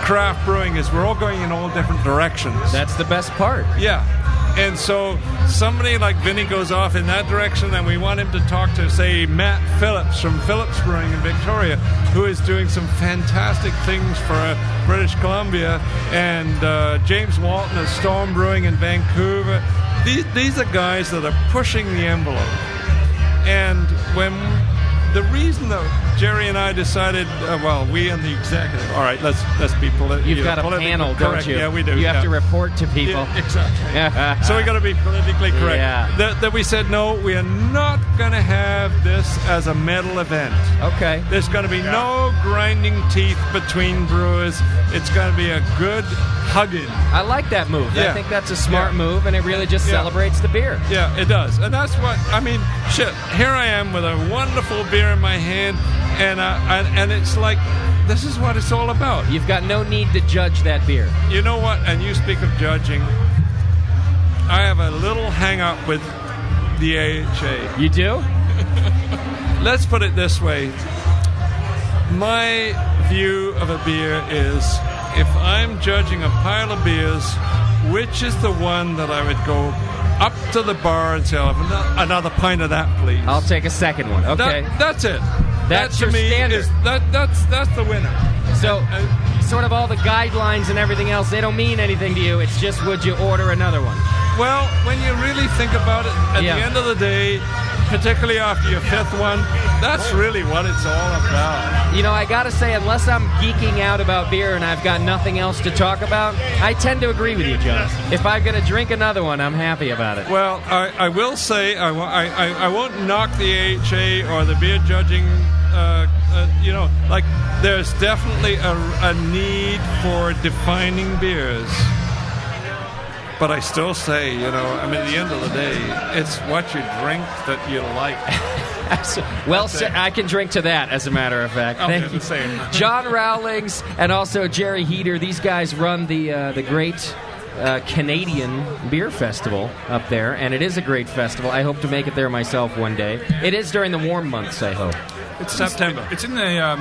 [SPEAKER 2] craft brewing is we're all going in all different directions.
[SPEAKER 5] That's the best part.
[SPEAKER 2] Yeah. And so somebody like Vinny goes off in that direction, and we want him to talk to, say, Matt Phillips from Phillips Brewing in Victoria, who is doing some fantastic things for British Columbia, and James Walton of Storm Brewing in Vancouver. These are guys that are pushing the envelope. And the reason that Jerry and I decided, we and the executive, all right, let's be politically
[SPEAKER 5] You've got a panel, don't you?
[SPEAKER 2] Yeah, we do.
[SPEAKER 5] You have to report to people.
[SPEAKER 2] Yeah, exactly. So we got to be politically correct.
[SPEAKER 5] Yeah.
[SPEAKER 2] That we said, no, we are not going to have this as a medal event.
[SPEAKER 5] Okay.
[SPEAKER 2] There's going to be no grinding teeth between brewers. It's going to be a good hugging.
[SPEAKER 5] I like that move.
[SPEAKER 2] Yeah.
[SPEAKER 5] I think that's a smart move, and it really just celebrates the beer.
[SPEAKER 2] Yeah, it does. And that's what, here I am with a wonderful beer in my hand, and it's like, this is what it's all about.
[SPEAKER 5] You've got no need to judge that beer.
[SPEAKER 2] You know what? And you speak of judging. I have a little hang-up with the AHA.
[SPEAKER 5] You do?
[SPEAKER 2] Let's put it this way. My view of a beer is, if I'm judging a pile of beers, which is the one that I would go up to the bar and say, I'll have another pint of that, please.
[SPEAKER 5] I'll take a second one. Okay.
[SPEAKER 2] That's it.
[SPEAKER 5] That's
[SPEAKER 2] that,
[SPEAKER 5] your
[SPEAKER 2] to me,
[SPEAKER 5] standard.
[SPEAKER 2] That's the winner.
[SPEAKER 5] So, sort of all the guidelines and everything else, they don't mean anything to you. It's just, would you order another one?
[SPEAKER 2] Well, when you really think about it, at the end of the day, particularly after your fifth one, that's really what it's all about.
[SPEAKER 5] I gotta say, unless I'm geeking out about beer and I've got nothing else to talk about, I tend to agree with you, John. If I'm gonna drink another one, I'm happy about it.
[SPEAKER 2] Well, I will say, I won't knock the AHA or the beer judging. There's definitely a need for defining beers. But I still say, at the end of the day, it's what you drink that you like.
[SPEAKER 5] Well, I can drink to that, as a matter of fact. Thank you. John Rowlings and also Jerry Heater. These guys run the great Canadian Beer Festival up there, and it is a great festival. I hope to make it there myself one day. It is during the warm months, I hope.
[SPEAKER 1] It's September. It's in the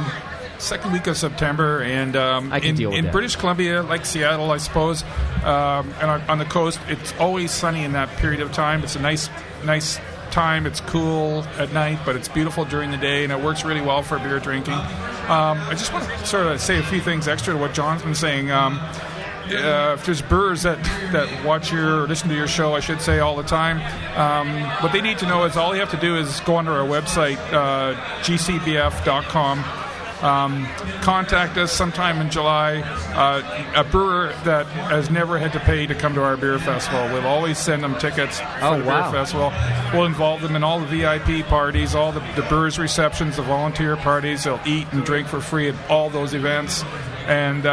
[SPEAKER 1] second week of September, and in British Columbia, like Seattle, I suppose, and on the coast, it's always sunny in that period of time. It's a nice time. It's cool at night, but it's beautiful during the day, and it works really well for beer drinking. I just want to sort of say a few things extra to what John's been saying. If there's brewers that watch or listen to your show, I should say, all the time, what they need to know is all you have to do is go onto our website, gcbf.com. Contact us sometime in July. A brewer that has never had to pay to come to our beer festival, we'll always send them tickets for the beer festival. We'll involve them in all the VIP parties, all the brewers' receptions, the volunteer parties. They'll eat and drink for free at all those events. and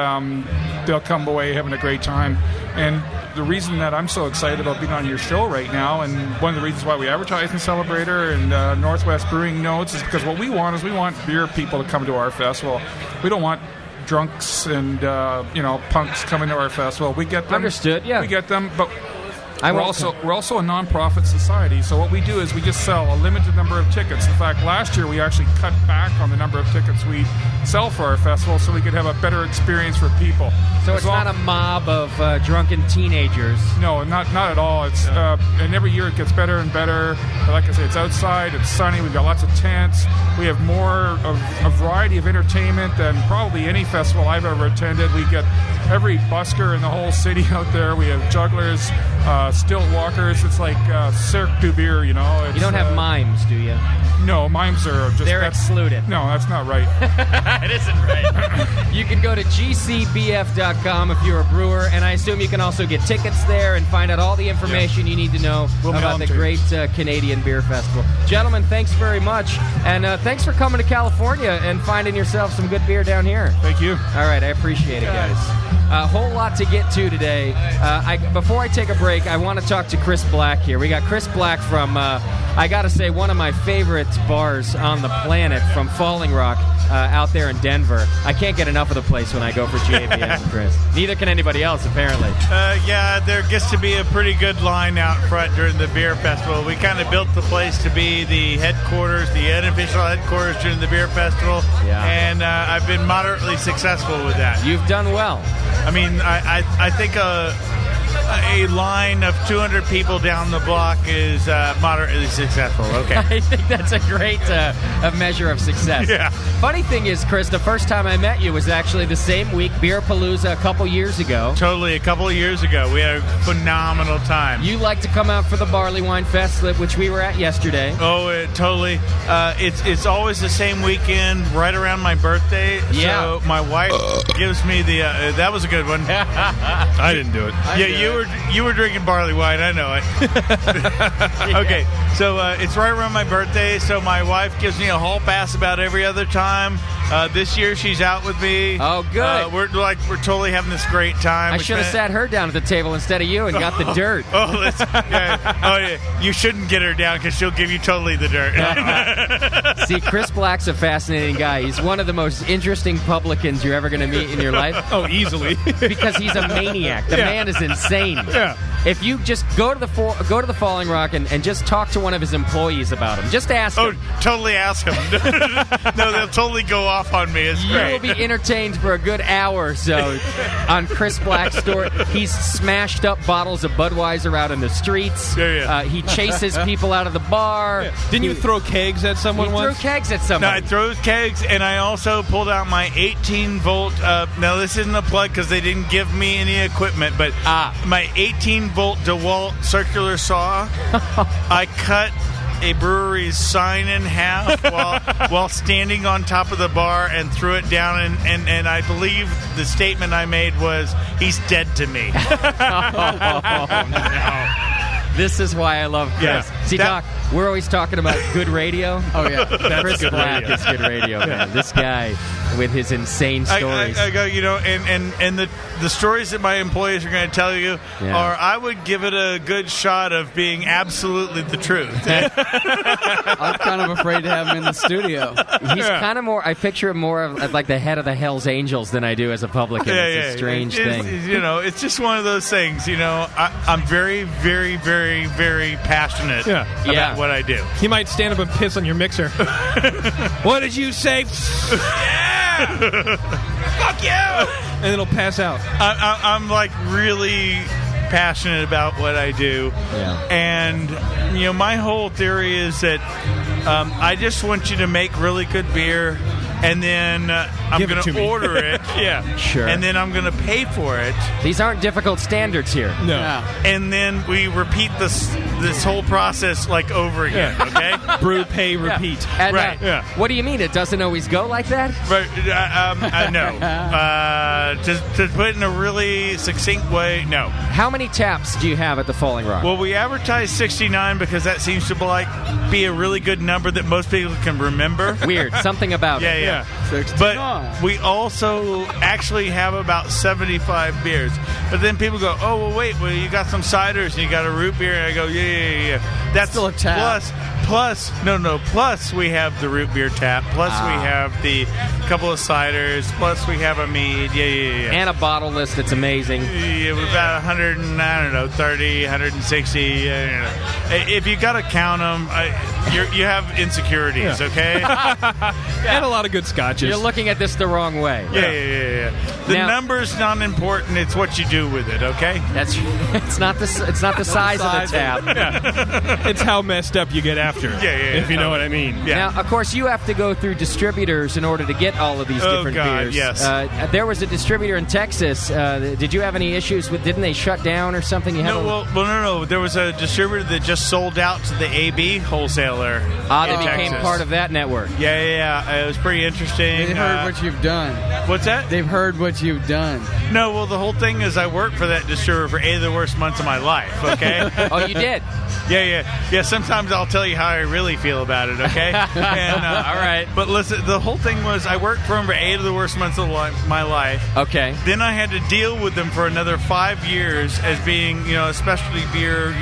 [SPEAKER 1] they'll come away having a great time. And the reason that I'm so excited about being on your show right now, and one of the reasons why we advertise in Celebrator and Northwest Brewing Notes, is because what we want is we want beer people to come to our festival. We don't want drunks and punks coming to our festival. We get them.
[SPEAKER 5] Understood. Yeah,
[SPEAKER 1] we get them, but. We're also a non-profit society, so what we do is we just sell a limited number of tickets. In fact, last year we actually cut back on the number of tickets we sell for our festival so we could have a better experience for people.
[SPEAKER 5] So it's not a mob of drunken teenagers.
[SPEAKER 1] No, not at all. It's and every year it gets better and better. Like I say, it's outside, it's sunny, we've got lots of tents. We have more of a variety of entertainment than probably any festival I've ever attended. We get every busker in the whole city out there. We have jugglers, stilt walkers. It's like Cirque du Beer, you know.
[SPEAKER 5] You don't have mimes, do you?
[SPEAKER 1] No, mimes are just...
[SPEAKER 5] They're excluded.
[SPEAKER 1] No, that's not right.
[SPEAKER 5] It isn't right. You can go to gcbf.com if you're a brewer, and I assume you can also get tickets there and find out all the information you need to know about the great Canadian Beer Festival. Gentlemen, thanks very much, and thanks for coming to California and finding yourself some good beer down here.
[SPEAKER 1] Thank you.
[SPEAKER 5] All right, I appreciate it, guys. A whole lot to get to today. Before I take a break, I want to talk to Chris Black here. We got Chris Black from, I got to say, one of my favorite bars on the planet, from Falling Rock out there in Denver. I can't get enough of the place when I go for GABF, Chris. Neither can anybody else, apparently.
[SPEAKER 4] Yeah, there gets to be a pretty good line out front during the beer festival. We kind of built the place to be the headquarters, the unofficial headquarters during the beer festival.
[SPEAKER 5] Yeah.
[SPEAKER 4] And I've been moderately successful with that.
[SPEAKER 5] You've done well.
[SPEAKER 4] I mean, I think a line of 200 people down the block is moderately successful. Okay.
[SPEAKER 5] I think that's a great measure of success.
[SPEAKER 4] Yeah.
[SPEAKER 5] Funny thing is, Chris, the first time I met you was actually the same week, Beerpalooza, a couple years ago.
[SPEAKER 4] Totally, a couple of years ago. We had a phenomenal time.
[SPEAKER 5] You like to come out for the Barley Wine Fest, which we were at yesterday.
[SPEAKER 4] Oh, totally. It's always the same weekend, right around my birthday.
[SPEAKER 5] Yeah.
[SPEAKER 4] So my wife gives me the... that was a good one.
[SPEAKER 7] I didn't do it.
[SPEAKER 4] You were drinking barley wine. I know it. Okay, so it's right around my birthday, so my wife gives me a hall pass about every other time. This year she's out with me.
[SPEAKER 5] Oh, good.
[SPEAKER 4] We're totally having this great time.
[SPEAKER 5] I should have sat her down at the table instead of you and got the dirt.
[SPEAKER 4] Yeah. You shouldn't get her down because she'll give you totally the dirt.
[SPEAKER 5] See, Chris Black's a fascinating guy. He's one of the most interesting publicans you're ever going to meet in your life.
[SPEAKER 7] Oh, easily.
[SPEAKER 5] Because he's a maniac. The man is insane.
[SPEAKER 7] Yeah.
[SPEAKER 5] If you just go to the Falling Rock and just talk to one of his employees about him, just ask him.
[SPEAKER 4] Oh, totally ask him. No, they'll totally go off on me. It's great.
[SPEAKER 5] You will be entertained for a good hour or so on Chris Black's story. He's smashed up bottles of Budweiser out in the streets.
[SPEAKER 4] Yeah.
[SPEAKER 5] He chases people out of the bar.
[SPEAKER 7] Yeah. Didn't you throw kegs at someone once?
[SPEAKER 5] Threw kegs at someone.
[SPEAKER 4] No, I threw kegs, and I also pulled out my 18-volt... now, this isn't a plug because they didn't give me any equipment, but my 18-volt DeWalt circular saw, I cut a brewery's sign in half while standing on top of the bar and threw it down, and I believe the statement I made was, "He's dead to me."
[SPEAKER 5] Oh, no. This is why I love Chris.
[SPEAKER 4] Yeah.
[SPEAKER 5] See, Doc, we're always talking about good radio.
[SPEAKER 6] Oh, yeah.
[SPEAKER 5] Chris Black is good radio, man. This guy with his insane stories.
[SPEAKER 4] I go, and the stories that my employees are going to tell you are, I would give it a good shot of being absolutely the truth.
[SPEAKER 6] I'm kind of afraid to have him in the studio.
[SPEAKER 5] He's kind of more, I picture him more of like the head of the Hells Angels than I do as a publican. It's a strange thing.
[SPEAKER 4] It's just one of those things, I'm very, very, very, very passionate about what I do.
[SPEAKER 7] He might stand up and piss on your mixer. What did you say? Fuck you! And it'll pass out.
[SPEAKER 4] I'm like really passionate about what I do.
[SPEAKER 5] Yeah.
[SPEAKER 4] And, my whole theory is that I just want you to make really good beer, and then I'm going to order it.
[SPEAKER 7] Yeah.
[SPEAKER 5] Sure.
[SPEAKER 4] And then I'm going to pay for it.
[SPEAKER 5] These aren't difficult standards here.
[SPEAKER 7] No.
[SPEAKER 6] Yeah.
[SPEAKER 4] And then we repeat this whole process like over again, okay?
[SPEAKER 7] Brew, pay, repeat.
[SPEAKER 5] Yeah. And,
[SPEAKER 4] right.
[SPEAKER 5] What do you mean? It doesn't always go like that?
[SPEAKER 4] Right. No. To put it in a really succinct way, no.
[SPEAKER 5] How many taps do you have at the Falling Rock?
[SPEAKER 4] Well, we advertise 69 because that seems to be a really good number that most people can remember.
[SPEAKER 5] Weird. Something about it.
[SPEAKER 4] Yeah. But we also actually have about 75 beers. But then people go, oh, well, wait, well, you got some ciders and you got a root beer. And I go, yeah. That's
[SPEAKER 6] still a tap.
[SPEAKER 4] Plus we have the root beer tap. Plus we have the couple of ciders. Plus we have a mead. Yeah.
[SPEAKER 5] And a bottle list that's amazing.
[SPEAKER 4] Yeah, about 130, 160. If you got to count them, you have insecurities, okay?
[SPEAKER 7] And a lot of good scotches.
[SPEAKER 5] You're looking at this the wrong way.
[SPEAKER 4] Yeah. The number's not important. It's what you do with it, okay?
[SPEAKER 5] It's not the size of the tap.
[SPEAKER 7] It's how messed up you get after. If you know what I mean.
[SPEAKER 5] Now, of course, you have to go through distributors in order to get all of these different beers.
[SPEAKER 4] Yes.
[SPEAKER 5] There was a distributor in Texas. Did you have any issues with? Didn't they shut down or something?
[SPEAKER 4] No. There was a distributor that just sold out to the AB wholesaler.
[SPEAKER 5] They became part of that network.
[SPEAKER 4] Yeah. It was pretty interesting.
[SPEAKER 6] They've heard what you've done.
[SPEAKER 4] What's that?
[SPEAKER 6] They've heard what you've done.
[SPEAKER 4] No, well, the whole thing is I worked for that distributor for 8 of the worst months of my life, okay?
[SPEAKER 5] Oh, you did?
[SPEAKER 4] Yeah, sometimes I'll tell you how I really feel about it, okay? And,
[SPEAKER 5] all right.
[SPEAKER 4] But listen, the whole thing was I worked for him for 8 of the worst months of my life.
[SPEAKER 5] Okay.
[SPEAKER 4] Then I had to deal with them for another 5 years as being, a specialty beer,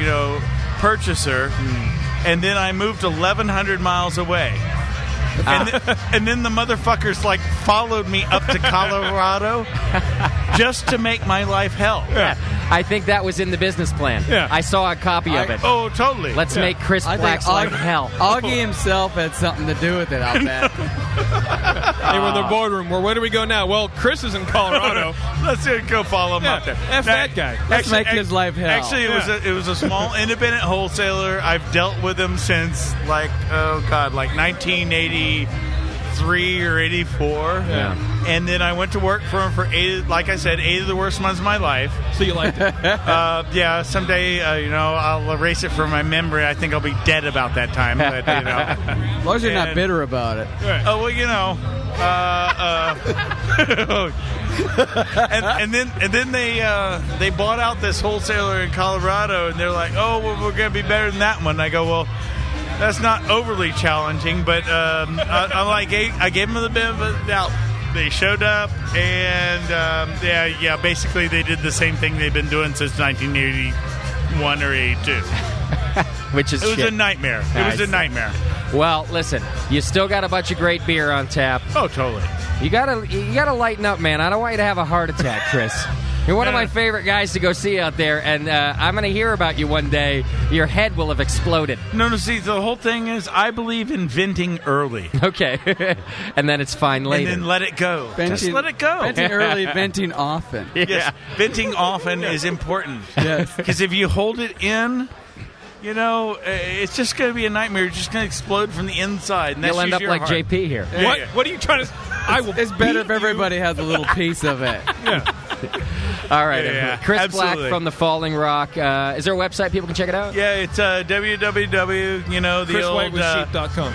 [SPEAKER 4] purchaser. And then I moved 1,100 miles away. And then the motherfuckers followed me up to Colorado just to make my life hell.
[SPEAKER 5] Yeah. I think that was in the business plan.
[SPEAKER 7] Yeah.
[SPEAKER 5] I saw a copy of it.
[SPEAKER 4] Oh, totally.
[SPEAKER 5] Let's make Chris Black's life hell.
[SPEAKER 6] Augie himself had something to do with it, I'll bet.
[SPEAKER 7] They were in the boardroom. Where do we go now? Well, Chris is in Colorado.
[SPEAKER 4] Let's go follow him up there.
[SPEAKER 7] That guy.
[SPEAKER 6] Let's make his life hell.
[SPEAKER 4] Actually, it was a small independent wholesaler. I've dealt with him since 1983 or 84.
[SPEAKER 7] Yeah.
[SPEAKER 4] And then I went to work for him for 8 of the worst months of my life.
[SPEAKER 7] So you liked it?
[SPEAKER 4] Yeah. Someday, I'll erase it from my memory. I think I'll be dead about that time. But
[SPEAKER 6] as long as you're not bitter about it.
[SPEAKER 7] Right.
[SPEAKER 4] Oh well, and then they bought out this wholesaler in Colorado, and they're like, oh, well, we're going to be better than that one. And I go, well, that's not overly challenging, but I gave them the benefit of the doubt. They showed up, and basically they did the same thing they've been doing since 1981 or 82.
[SPEAKER 5] Which is
[SPEAKER 4] it was a nightmare. It was a nightmare.
[SPEAKER 5] Well, listen, you still got a bunch of great beer on tap.
[SPEAKER 4] Oh, totally.
[SPEAKER 5] You gotta lighten up, man. I don't want you to have a heart attack, Chris. You're one of my favorite guys to go see out there, and I'm going to hear about you one day. Your head will have exploded.
[SPEAKER 4] No, see, the whole thing is I believe in venting early.
[SPEAKER 5] Okay. And then it's fine later.
[SPEAKER 4] And then let it go. Just let it go.
[SPEAKER 6] Venting early, venting often.
[SPEAKER 4] Yes, venting often is important.
[SPEAKER 6] Yes.
[SPEAKER 4] Because if you hold it in, it's just going to be a nightmare. You're just going to explode from the inside. And
[SPEAKER 5] you'll end up like
[SPEAKER 4] heart.
[SPEAKER 5] JP here.
[SPEAKER 7] What are you trying to...
[SPEAKER 6] It's better if everybody has a little piece of it.
[SPEAKER 7] Yeah.
[SPEAKER 5] All right. Chris
[SPEAKER 4] absolutely.
[SPEAKER 5] Black from the Falling Rock. Is there a website people can check it out?
[SPEAKER 4] Yeah, it's www,
[SPEAKER 7] ChrisWhiteWithSheep.com.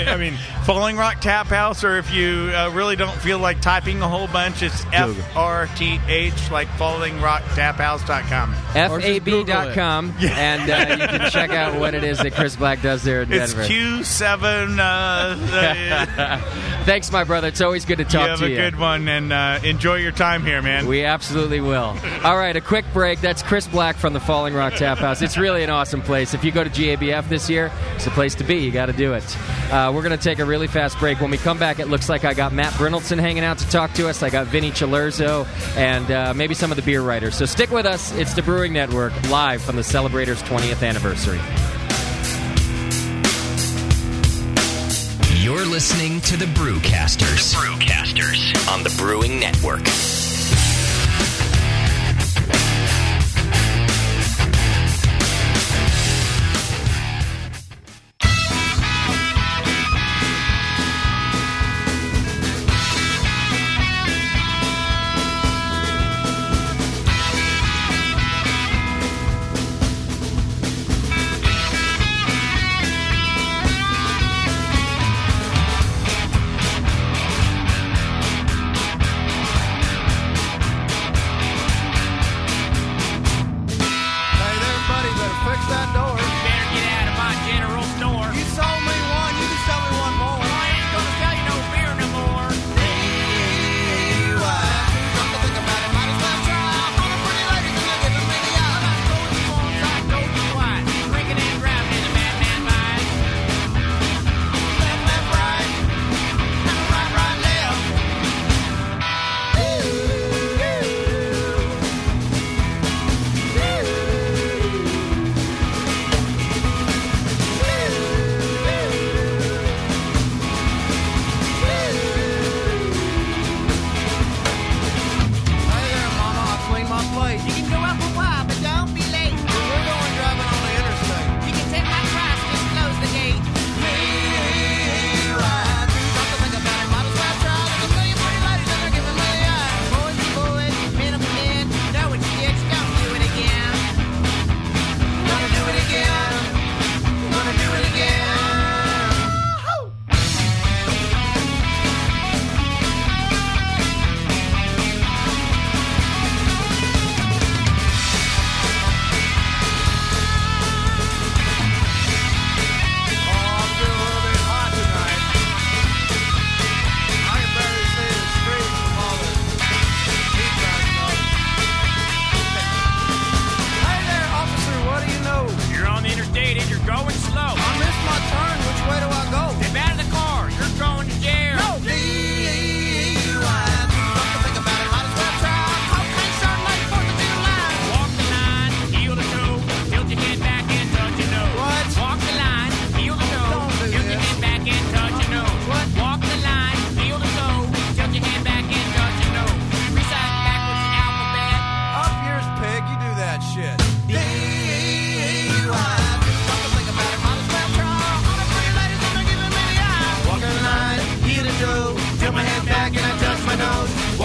[SPEAKER 7] I mean,
[SPEAKER 4] Falling Rock Tap House, or if you really don't feel like typing a whole bunch, it's FRTH, like FallingRockTapHouse.com.
[SPEAKER 5] FAB.com. And you can check out what it is that Chris Black does there in Denver.
[SPEAKER 4] It's Q7.
[SPEAKER 5] Thanks, my brother. It's always good to talk to you.
[SPEAKER 4] You have a good one, and enjoy your time here, man.
[SPEAKER 5] We absolutely will. All right, a quick break. That's Chris Black from the Falling Rock Tap House. It's really an awesome place. If you go to GABF this year, it's the place to be. You got to do it. We're going to take a really fast break. When we come back, it looks like I got Matt Brynildson hanging out to talk to us. I got Vinny Cilurzo and maybe some of the beer writers. So stick with us. It's the Brewing Network, live from the Celebrator's 20th anniversary.
[SPEAKER 12] You're listening to the Brewcasters. The Brewcasters on the Brewing Network.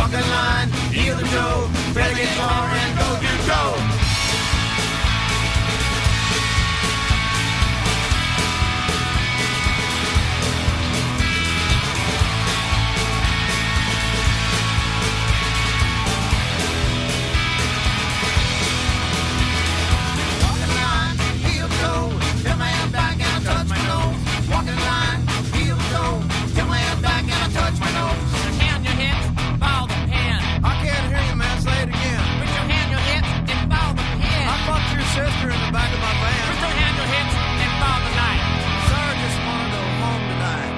[SPEAKER 8] walk in line, heel to toe, play the guitar and go to go. Sister in the back of my van. Put your hand on your hips and fall the night. Sir, just want to go home tonight.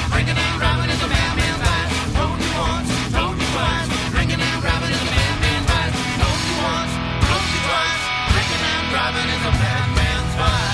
[SPEAKER 8] Drinking and driving is a madman's vice. Told you once, told you twice. Drinking and driving is a madman's vice. Told you once, told you twice. Drinking and driving is a madman's vice.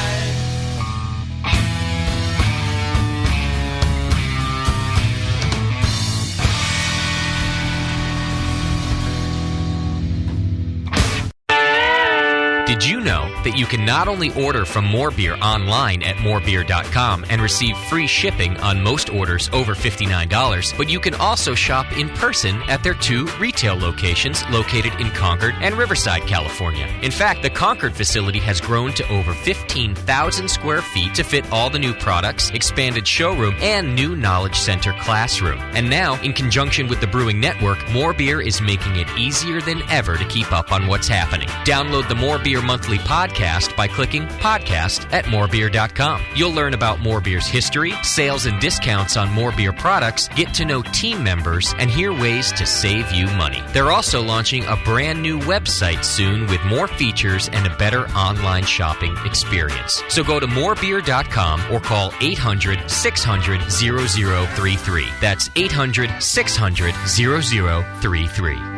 [SPEAKER 12] Did you know that you can not only order from More Beer online at morebeer.com and receive free shipping on most orders over $59, but you can also shop in person at their 2 retail locations located in Concord and Riverside, California. In fact, the Concord facility has grown to over 15,000 square feet to fit all the new products, expanded showroom, and new Knowledge Center classroom. And now, in conjunction with the Brewing Network, More Beer is making it easier than ever to keep up on what's happening. Download the More Beer monthly podcast by clicking podcast at morebeer.com. You'll learn about More Beer's history, sales and discounts on More Beer products, get to know team members, and hear ways to save you money. They're also launching a brand new website soon with more features and a better online shopping experience. So go to morebeer.com or call 800-600-0033. That's 800-600-0033.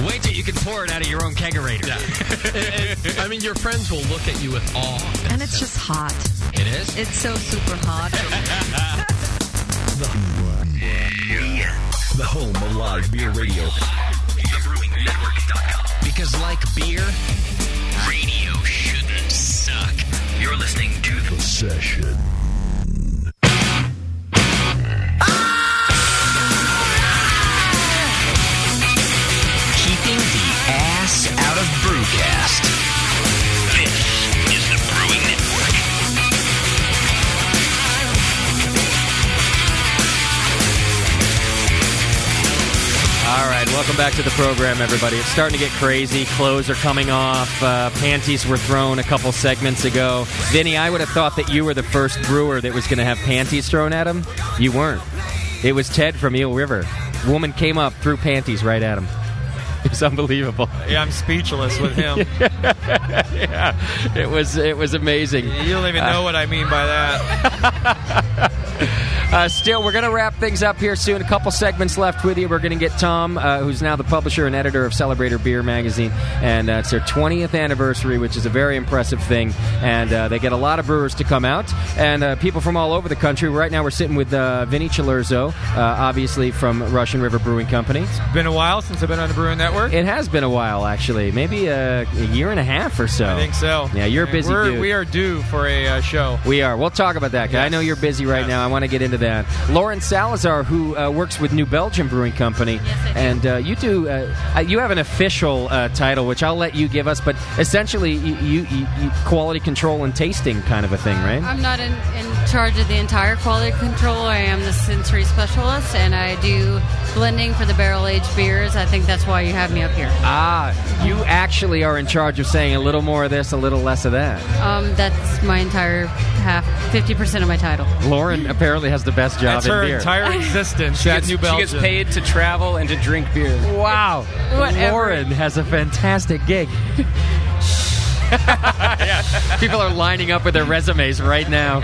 [SPEAKER 3] Wait till you can pour it out of your own kegerator.
[SPEAKER 9] Yeah. I mean, your friends will look at you with awe.
[SPEAKER 10] And it's just hot.
[SPEAKER 3] It is?
[SPEAKER 10] It's so super hot.
[SPEAKER 11] The home of live beer radio.
[SPEAKER 12] TheBrewingNetwork.com. Because like beer, radio shouldn't suck. You're listening to The
[SPEAKER 11] Session.
[SPEAKER 12] Keeping the ass out of Brewcast. This is the Brewing Network.
[SPEAKER 5] All right, welcome back to the program, everybody. It's starting to get crazy. Clothes are coming off. Panties were thrown a couple segments ago. Vinny, I would have thought that you were the first brewer that was going to have panties thrown at him. You weren't. It was Ted from Eel River. Woman came up, threw panties right at him. It was unbelievable.
[SPEAKER 7] Yeah, I'm speechless with him.
[SPEAKER 5] Yeah, it was amazing.
[SPEAKER 7] You don't even know what I mean by that.
[SPEAKER 5] Still, we're going to wrap things up here soon. A couple segments left with you. We're going to get Tom, who's now the publisher and editor of Celebrator Beer Magazine, and it's their 20th anniversary, which is a very impressive thing. And they get a lot of brewers to come out, and people from all over the country. Right now, we're sitting with Vinny Cilurzo, obviously from Russian River Brewing Company.
[SPEAKER 7] It's been a while since I've been on the Brewing Network.
[SPEAKER 5] It has been a while, actually. Maybe a year and a half or so.
[SPEAKER 7] I think so.
[SPEAKER 5] Yeah, you're a busy dude.
[SPEAKER 7] We are due for a show.
[SPEAKER 5] We are. We'll talk about that. Yes. I know you're busy right now. I want to get into that. Lauren Salazar, who works with New Belgium Brewing Company, and you do. You have an official title, which I'll let you give us, but essentially, you quality control and tasting kind of a thing, right?
[SPEAKER 24] I'm not in charge of the entire quality control. I am the sensory specialist, and I do blending for the barrel-aged beers. I think that's why you have me up here.
[SPEAKER 5] You actually are in charge of saying a little more of this, a little less of that.
[SPEAKER 24] That's my entire 50% of my title.
[SPEAKER 5] Lauren apparently has the best job
[SPEAKER 7] That's
[SPEAKER 5] in
[SPEAKER 7] her
[SPEAKER 5] beer.
[SPEAKER 7] entire existence at New Belgium.
[SPEAKER 6] She gets paid to travel and to drink beer.
[SPEAKER 5] Wow.
[SPEAKER 24] Whatever.
[SPEAKER 5] Lauren has a fantastic gig. People are lining up with their resumes right now.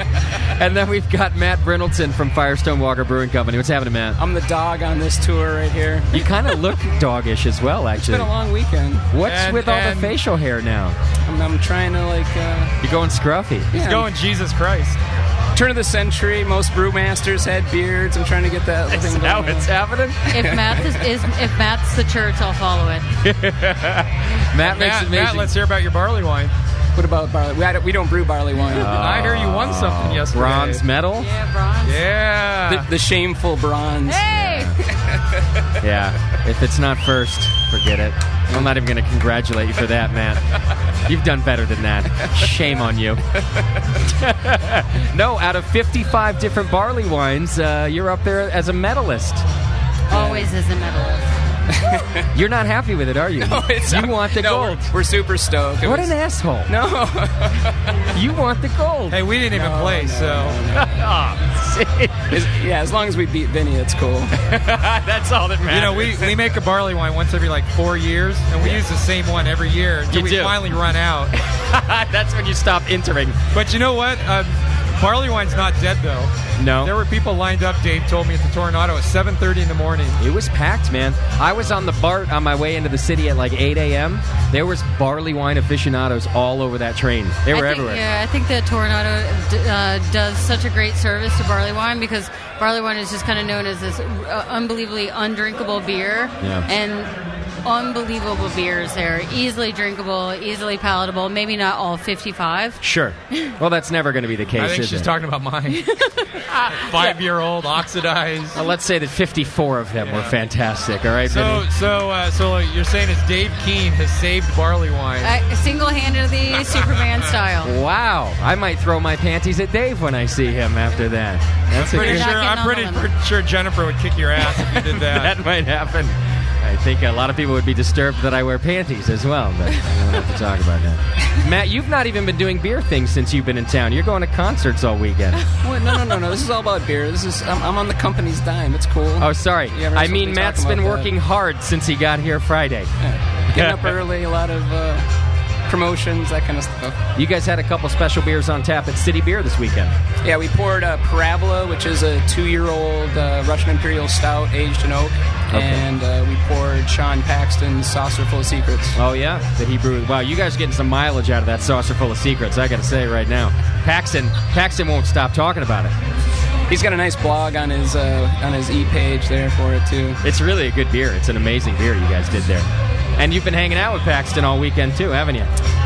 [SPEAKER 5] And then we've got Matt Brindleton from Firestone Walker Brewing Company. What's happening, Matt?
[SPEAKER 6] I'm the dog on this tour right here.
[SPEAKER 5] You kind of look doggish as well, actually.
[SPEAKER 6] It's been a long weekend.
[SPEAKER 5] What's with all the facial hair now?
[SPEAKER 6] I'm trying to,
[SPEAKER 5] You're going scruffy.
[SPEAKER 7] He's going Jesus Christ.
[SPEAKER 13] turn of the century. Most brewmasters had beards. I'm trying to get that thing going.
[SPEAKER 5] Now it's happening.
[SPEAKER 24] If math's the church, I'll follow it.
[SPEAKER 5] Matt makes amazing.
[SPEAKER 7] Matt, let's hear about your barley wine.
[SPEAKER 13] What about barley? We don't brew barley wine.
[SPEAKER 7] I hear you won something yesterday.
[SPEAKER 5] Bronze medal?
[SPEAKER 24] Yeah, bronze.
[SPEAKER 7] Yeah.
[SPEAKER 13] The shameful bronze.
[SPEAKER 24] Hey!
[SPEAKER 5] Yeah. If it's not first, forget it. I'm not even going to congratulate you for that, Matt. You've done better than that. Shame on you. No, out of 55 different barley wines, you're up there as a medalist.
[SPEAKER 24] Always as a medalist.
[SPEAKER 5] You're not happy with it, are you?
[SPEAKER 13] No,
[SPEAKER 5] you want the gold.
[SPEAKER 13] We're super stoked.
[SPEAKER 5] What an asshole.
[SPEAKER 13] No.
[SPEAKER 5] You want the gold.
[SPEAKER 7] Hey, we didn't even play, so.
[SPEAKER 13] As long as we beat Vinny, it's cool.
[SPEAKER 5] That's all that matters.
[SPEAKER 7] You know, we make a barley wine once every 4 years, and we use the same one every year until we finally run out.
[SPEAKER 5] That's when you stop entering.
[SPEAKER 7] But you know what? Barley wine's not dead, though.
[SPEAKER 5] No.
[SPEAKER 7] There were people lined up, Dave told me, at the Toronado at 7:30 in the morning.
[SPEAKER 5] It was packed, man. I was on the BART on my way into the city at 8 a.m. There was barley wine aficionados all over that train. They were everywhere.
[SPEAKER 24] Yeah, I think the Toronado does such a great service to barley wine because barley wine is just kind of known as this unbelievably undrinkable beer.
[SPEAKER 5] Yeah.
[SPEAKER 24] And unbelievable beers there. Easily drinkable, easily palatable. Maybe not all 55.
[SPEAKER 5] Sure. Well, that's never going to be the case,
[SPEAKER 7] I think
[SPEAKER 5] is
[SPEAKER 7] she's
[SPEAKER 5] it?
[SPEAKER 7] talking about mine. 5-year-old, oxidized.
[SPEAKER 5] Well, let's say that 54 of them were fantastic, all right, Vinny?
[SPEAKER 7] So you're saying it's Dave Keane has saved barley wine.
[SPEAKER 24] Single-handedly, Superman style.
[SPEAKER 5] Wow. I might throw my panties at Dave when I see him after that.
[SPEAKER 7] I'm pretty sure Jennifer would kick your ass if you did that.
[SPEAKER 5] That might happen. I think a lot of people would be disturbed that I wear panties as well, but I don't have to talk about that. Matt, you've not even been doing beer things since you've been in town. You're going to concerts all weekend.
[SPEAKER 13] Well, no. This is all about beer. I'm on the company's dime. It's cool.
[SPEAKER 5] Oh, sorry. I mean, Matt's been working hard since he got here Friday.
[SPEAKER 13] Yeah. Getting up early, a lot of promotions, that kind of stuff.
[SPEAKER 5] You guys had a couple special beers on tap at City Beer this weekend.
[SPEAKER 13] Yeah, we poured Parabola, which is a 2-year-old Russian Imperial Stout aged in oak. Okay. And we poured Sean Paxton's Saucer Full of Secrets.
[SPEAKER 5] Oh, yeah? That he brewed. Wow, you guys are getting some mileage out of that Saucer Full of Secrets, I got to say right now. Paxton won't stop talking about it.
[SPEAKER 13] He's got a nice blog on his e-page there for it, too.
[SPEAKER 5] It's really a good beer. It's an amazing beer you guys did there. And you've been hanging out with Paxton all weekend, too, haven't you?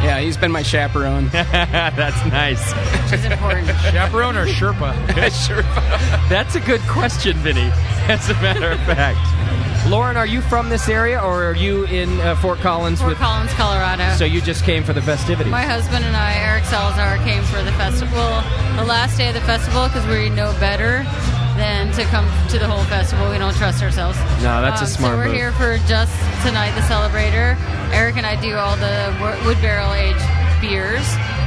[SPEAKER 13] Yeah, he's been my chaperone.
[SPEAKER 5] That's nice.
[SPEAKER 24] Which is important.
[SPEAKER 7] Chaperone or Sherpa?
[SPEAKER 5] Sherpa. That's a good question, Vinny, as a matter of fact. Lauren, are you from this area, or are you in Fort Collins?
[SPEAKER 24] Fort Collins, Colorado.
[SPEAKER 5] So you just came for the festivities?
[SPEAKER 24] My husband and I, Eric Salazar, came for the festival, the last day of the festival, because we know better than to come to the whole festival. We don't trust ourselves.
[SPEAKER 5] No, that's a smart
[SPEAKER 24] So we're
[SPEAKER 5] move.
[SPEAKER 24] here for just tonight, the Celebrator. Eric and I do all the wood barrel aged beers.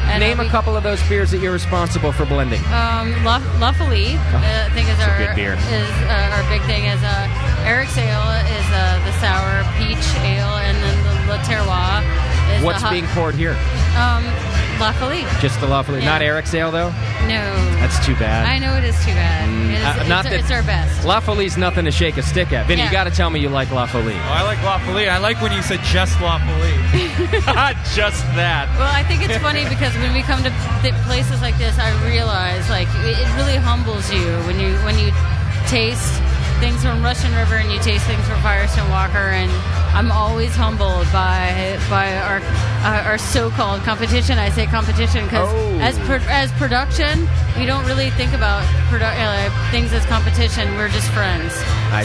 [SPEAKER 24] And
[SPEAKER 5] Name a couple of those beers that you're responsible for blending.
[SPEAKER 24] La Folie, I think is
[SPEAKER 5] a
[SPEAKER 24] our
[SPEAKER 5] good beer.
[SPEAKER 24] Our big thing. Is Eric's ale is the sour peach ale, and then the Le Terroir is
[SPEAKER 5] What's being poured here?
[SPEAKER 24] La Folie.
[SPEAKER 5] Just the La Folie.
[SPEAKER 24] Yeah.
[SPEAKER 5] Not Eric's ale, though?
[SPEAKER 24] No.
[SPEAKER 5] That's too bad.
[SPEAKER 24] I know it is too bad. It's our best.
[SPEAKER 5] La Folie's nothing to shake a stick at. Vinny,
[SPEAKER 24] Yeah.
[SPEAKER 5] you got to tell me you like La Folie.
[SPEAKER 7] Oh, I like La Folie. I like when you said just La Folie.
[SPEAKER 5] Just that.
[SPEAKER 24] Well, I think it's funny because when we come to places like this, I realize it really humbles you when you taste things from Russian River and you taste things from Firestone Walker, and I'm always humbled by our so-called competition. I say competition because as production, we don't really think about things as competition. We're just friends.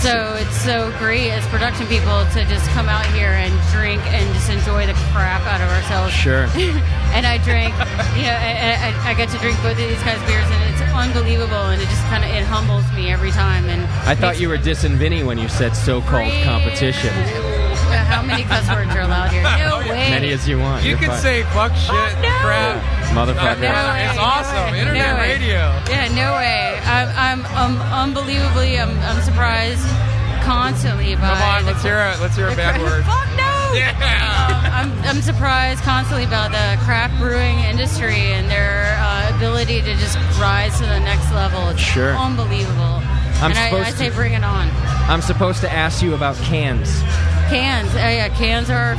[SPEAKER 24] So it's so great as production people to just come out here and drink and just enjoy the crap out of ourselves.
[SPEAKER 5] Sure.
[SPEAKER 24] And I drank, I get to drink both of these guys' beers, and it's unbelievable, and it just it humbles me every time. And
[SPEAKER 5] I thought you were dissing Vinny when you said so-called competition.
[SPEAKER 24] How many cuss words are allowed here? No way.
[SPEAKER 5] Many as you want.
[SPEAKER 7] You
[SPEAKER 5] You're
[SPEAKER 7] can
[SPEAKER 5] fine.
[SPEAKER 7] say fuck, shit, crap.
[SPEAKER 5] Motherfucker.
[SPEAKER 7] It's awesome. Internet radio.
[SPEAKER 24] Yeah, no way. I'm unbelievably. I'm surprised constantly by.
[SPEAKER 7] Come on, let's hear a bad word.
[SPEAKER 24] Fuck no. Yeah. I'm surprised constantly about the craft brewing industry and their ability to just rise to the next level. It's unbelievable. I say bring it on.
[SPEAKER 5] I'm supposed to ask you about cans.
[SPEAKER 24] Cans. Yeah, cans are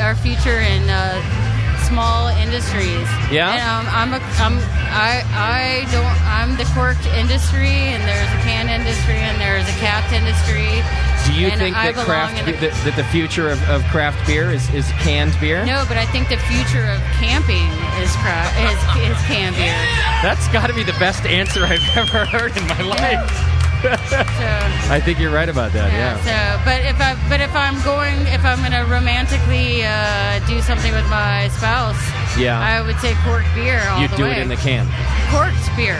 [SPEAKER 24] our future in small industries.
[SPEAKER 5] Yeah?
[SPEAKER 24] And I'm the corked industry, and there's a can industry, and there's a capped industry.
[SPEAKER 5] Do you
[SPEAKER 24] and
[SPEAKER 5] think
[SPEAKER 24] I
[SPEAKER 5] that
[SPEAKER 24] belong in
[SPEAKER 5] that the future of craft beer is canned beer?
[SPEAKER 24] No, but I think the future of camping is canned beer.
[SPEAKER 5] That's got to be the best answer I've ever heard in my life. I think you're right about that. Yeah.
[SPEAKER 24] So, if I'm gonna romantically do something with my spouse, I would say corked beer all
[SPEAKER 5] You'd
[SPEAKER 24] the
[SPEAKER 5] do
[SPEAKER 24] way.
[SPEAKER 5] it in the can.
[SPEAKER 24] Corked beer.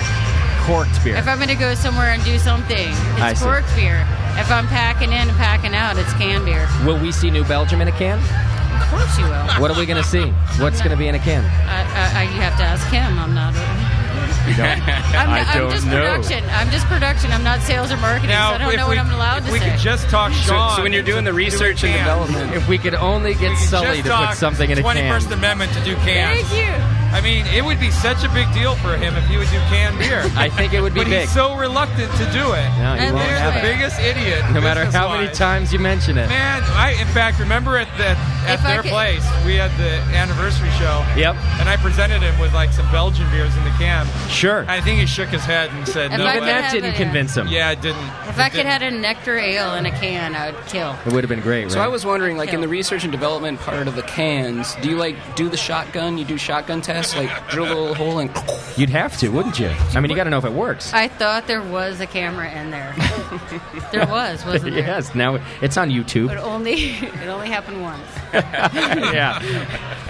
[SPEAKER 5] Corked beer.
[SPEAKER 24] If I'm gonna go somewhere and do something,
[SPEAKER 5] I
[SPEAKER 24] it's
[SPEAKER 5] see.
[SPEAKER 24] corked beer. If I'm packing in and packing out, it's canned beer.
[SPEAKER 5] Will we see New Belgium in a can?
[SPEAKER 24] Of course you will.
[SPEAKER 5] What are we going to see? What's going to be in a can?
[SPEAKER 24] You have to ask him. I'm not.
[SPEAKER 5] You don't.
[SPEAKER 24] I'm just production. I'm just production. I'm not sales or marketing.
[SPEAKER 2] Now,
[SPEAKER 24] so I don't know what I'm allowed to
[SPEAKER 2] we
[SPEAKER 24] say.
[SPEAKER 2] could just talk Sean.
[SPEAKER 13] So when you're doing the research and development,
[SPEAKER 5] if we could only get Sully to put something in a can.
[SPEAKER 2] 21st Amendment to do cans.
[SPEAKER 24] Thank you.
[SPEAKER 2] I mean, it would be such a big deal for him if he would do canned beer.
[SPEAKER 5] I think it would be
[SPEAKER 2] but
[SPEAKER 5] big.
[SPEAKER 2] He's so reluctant to do it.
[SPEAKER 5] No, he won't have
[SPEAKER 2] the
[SPEAKER 5] it.
[SPEAKER 2] biggest idiot.
[SPEAKER 5] No matter how many times you mention it.
[SPEAKER 2] Man, I in fact remember at their place we had the anniversary show.
[SPEAKER 5] Yep.
[SPEAKER 2] And I presented him with like some Belgian beers in the can.
[SPEAKER 5] Sure.
[SPEAKER 2] I think he shook his head and said, "No."
[SPEAKER 5] Even that didn't convince him.
[SPEAKER 2] Yeah, it didn't.
[SPEAKER 24] If I could have a nectar ale in a can, I would kill.
[SPEAKER 5] It would have been great, right?
[SPEAKER 13] So I was wondering, like in the research and development part of the cans, do you do the shotgun? You do shotgun tests, like drill a little hole and.
[SPEAKER 5] You'd have to, wouldn't you? I mean, you got to know if it works.
[SPEAKER 24] I thought there was a camera in there. There wasn't there?
[SPEAKER 5] Yes. Now it's on YouTube.
[SPEAKER 24] But it only happened once.
[SPEAKER 5] Yeah.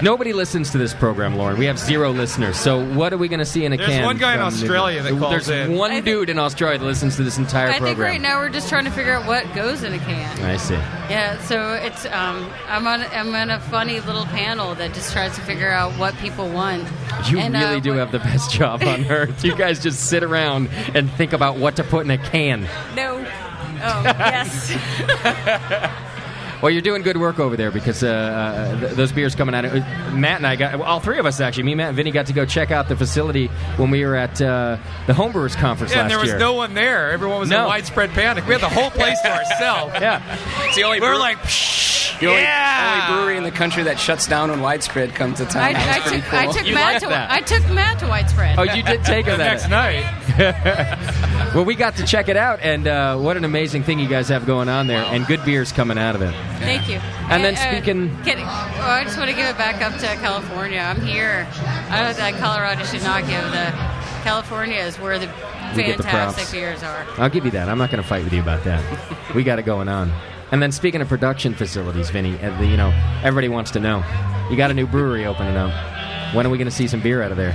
[SPEAKER 5] Nobody listens to this program, Lauren. We have 0 listeners. So what are we going to see in a can?
[SPEAKER 2] There's one guy in
[SPEAKER 5] from
[SPEAKER 2] Australia that calls
[SPEAKER 5] There's
[SPEAKER 2] in.
[SPEAKER 5] one dude in Australia that listens to this entire
[SPEAKER 24] I
[SPEAKER 5] program.
[SPEAKER 24] think right now we're just trying to figure out what goes in a can.
[SPEAKER 5] I see.
[SPEAKER 24] Yeah, so it's I'm on a funny little panel that just tries to figure out what people want.
[SPEAKER 5] You
[SPEAKER 24] and,
[SPEAKER 5] really do have the best job on earth. You guys just sit around and think about what to put in a can.
[SPEAKER 24] No. Oh, yes.
[SPEAKER 5] Well, you're doing good work over there because those beers coming out. Matt and I all 3 of us actually, me, Matt, and Vinny got to go check out the facility when we were at the Homebrewers Conference
[SPEAKER 2] Yeah,
[SPEAKER 5] last
[SPEAKER 2] and there was
[SPEAKER 5] year.
[SPEAKER 2] no one there. Everyone was in widespread panic. We had the whole place to ourselves.
[SPEAKER 5] Yeah.
[SPEAKER 13] It's the only
[SPEAKER 2] we were like,
[SPEAKER 13] the only brewery in the country that shuts down when widespread comes to town.
[SPEAKER 24] I
[SPEAKER 13] Pretty cool.
[SPEAKER 24] took Matt to widespread.
[SPEAKER 5] Oh, you did take him
[SPEAKER 2] the
[SPEAKER 5] that
[SPEAKER 2] next night.
[SPEAKER 5] Well, we got to check it out, and what an amazing thing you guys have going on there, and good beers coming out of it.
[SPEAKER 24] Thank you.
[SPEAKER 5] And then speaking...
[SPEAKER 24] I just want to give it back up to California. I'm here. I know that Colorado should not give the... California is where the
[SPEAKER 5] We get the
[SPEAKER 24] fantastic
[SPEAKER 5] props.
[SPEAKER 24] beers are.
[SPEAKER 5] I'll give you that. I'm not going to fight with you about that. We got it going on. And then speaking of production facilities, Vinny, everybody wants to know. You got a new brewery opening up. When are we going to see some beer out of there?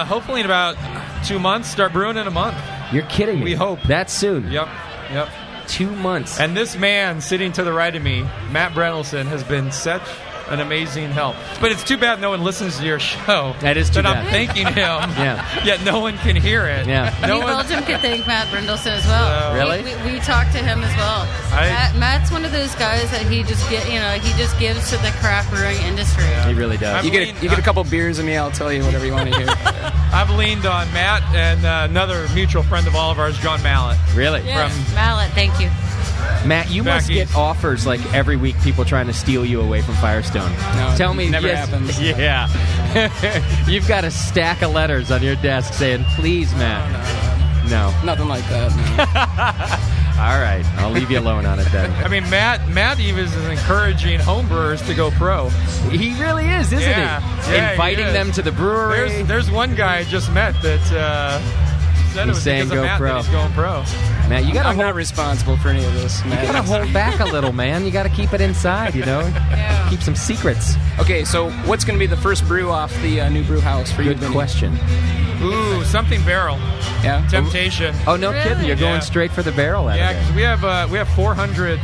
[SPEAKER 2] Hopefully in about 2 months. Start brewing in a month.
[SPEAKER 5] You're kidding me.
[SPEAKER 2] We hope.
[SPEAKER 5] That soon?
[SPEAKER 2] Yep.
[SPEAKER 5] 2 months.
[SPEAKER 2] And this man sitting to the right of me, Matt Brentelson, has been such an amazing help. But it's too bad no one listens to your show.
[SPEAKER 5] That is too
[SPEAKER 2] that
[SPEAKER 5] bad.
[SPEAKER 2] I'm thanking him.
[SPEAKER 5] Yeah.
[SPEAKER 2] Yet no one can hear it.
[SPEAKER 5] Yeah.
[SPEAKER 24] New Belgium could thank Matt Brendelson as well.
[SPEAKER 5] Really?
[SPEAKER 24] We talked to him as well. Matt's one of those guys that he just gives to the craft brewing industry.
[SPEAKER 5] He really does.
[SPEAKER 13] You get a couple beers in me, I'll tell you whatever you want to hear.
[SPEAKER 2] I've leaned on Matt and another mutual friend of all of ours, John Mallett.
[SPEAKER 5] Really?
[SPEAKER 24] Yeah. Mallet, thank you.
[SPEAKER 5] Matt, you must get offers like every week, people trying to steal you away from Firestone.
[SPEAKER 13] No,
[SPEAKER 5] Tell me,
[SPEAKER 13] never
[SPEAKER 5] yes,
[SPEAKER 13] happens.
[SPEAKER 5] Yeah, you've got a stack of letters on your desk saying, "Please, Matt." No,
[SPEAKER 13] nothing like that. No.
[SPEAKER 5] All right, I'll leave you alone on it then.
[SPEAKER 2] I mean, Matt even is encouraging homebrewers to go pro.
[SPEAKER 5] He really is, isn't he?
[SPEAKER 2] Yeah,
[SPEAKER 5] inviting
[SPEAKER 2] he is.
[SPEAKER 5] them to the brewery.
[SPEAKER 2] There's one guy I just met that said it was
[SPEAKER 5] saying
[SPEAKER 2] because of
[SPEAKER 5] go
[SPEAKER 2] Matt
[SPEAKER 5] pro.
[SPEAKER 2] that he's going pro.
[SPEAKER 5] Matt, you gotta
[SPEAKER 13] I'm not responsible for any of this, man.
[SPEAKER 5] You gotta hold back a little, man. You gotta keep it inside,
[SPEAKER 24] Yeah.
[SPEAKER 5] Keep some secrets.
[SPEAKER 13] Okay, so what's going to be the first brew off the new brew house for you?
[SPEAKER 5] Good question.
[SPEAKER 2] Ooh, something barrel.
[SPEAKER 13] Yeah.
[SPEAKER 2] Temptation.
[SPEAKER 5] Oh, no kidding. You're going
[SPEAKER 2] Yeah.
[SPEAKER 5] straight for the barrel out
[SPEAKER 2] Yeah,
[SPEAKER 5] of
[SPEAKER 2] because we have 400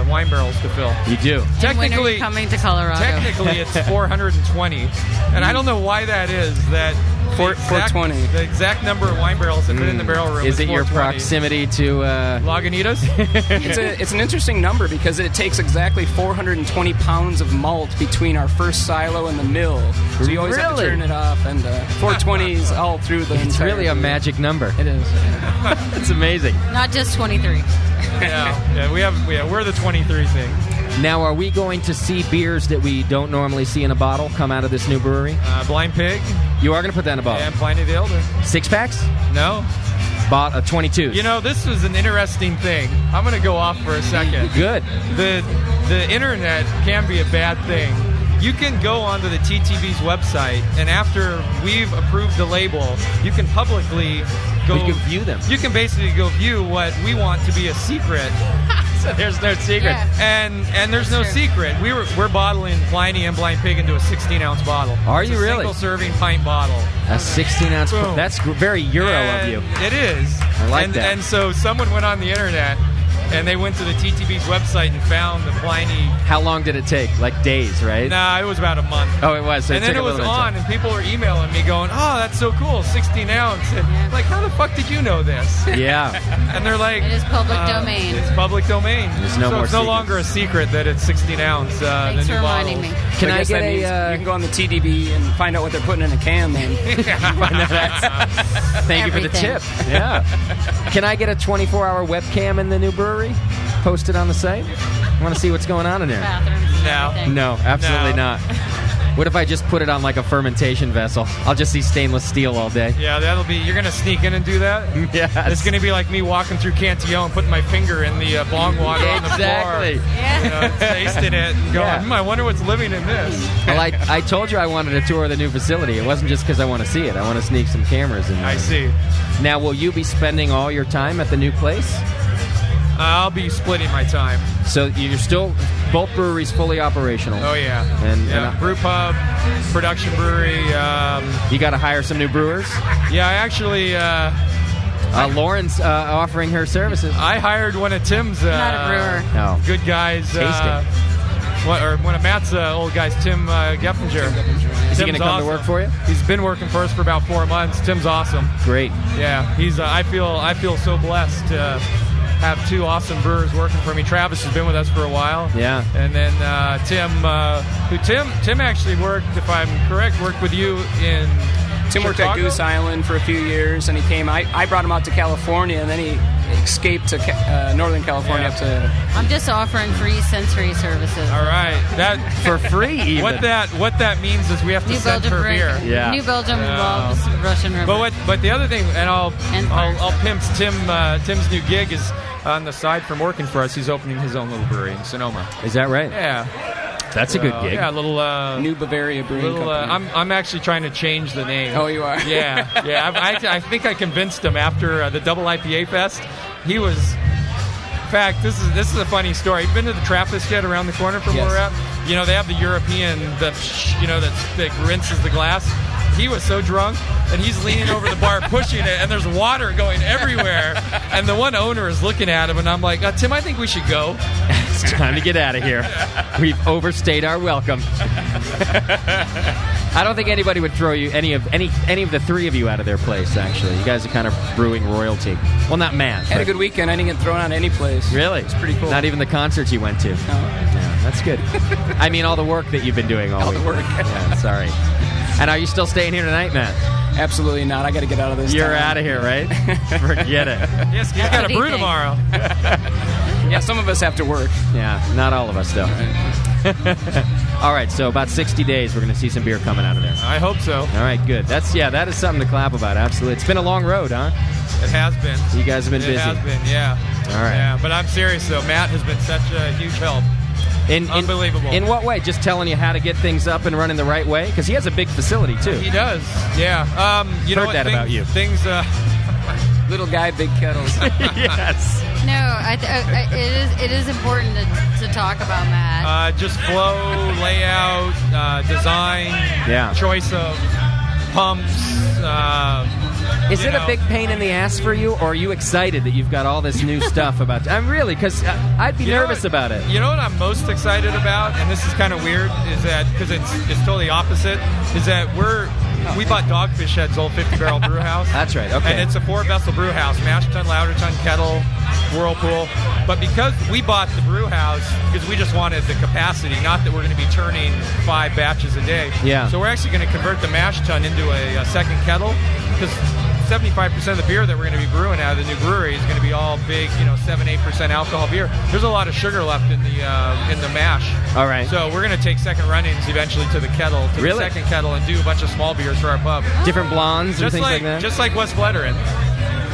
[SPEAKER 2] wine barrels to fill.
[SPEAKER 5] it. You do.
[SPEAKER 24] And when are you coming to Colorado?
[SPEAKER 2] Technically, it's 420, and I don't know why that is. That
[SPEAKER 13] 420.
[SPEAKER 2] The exact number of wine barrels that fit in the barrel room.
[SPEAKER 5] Is it your
[SPEAKER 2] 420.
[SPEAKER 5] proximity to
[SPEAKER 2] Lagunitas?
[SPEAKER 13] It's an interesting number because it takes exactly 420 pounds of malt between our first silo and the mill. So you always have to
[SPEAKER 5] Really?
[SPEAKER 13] turn it off, and 420 is all through the
[SPEAKER 5] It's
[SPEAKER 13] entire
[SPEAKER 5] really a
[SPEAKER 13] brew.
[SPEAKER 5] magic number.
[SPEAKER 13] It is.
[SPEAKER 5] It's amazing.
[SPEAKER 24] Not just 23.
[SPEAKER 2] yeah, we're the 23 thing.
[SPEAKER 5] Now, are we going to see beers that we don't normally see in a bottle come out of this new brewery?
[SPEAKER 7] Blind Pig.
[SPEAKER 5] You are going to put that in a bottle?
[SPEAKER 7] And Pliny the Elder.
[SPEAKER 5] 6-packs?
[SPEAKER 7] No.
[SPEAKER 5] 22s.
[SPEAKER 7] You know, this was an interesting thing. I'm going to go off for a second.
[SPEAKER 5] Good.
[SPEAKER 7] The internet can be a bad thing. You can go onto the TTB's website, and after we've approved the label, you can publicly go...
[SPEAKER 5] You can view them.
[SPEAKER 7] You can basically go view what we want to be a secret.
[SPEAKER 5] So there's no secret.
[SPEAKER 7] Yeah. And there's no secret. We're bottling Pliny and Blind Pig into a 16-ounce bottle.
[SPEAKER 5] Are
[SPEAKER 7] It's
[SPEAKER 5] you
[SPEAKER 7] a
[SPEAKER 5] really?
[SPEAKER 7] Single-serving pint bottle.
[SPEAKER 5] A 16-ounce...
[SPEAKER 7] Boom.
[SPEAKER 5] That's very Euro of you.
[SPEAKER 7] It is.
[SPEAKER 5] I like that.
[SPEAKER 7] And so someone went on the internet, and they went to the TTB's website and found the Pliny.
[SPEAKER 5] How long did it take? Like days, right?
[SPEAKER 7] Nah, it was about a month.
[SPEAKER 5] Oh, it was. So
[SPEAKER 7] and
[SPEAKER 5] it
[SPEAKER 7] then
[SPEAKER 5] took
[SPEAKER 7] it
[SPEAKER 5] a
[SPEAKER 7] was
[SPEAKER 5] little bit of
[SPEAKER 7] on,
[SPEAKER 5] time.
[SPEAKER 7] and people were emailing me going, "Oh, that's so cool, 16 ounce." And like, how the fuck did you know this?
[SPEAKER 5] Yeah.
[SPEAKER 7] And they're like,
[SPEAKER 24] It is public domain.
[SPEAKER 7] It's public domain.
[SPEAKER 5] There's no
[SPEAKER 7] so
[SPEAKER 5] more
[SPEAKER 7] it's no
[SPEAKER 5] secrets.
[SPEAKER 7] longer a secret that it's 16 ounce.
[SPEAKER 24] Thanks
[SPEAKER 7] the
[SPEAKER 24] for
[SPEAKER 7] new
[SPEAKER 24] reminding
[SPEAKER 7] bottles.
[SPEAKER 24] me.
[SPEAKER 5] Can I
[SPEAKER 13] guess
[SPEAKER 5] get
[SPEAKER 13] that means
[SPEAKER 5] a...
[SPEAKER 13] you can go on the TDB and find out what they're putting in a can then.
[SPEAKER 5] Thank you for the tip. Yeah. Can I get a 24-hour webcam in the new brewery? Posted on the site? I want to see what's going on in there.
[SPEAKER 24] Bathrooms.
[SPEAKER 7] No.
[SPEAKER 5] No, absolutely not. What if I just put it on like a fermentation vessel? I'll just see stainless steel all day.
[SPEAKER 7] Yeah, that'll be. You're gonna sneak in and do that.
[SPEAKER 5] Yeah.
[SPEAKER 7] It's gonna be like me walking through Cantillon, putting my finger in the bong water on the floor.
[SPEAKER 5] Exactly.
[SPEAKER 7] You know, tasting it and going,
[SPEAKER 5] Yeah.
[SPEAKER 7] I wonder what's living in this.
[SPEAKER 5] Well, I told you I wanted to tour the new facility. It wasn't just because I want to see it. I want to sneak some cameras in there.
[SPEAKER 7] I see.
[SPEAKER 5] Now, will you be spending all your time at the new place?
[SPEAKER 7] I'll be splitting my time.
[SPEAKER 5] So you're still both breweries fully operational.
[SPEAKER 7] Oh yeah.
[SPEAKER 5] And
[SPEAKER 7] brew pub, production brewery.
[SPEAKER 5] You got to hire some new brewers.
[SPEAKER 7] Yeah, I actually.
[SPEAKER 5] Lauren's offering her services.
[SPEAKER 7] I hired one of Tim's.
[SPEAKER 24] Not a brewer.
[SPEAKER 5] No.
[SPEAKER 7] Good guys.
[SPEAKER 5] Tasting.
[SPEAKER 7] One of Matt's old guys, Tim Geppinger.
[SPEAKER 5] Is he going to come to work for you?
[SPEAKER 7] He's been working for us for about 4 months. Tim's awesome.
[SPEAKER 5] Great.
[SPEAKER 7] Yeah, he's. I feel so blessed to have two awesome brewers working for me. Travis has been with us for a while.
[SPEAKER 5] Yeah.
[SPEAKER 7] And then Tim actually worked, if I'm correct, worked with you in
[SPEAKER 13] Tim worked at Goose Island for a few years, and he came. I brought him out to California, and then he escaped to Northern California up to.
[SPEAKER 24] I'm just offering free sensory services.
[SPEAKER 7] All right, that
[SPEAKER 5] for free. Even.
[SPEAKER 7] What that means is we have to
[SPEAKER 24] New
[SPEAKER 7] send
[SPEAKER 24] Belgium
[SPEAKER 7] her beer.
[SPEAKER 5] Yeah.
[SPEAKER 24] New Belgium loves Russian River.
[SPEAKER 7] But the other thing, and I'll pimp Tim's new gig is on the side from working for us. He's opening his own little brewery in Sonoma.
[SPEAKER 5] Is that right?
[SPEAKER 7] Yeah.
[SPEAKER 5] That's a good gig.
[SPEAKER 7] Yeah, a little
[SPEAKER 13] New Bavaria Brewing Company.
[SPEAKER 7] I'm actually trying to change the name.
[SPEAKER 13] Oh, you are?
[SPEAKER 7] Yeah. I think I convinced him after the Double IPA Fest. He was. In fact, this is a funny story. You've been to the Trappist yet around the corner from where we're at? You know, they have the European that rinses the glass. He was so drunk, and he's leaning over the bar pushing it, and there's water going everywhere. And the one owner is looking at him, and I'm like, Tim, I think we should go.
[SPEAKER 5] It's time to get out of here. We've overstayed our welcome. I don't think anybody would throw you any of the three of you out of their place. Actually, you guys are kind of brewing royalty. Well, not Matt.
[SPEAKER 13] Had a good weekend. I didn't get thrown out any place.
[SPEAKER 5] Really?
[SPEAKER 13] It's pretty cool.
[SPEAKER 5] Not even the concerts you went to.
[SPEAKER 13] No.
[SPEAKER 5] Yeah, that's good. I mean, all the work that you've been doing all week.
[SPEAKER 13] the work.
[SPEAKER 5] Yeah, sorry. And are you still staying here tonight, Matt?
[SPEAKER 13] Absolutely not. I got to get out of this.
[SPEAKER 5] You're out of here, right? Forget it.
[SPEAKER 7] Yes, he's got a brew tomorrow.
[SPEAKER 13] Yeah, some of us have to work.
[SPEAKER 5] Yeah, not all of us, though. All right, so about 60 days, we're going to see some beer coming out of there.
[SPEAKER 7] I hope so.
[SPEAKER 5] All right, good. That is something to clap about, absolutely. It's been a long road, huh?
[SPEAKER 7] It has been.
[SPEAKER 5] You guys have been busy.
[SPEAKER 7] It has been, yeah.
[SPEAKER 5] All right.
[SPEAKER 7] Yeah, but I'm serious, though. Matt has been such a huge help. Unbelievable.
[SPEAKER 5] In what way? Just telling you how to get things up and running the right way? Because he has a big facility, too.
[SPEAKER 7] He does, yeah.
[SPEAKER 5] Heard that about you.
[SPEAKER 7] Things...
[SPEAKER 13] Little guy, big kettles.
[SPEAKER 5] Yes.
[SPEAKER 24] No, it is important to talk about Matt.
[SPEAKER 7] Just flow, layout, design, choice of pumps.
[SPEAKER 5] Is it a big pain in the ass for you, or are you excited that you've got all this new stuff about? I'm really, because I'd be nervous about it.
[SPEAKER 7] You know what I'm most excited about, and this is kind of weird, is that because it's totally opposite. Is that we bought Dogfish Head's old 50-barrel brew house.
[SPEAKER 5] That's right. Okay.
[SPEAKER 7] And it's a 4-vessel brew house: mash tun, louder tun, kettle, whirlpool. But because we bought the brew house, because we just wanted the capacity, not that we're going to be turning 5 batches a day.
[SPEAKER 5] Yeah.
[SPEAKER 7] So we're actually going to convert the mash tun into a second kettle, because 75% of the beer that we're going to be brewing out of the new brewery is going to be all big, 7-8% alcohol beer. There's a lot of sugar left in the mash.
[SPEAKER 5] All right.
[SPEAKER 7] So we're going to take second run-ins eventually to the kettle, to the second kettle, and do a bunch of small beers for our pub.
[SPEAKER 5] Different blondes and things like that?
[SPEAKER 7] Just like West Bletterin.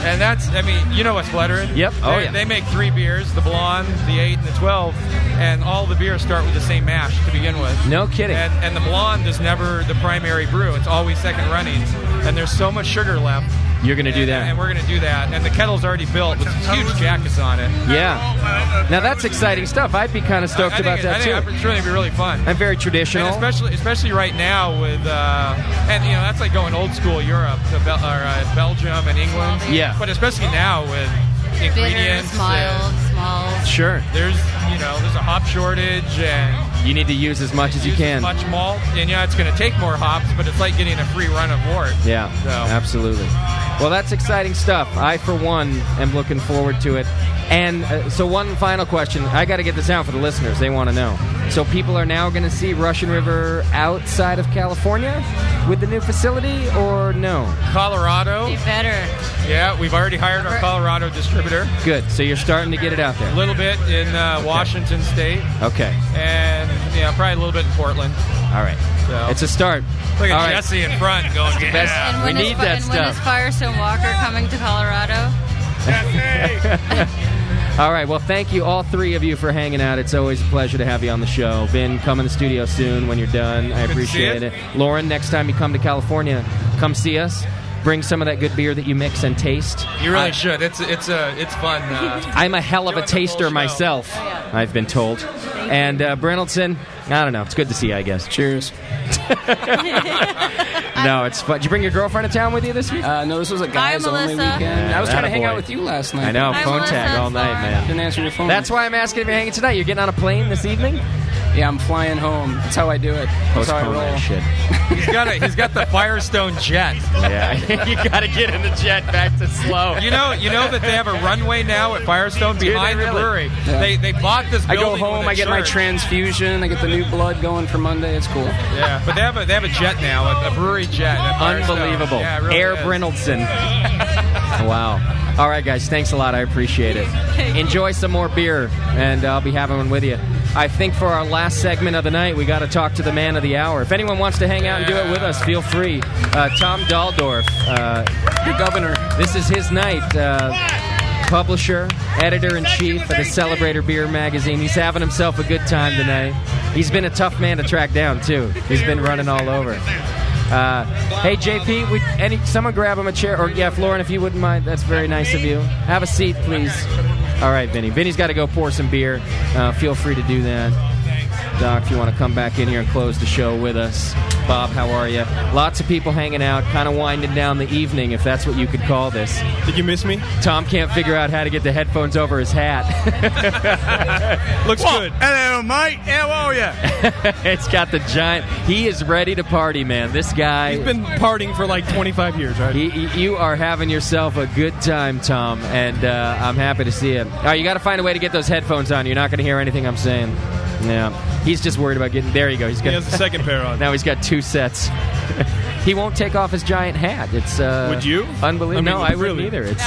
[SPEAKER 7] And that's, you know West Bletterin?
[SPEAKER 5] Yep.
[SPEAKER 7] They make 3 beers, the blonde, the 8, and the 12, and all the beers start with the same mash to begin with.
[SPEAKER 5] No kidding.
[SPEAKER 7] And the blonde is never the primary brew. It's always second runnings. And there's so much sugar left.
[SPEAKER 5] You're going to do that.
[SPEAKER 7] And we're going to do that. And the kettle's already built with huge jackets on it.
[SPEAKER 5] Yeah. Now, that's exciting stuff. I'd be kind of stoked about that, too.
[SPEAKER 7] I think it's going to be really fun.
[SPEAKER 5] I'm very traditional.
[SPEAKER 7] And especially right now with, that's like going old school Europe to Belgium and England.
[SPEAKER 5] Yeah.
[SPEAKER 7] But especially now with ingredients.
[SPEAKER 24] Bitters, mild, small.
[SPEAKER 5] Sure.
[SPEAKER 7] There's a hop shortage, and
[SPEAKER 5] you need to use as much as you can.
[SPEAKER 7] As much malt, and it's going to take more hops, but it's like getting a free run of wort.
[SPEAKER 5] Yeah, absolutely. Well, that's exciting stuff. I, for one, am looking forward to it. And so one final question. I got to get this out for the listeners. They want to know. So people are now going to see Russian River outside of California with the new facility, or no?
[SPEAKER 7] Colorado.
[SPEAKER 24] Be better.
[SPEAKER 7] Yeah, we've already hired our Colorado distributor.
[SPEAKER 5] Good. So you're starting to get it out there.
[SPEAKER 7] A little bit in Washington State.
[SPEAKER 5] Okay.
[SPEAKER 7] And probably a little bit in Portland.
[SPEAKER 5] All right. So it's a start.
[SPEAKER 7] Look at
[SPEAKER 5] All right.
[SPEAKER 7] Jesse in front going,
[SPEAKER 24] And
[SPEAKER 5] we need that stuff.
[SPEAKER 24] When is Firestone Walker coming to Colorado?
[SPEAKER 5] All right. Well, thank you, all three of you, for hanging out. It's always a pleasure to have you on the show. Vin, come in the studio soon when you're done. I appreciate it. Lauren, next time you come to California, come see us. Bring some of that good beer that you mix and taste.
[SPEAKER 7] You really should. It's fun.
[SPEAKER 5] I'm a hell of a taster myself, I've been told. And Brennelson, I don't know. It's good to see you, I guess. Cheers. No, it's fun. Did you bring your girlfriend to town with you this week?
[SPEAKER 13] No, this was a guys only weekend. I was trying to hang out with you last night.
[SPEAKER 5] I know, phone tag all night, man.
[SPEAKER 13] Didn't answer your phone.
[SPEAKER 5] That's why I'm asking if you're hanging tonight. You're getting on a plane this evening?
[SPEAKER 13] Yeah, I'm flying home. That's how I do it. That's how I roll.
[SPEAKER 5] That shit.
[SPEAKER 7] He's got the Firestone jet.
[SPEAKER 5] Yeah, you got to get in the jet back to slow.
[SPEAKER 7] You know that they have a runway now at Firestone behind the brewery.
[SPEAKER 13] Yeah.
[SPEAKER 7] They bought this building.
[SPEAKER 13] I go home. I get my transfusion. I get the new blood going for Monday. It's cool.
[SPEAKER 7] Yeah, but they have a jet now, a brewery jet.
[SPEAKER 5] Unbelievable.
[SPEAKER 7] Yeah, it really
[SPEAKER 5] Air
[SPEAKER 7] is.
[SPEAKER 5] Brynildson. Wow. All right, guys. Thanks a lot. I appreciate it. Enjoy some more beer, and I'll be having one with you. I think for our last segment of the night, we got to talk to the man of the hour. If anyone wants to hang out and do it with us, feel free. Tom Daldorf,
[SPEAKER 13] your governor.
[SPEAKER 5] This is his night. Publisher, editor-in-chief of the Celebrator Beer Magazine. He's having himself a good time tonight. He's been a tough man to track down, too. He's been running all over. Hey, JP, someone grab him a chair. Or, yeah, Lauren, if you wouldn't mind, that's very nice of you. Have a seat, please. All right, Vinny. Vinny's got to go pour some beer. Feel free to do that. Doc, if you want to come back in here and close the show with us. Bob, how are you? Lots of people hanging out, kind of winding down the evening, if that's what you could call this.
[SPEAKER 14] Did you miss me?
[SPEAKER 5] Tom can't figure out how to get the headphones over his hat.
[SPEAKER 14] Looks good.
[SPEAKER 4] Hello, mate. How are you?
[SPEAKER 5] It's got the giant... He is ready to party, man. This guy...
[SPEAKER 14] He's been partying for like 25 years, right?
[SPEAKER 5] You are having yourself a good time, Tom, and I'm happy to see it. All right, you got to find a way to get those headphones on. You're not going to hear anything I'm saying. Yeah. He's just worried about getting... There you go.
[SPEAKER 14] He has the second pair on.
[SPEAKER 5] Now he's got 2 sets. He won't take off his giant hat. It's
[SPEAKER 14] Would you?
[SPEAKER 5] Unbelievable.
[SPEAKER 14] I mean,
[SPEAKER 5] no, I wouldn't
[SPEAKER 14] really?
[SPEAKER 5] either. It's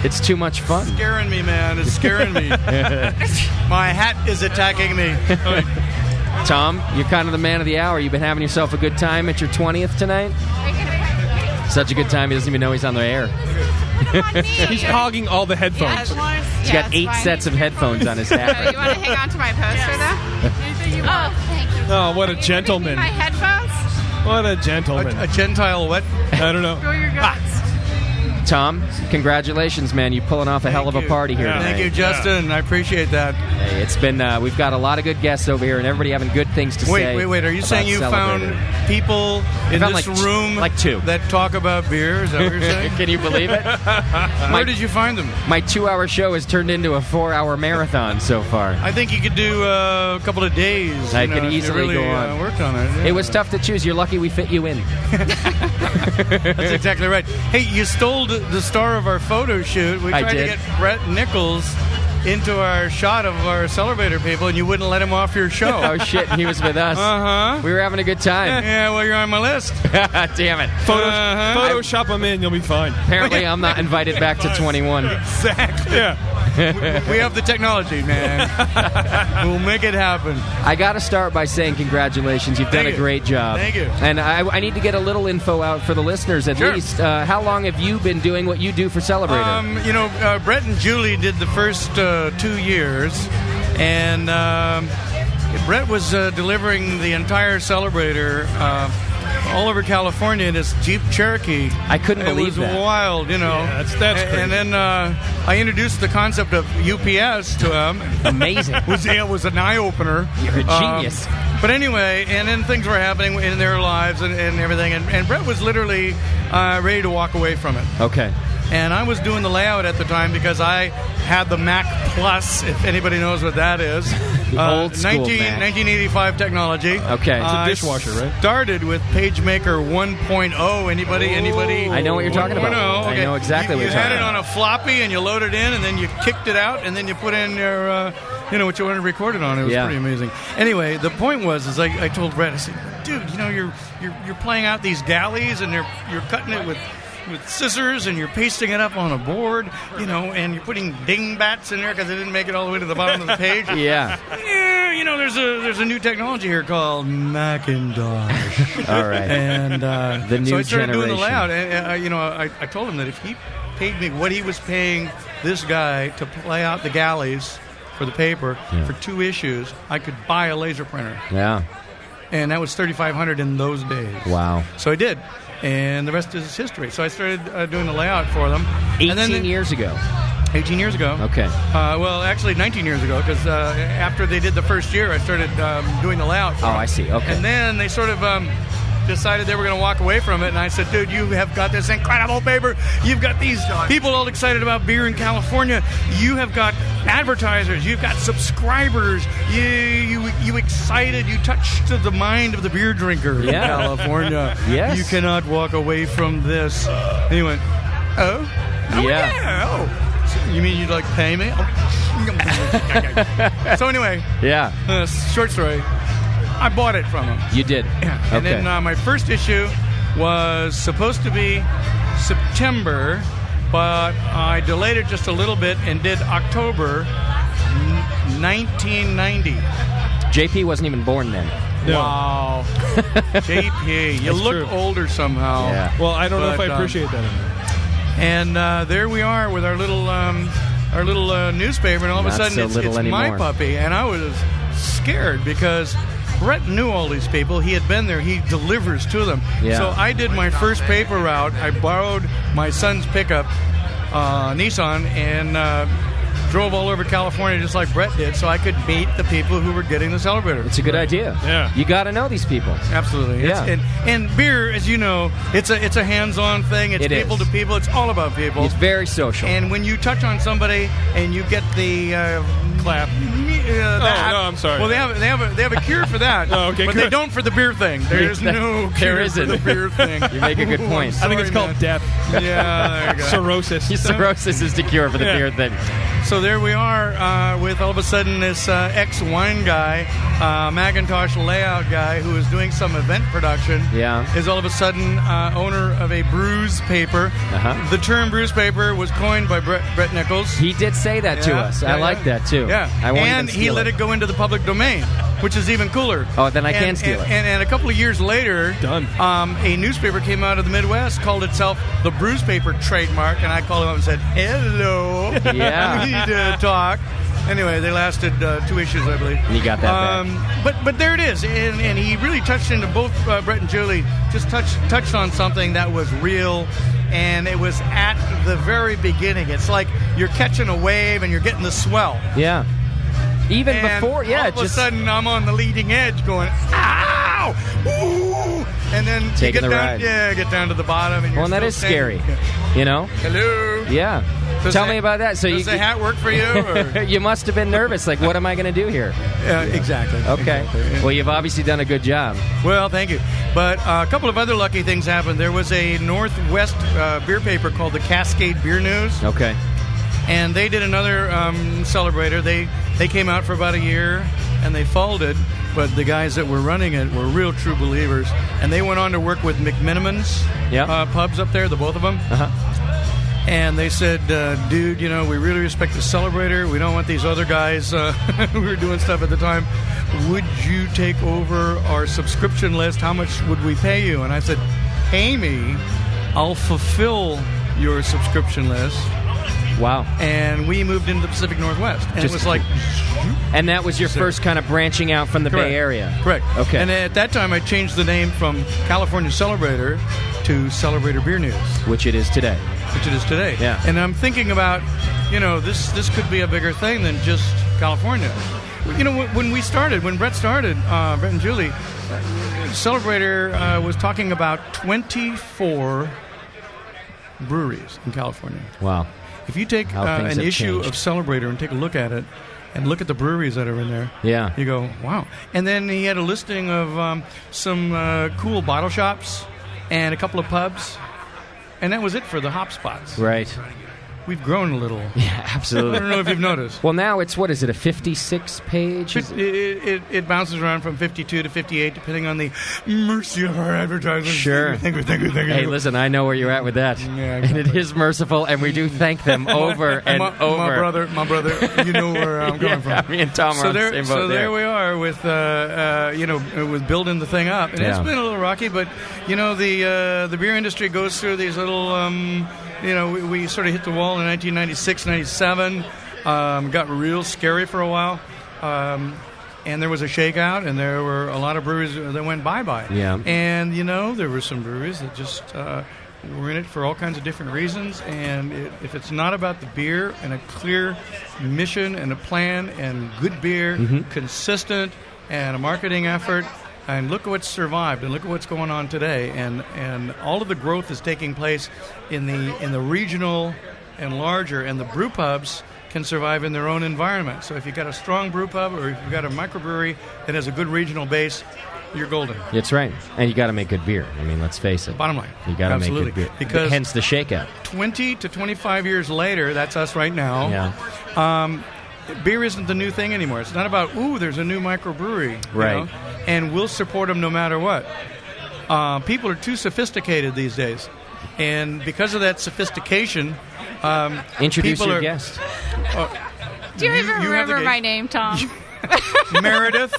[SPEAKER 5] it's too much fun.
[SPEAKER 4] It's scaring me, man. It's scaring me. My hat is attacking me.
[SPEAKER 5] Tom, you're kind of the man of the hour. You've been having yourself a good time at your 20th tonight? Such a good time, he doesn't even know he's on the air.
[SPEAKER 14] He's hogging all the headphones.
[SPEAKER 5] He's got 8 sets of headphones on his hat.
[SPEAKER 15] You want to hang on to my poster, though? Oh, thank you.
[SPEAKER 14] Oh, what a gentleman.
[SPEAKER 15] My headphones?
[SPEAKER 14] What a gentleman.
[SPEAKER 4] A Gentile what?
[SPEAKER 14] I don't know.
[SPEAKER 15] Go your guts.
[SPEAKER 5] Tom, congratulations, man. You're pulling off a hell of a party here tonight.
[SPEAKER 4] Thank you, Justin. I appreciate that.
[SPEAKER 5] Hey, it's been, we've got a lot of good guests over here, and everybody having good things to say.
[SPEAKER 4] Wait. Are you saying you found people in this room
[SPEAKER 5] like 2
[SPEAKER 4] that talk about beer? Is that what you're saying?
[SPEAKER 5] Can you believe it?
[SPEAKER 4] Where did you find them?
[SPEAKER 5] My 2-hour show has turned into a 4-hour marathon so far.
[SPEAKER 4] I think you could do a couple of days.
[SPEAKER 5] I could easily
[SPEAKER 4] really,
[SPEAKER 5] go on.
[SPEAKER 4] Worked on it. Yeah.
[SPEAKER 5] It was tough to choose. You're lucky we fit you in.
[SPEAKER 4] That's exactly right. Hey, you stole the star of our photo shoot. We tried to get Brett Nichols
[SPEAKER 16] into our shot of our Celebrator people, and you wouldn't let him off your show.
[SPEAKER 5] Oh, shit, he was with us.
[SPEAKER 16] Uh-huh.
[SPEAKER 5] We were having a good time.
[SPEAKER 16] Yeah, well, you're on my list.
[SPEAKER 5] Damn it.
[SPEAKER 14] Photoshop him in, you'll be fine.
[SPEAKER 5] Apparently, I'm not invited back to 21.
[SPEAKER 16] Exactly. Yeah. We have the technology, man. We'll make it happen.
[SPEAKER 5] I got to start by saying congratulations. You've done a great job.
[SPEAKER 16] Thank you.
[SPEAKER 5] And I need to get a little info out for the listeners at least. How long have you been doing what you do for Celebrator?
[SPEAKER 16] Brett and Julie did the first 2 years, and Brett was delivering the entire Celebrator all over California in his Jeep Cherokee.
[SPEAKER 5] I couldn't believe
[SPEAKER 16] that. It was wild,
[SPEAKER 14] Yeah, that's crazy.
[SPEAKER 16] And then I introduced the concept of UPS to him.
[SPEAKER 5] Amazing.
[SPEAKER 16] It was an eye-opener.
[SPEAKER 5] You're a genius.
[SPEAKER 16] But anyway, and then things were happening in their lives and everything, and Brett was literally ready to walk away from it.
[SPEAKER 5] Okay.
[SPEAKER 16] And I was doing the layout at the time because I had the Mac Plus, if anybody knows what that is.
[SPEAKER 5] Old school Mac.
[SPEAKER 16] 1985 technology.
[SPEAKER 5] Okay.
[SPEAKER 14] It's a dishwasher, right?
[SPEAKER 16] Started with PageMaker 1.0. Anybody?
[SPEAKER 5] I know what you're talking about.
[SPEAKER 16] 1.0. Okay.
[SPEAKER 5] I know exactly what you're talking about.
[SPEAKER 16] You had it on a floppy, and you loaded in, and then you kicked it out, and then you put in your, what you wanted to record it on. It was pretty amazing. Anyway, the point was, I told Brett, I said, dude, you're playing out these galleys, and you're cutting it with scissors, and you're pasting it up on a board, and you're putting dingbats in there because it didn't make it all the way to the bottom of the page.
[SPEAKER 5] Yeah.
[SPEAKER 16] There's a new technology here called Macintosh.
[SPEAKER 5] All right.
[SPEAKER 16] And
[SPEAKER 5] the new
[SPEAKER 16] so I started doing the
[SPEAKER 5] generation.
[SPEAKER 16] layout, and I told him that if he paid me what he was paying this guy to play out the galleys for the paper for 2 issues, I could buy a laser printer.
[SPEAKER 5] Yeah.
[SPEAKER 16] And that was $3,500 in those days.
[SPEAKER 5] Wow.
[SPEAKER 16] So I did. And the rest is history. So I started doing the layout for them.
[SPEAKER 5] 18 years ago.
[SPEAKER 16] 18 years ago.
[SPEAKER 5] Okay.
[SPEAKER 16] Well, actually 19 years ago, because after they did the first year, I started doing the layout for them.
[SPEAKER 5] I see. Okay.
[SPEAKER 16] And then they sort of decided they were going to walk away from it, and I said, dude, you have got this incredible paper. You've got these people all excited about beer in California. You have got advertisers. You've got subscribers. You excited. You touched the mind of the beer drinker in California.
[SPEAKER 5] Yes.
[SPEAKER 16] You cannot walk away from this. And he went, oh?
[SPEAKER 5] Yeah.
[SPEAKER 16] Oh. You mean you'd like pay me? So anyway.
[SPEAKER 5] Yeah.
[SPEAKER 16] Short story. I bought it from him.
[SPEAKER 5] You did?
[SPEAKER 16] Yeah. And
[SPEAKER 5] Okay.
[SPEAKER 16] then my first issue was supposed to be September, but I delayed it just a little bit and did October 1990.
[SPEAKER 5] JP wasn't even born then.
[SPEAKER 14] No.
[SPEAKER 16] Wow. JP, you
[SPEAKER 14] That's
[SPEAKER 16] look
[SPEAKER 14] true.
[SPEAKER 16] older somehow.
[SPEAKER 5] Yeah.
[SPEAKER 14] Well, I don't know if
[SPEAKER 16] But,
[SPEAKER 14] I appreciate that anymore.
[SPEAKER 16] And there we are with our little newspaper, and all of a
[SPEAKER 5] Not
[SPEAKER 16] sudden
[SPEAKER 5] so
[SPEAKER 16] it's
[SPEAKER 5] little
[SPEAKER 16] my
[SPEAKER 5] anymore.
[SPEAKER 16] puppy, and I was scared because Brett knew all these people. He had been there. He delivers to them.
[SPEAKER 5] Yeah.
[SPEAKER 16] So I did my first paper route. I borrowed my son's pickup, Nissan, and drove all over California just like Brett did, so I could meet the people who were getting the Celebrator.
[SPEAKER 5] It's a good idea.
[SPEAKER 14] Yeah.
[SPEAKER 5] You got to know these people.
[SPEAKER 16] Absolutely.
[SPEAKER 5] Yeah.
[SPEAKER 16] And beer, as you know, it's a hands-on thing. It's
[SPEAKER 5] It
[SPEAKER 16] people
[SPEAKER 5] is.
[SPEAKER 16] to people. It's all about people.
[SPEAKER 5] It's very social.
[SPEAKER 16] And when you touch on somebody and you get the
[SPEAKER 14] Clap.
[SPEAKER 16] that,
[SPEAKER 14] no, I'm sorry.
[SPEAKER 16] Well, they have a cure for that.
[SPEAKER 14] Oh, okay,
[SPEAKER 16] but
[SPEAKER 14] good.
[SPEAKER 16] they don't for the beer thing. There's no cure
[SPEAKER 5] There isn't.
[SPEAKER 16] for the beer thing.
[SPEAKER 5] You make a good point.
[SPEAKER 14] I think it's called death.
[SPEAKER 16] Yeah, there you go.
[SPEAKER 14] Cirrhosis.
[SPEAKER 5] Cirrhosis is the cure for the
[SPEAKER 14] Yeah.
[SPEAKER 5] beer thing.
[SPEAKER 16] So there we are with all of a sudden this ex-wine guy, Macintosh layout guy who is doing some event production.
[SPEAKER 5] Yeah.
[SPEAKER 16] Is all of a sudden owner of a brews paper.
[SPEAKER 5] Uh-huh.
[SPEAKER 16] The term brews paper was coined by Brett Nichols.
[SPEAKER 5] He did say that to us. I like that too.
[SPEAKER 16] Yeah.
[SPEAKER 5] I won't
[SPEAKER 16] and
[SPEAKER 5] even
[SPEAKER 16] he
[SPEAKER 5] steal
[SPEAKER 16] let it go into the public domain, which is even cooler.
[SPEAKER 5] Oh, then I can steal it.
[SPEAKER 16] And a couple of years later,
[SPEAKER 14] Done.
[SPEAKER 16] A newspaper came out of the Midwest, called itself the Brews Paper trademark, and I called him up and said, hello.
[SPEAKER 5] Yeah.
[SPEAKER 16] We need to talk. Anyway, they lasted 2 issues, I believe.
[SPEAKER 5] And you got that back.
[SPEAKER 16] But there it is, and he really touched into both Brett and Julie. Just touched on something that was real, and it was at the very beginning. It's like you're catching a wave and you're getting the swell.
[SPEAKER 5] Yeah. Even
[SPEAKER 16] And
[SPEAKER 5] before, yeah,
[SPEAKER 16] all of
[SPEAKER 5] just
[SPEAKER 16] a sudden I'm on the leading edge, going, ow, ooh, and then you
[SPEAKER 5] Taking
[SPEAKER 16] get
[SPEAKER 5] the
[SPEAKER 16] down,
[SPEAKER 5] ride.
[SPEAKER 16] yeah, get down to the bottom, and you're
[SPEAKER 5] well, and that
[SPEAKER 16] still
[SPEAKER 5] is scary.
[SPEAKER 16] standing.
[SPEAKER 5] You know?
[SPEAKER 16] Hello.
[SPEAKER 5] Yeah.
[SPEAKER 16] Does
[SPEAKER 5] Tell
[SPEAKER 16] the-
[SPEAKER 5] me about that. So
[SPEAKER 16] does the hat work for you? Or?
[SPEAKER 5] you must have been nervous. Like, what am I going to do here?
[SPEAKER 16] Exactly.
[SPEAKER 5] Okay.
[SPEAKER 16] Exactly, yeah.
[SPEAKER 5] Well, you've obviously done a good job.
[SPEAKER 16] Well, thank you. But a couple of other lucky things happened. There was a Northwest beer paper called the Cascade Beer News.
[SPEAKER 5] Okay.
[SPEAKER 16] And they did another Celebrator. They came out for about a year, and they folded. But the guys that were running it were real true believers. And they went on to work with McMiniman's pubs up there, the both of them. And they said, dude, we really respect the Celebrator. We don't want these other guys who were doing stuff at the time. Would you take over our subscription list? How much would we pay you? And I said, pay me. I'll fulfill your subscription list.
[SPEAKER 5] Wow.
[SPEAKER 16] And we moved into the Pacific Northwest. And it was like...
[SPEAKER 5] And that was your first kind of branching out from the Bay Area.
[SPEAKER 16] Correct.
[SPEAKER 5] Okay.
[SPEAKER 16] And at that time, I changed the name from California Celebrator to Celebrator Beer News.
[SPEAKER 5] Which it is today.
[SPEAKER 16] Yeah. And I'm thinking about, this could be a bigger thing than just California. When we started, when Brett started, Brett and Julie, Celebrator was talking about 24 breweries in California.
[SPEAKER 5] Wow.
[SPEAKER 16] If you take an issue of Celebrator and take a look at it, and look at the breweries that are in there, you go, wow. And then he had a listing of some cool bottle shops and a couple of pubs, and that was it for the hop spots.
[SPEAKER 5] Right.
[SPEAKER 16] We've grown a little.
[SPEAKER 5] Yeah, absolutely.
[SPEAKER 16] I don't know if you've noticed.
[SPEAKER 5] Well, now it's, what is it, a 56 page?
[SPEAKER 16] It bounces around from 52 to 58, depending on the mercy of our advertisers.
[SPEAKER 5] Sure.
[SPEAKER 16] Thank you.
[SPEAKER 5] Hey, listen, I know where you're at with that.
[SPEAKER 16] Yeah,
[SPEAKER 5] exactly. And it is merciful, and we do thank them over and over.
[SPEAKER 16] My brother, you know where I'm coming from.
[SPEAKER 5] Me and Tom are on the same boat
[SPEAKER 16] So there we are with, with building the thing up. And it's been a little rocky, but, the beer industry goes through these little... we sort of hit the wall in 1996, 97. Got real scary for a while. And there was a shakeout, and there were a lot of breweries that went bye-bye.
[SPEAKER 5] Yeah.
[SPEAKER 16] And, there were some breweries that just were in it for all kinds of different reasons. And if it's not about the beer and a clear mission and a plan and good beer, consistent, and a marketing effort, and look at what's survived, and look at what's going on today, and all of the growth is taking place in the regional and larger, and the brew pubs can survive in their own environment. So if you've got a strong brew pub, or if you've got a microbrewery that has a good regional base, you're golden.
[SPEAKER 5] That's right, and you got to make good beer. I mean, let's face it.
[SPEAKER 16] Bottom line,
[SPEAKER 5] you got to make good beer.
[SPEAKER 16] Because
[SPEAKER 5] hence the shakeout.
[SPEAKER 16] 20 to 25 years later, that's us right now.
[SPEAKER 5] Yeah.
[SPEAKER 16] Beer isn't the new thing anymore. It's not about, there's a new microbrewery.
[SPEAKER 5] Right.
[SPEAKER 16] And we'll support them no matter what. People are too sophisticated these days. And because of that sophistication,
[SPEAKER 5] introduce your guest.
[SPEAKER 15] Do you even remember my name, Tom?
[SPEAKER 16] Meredith.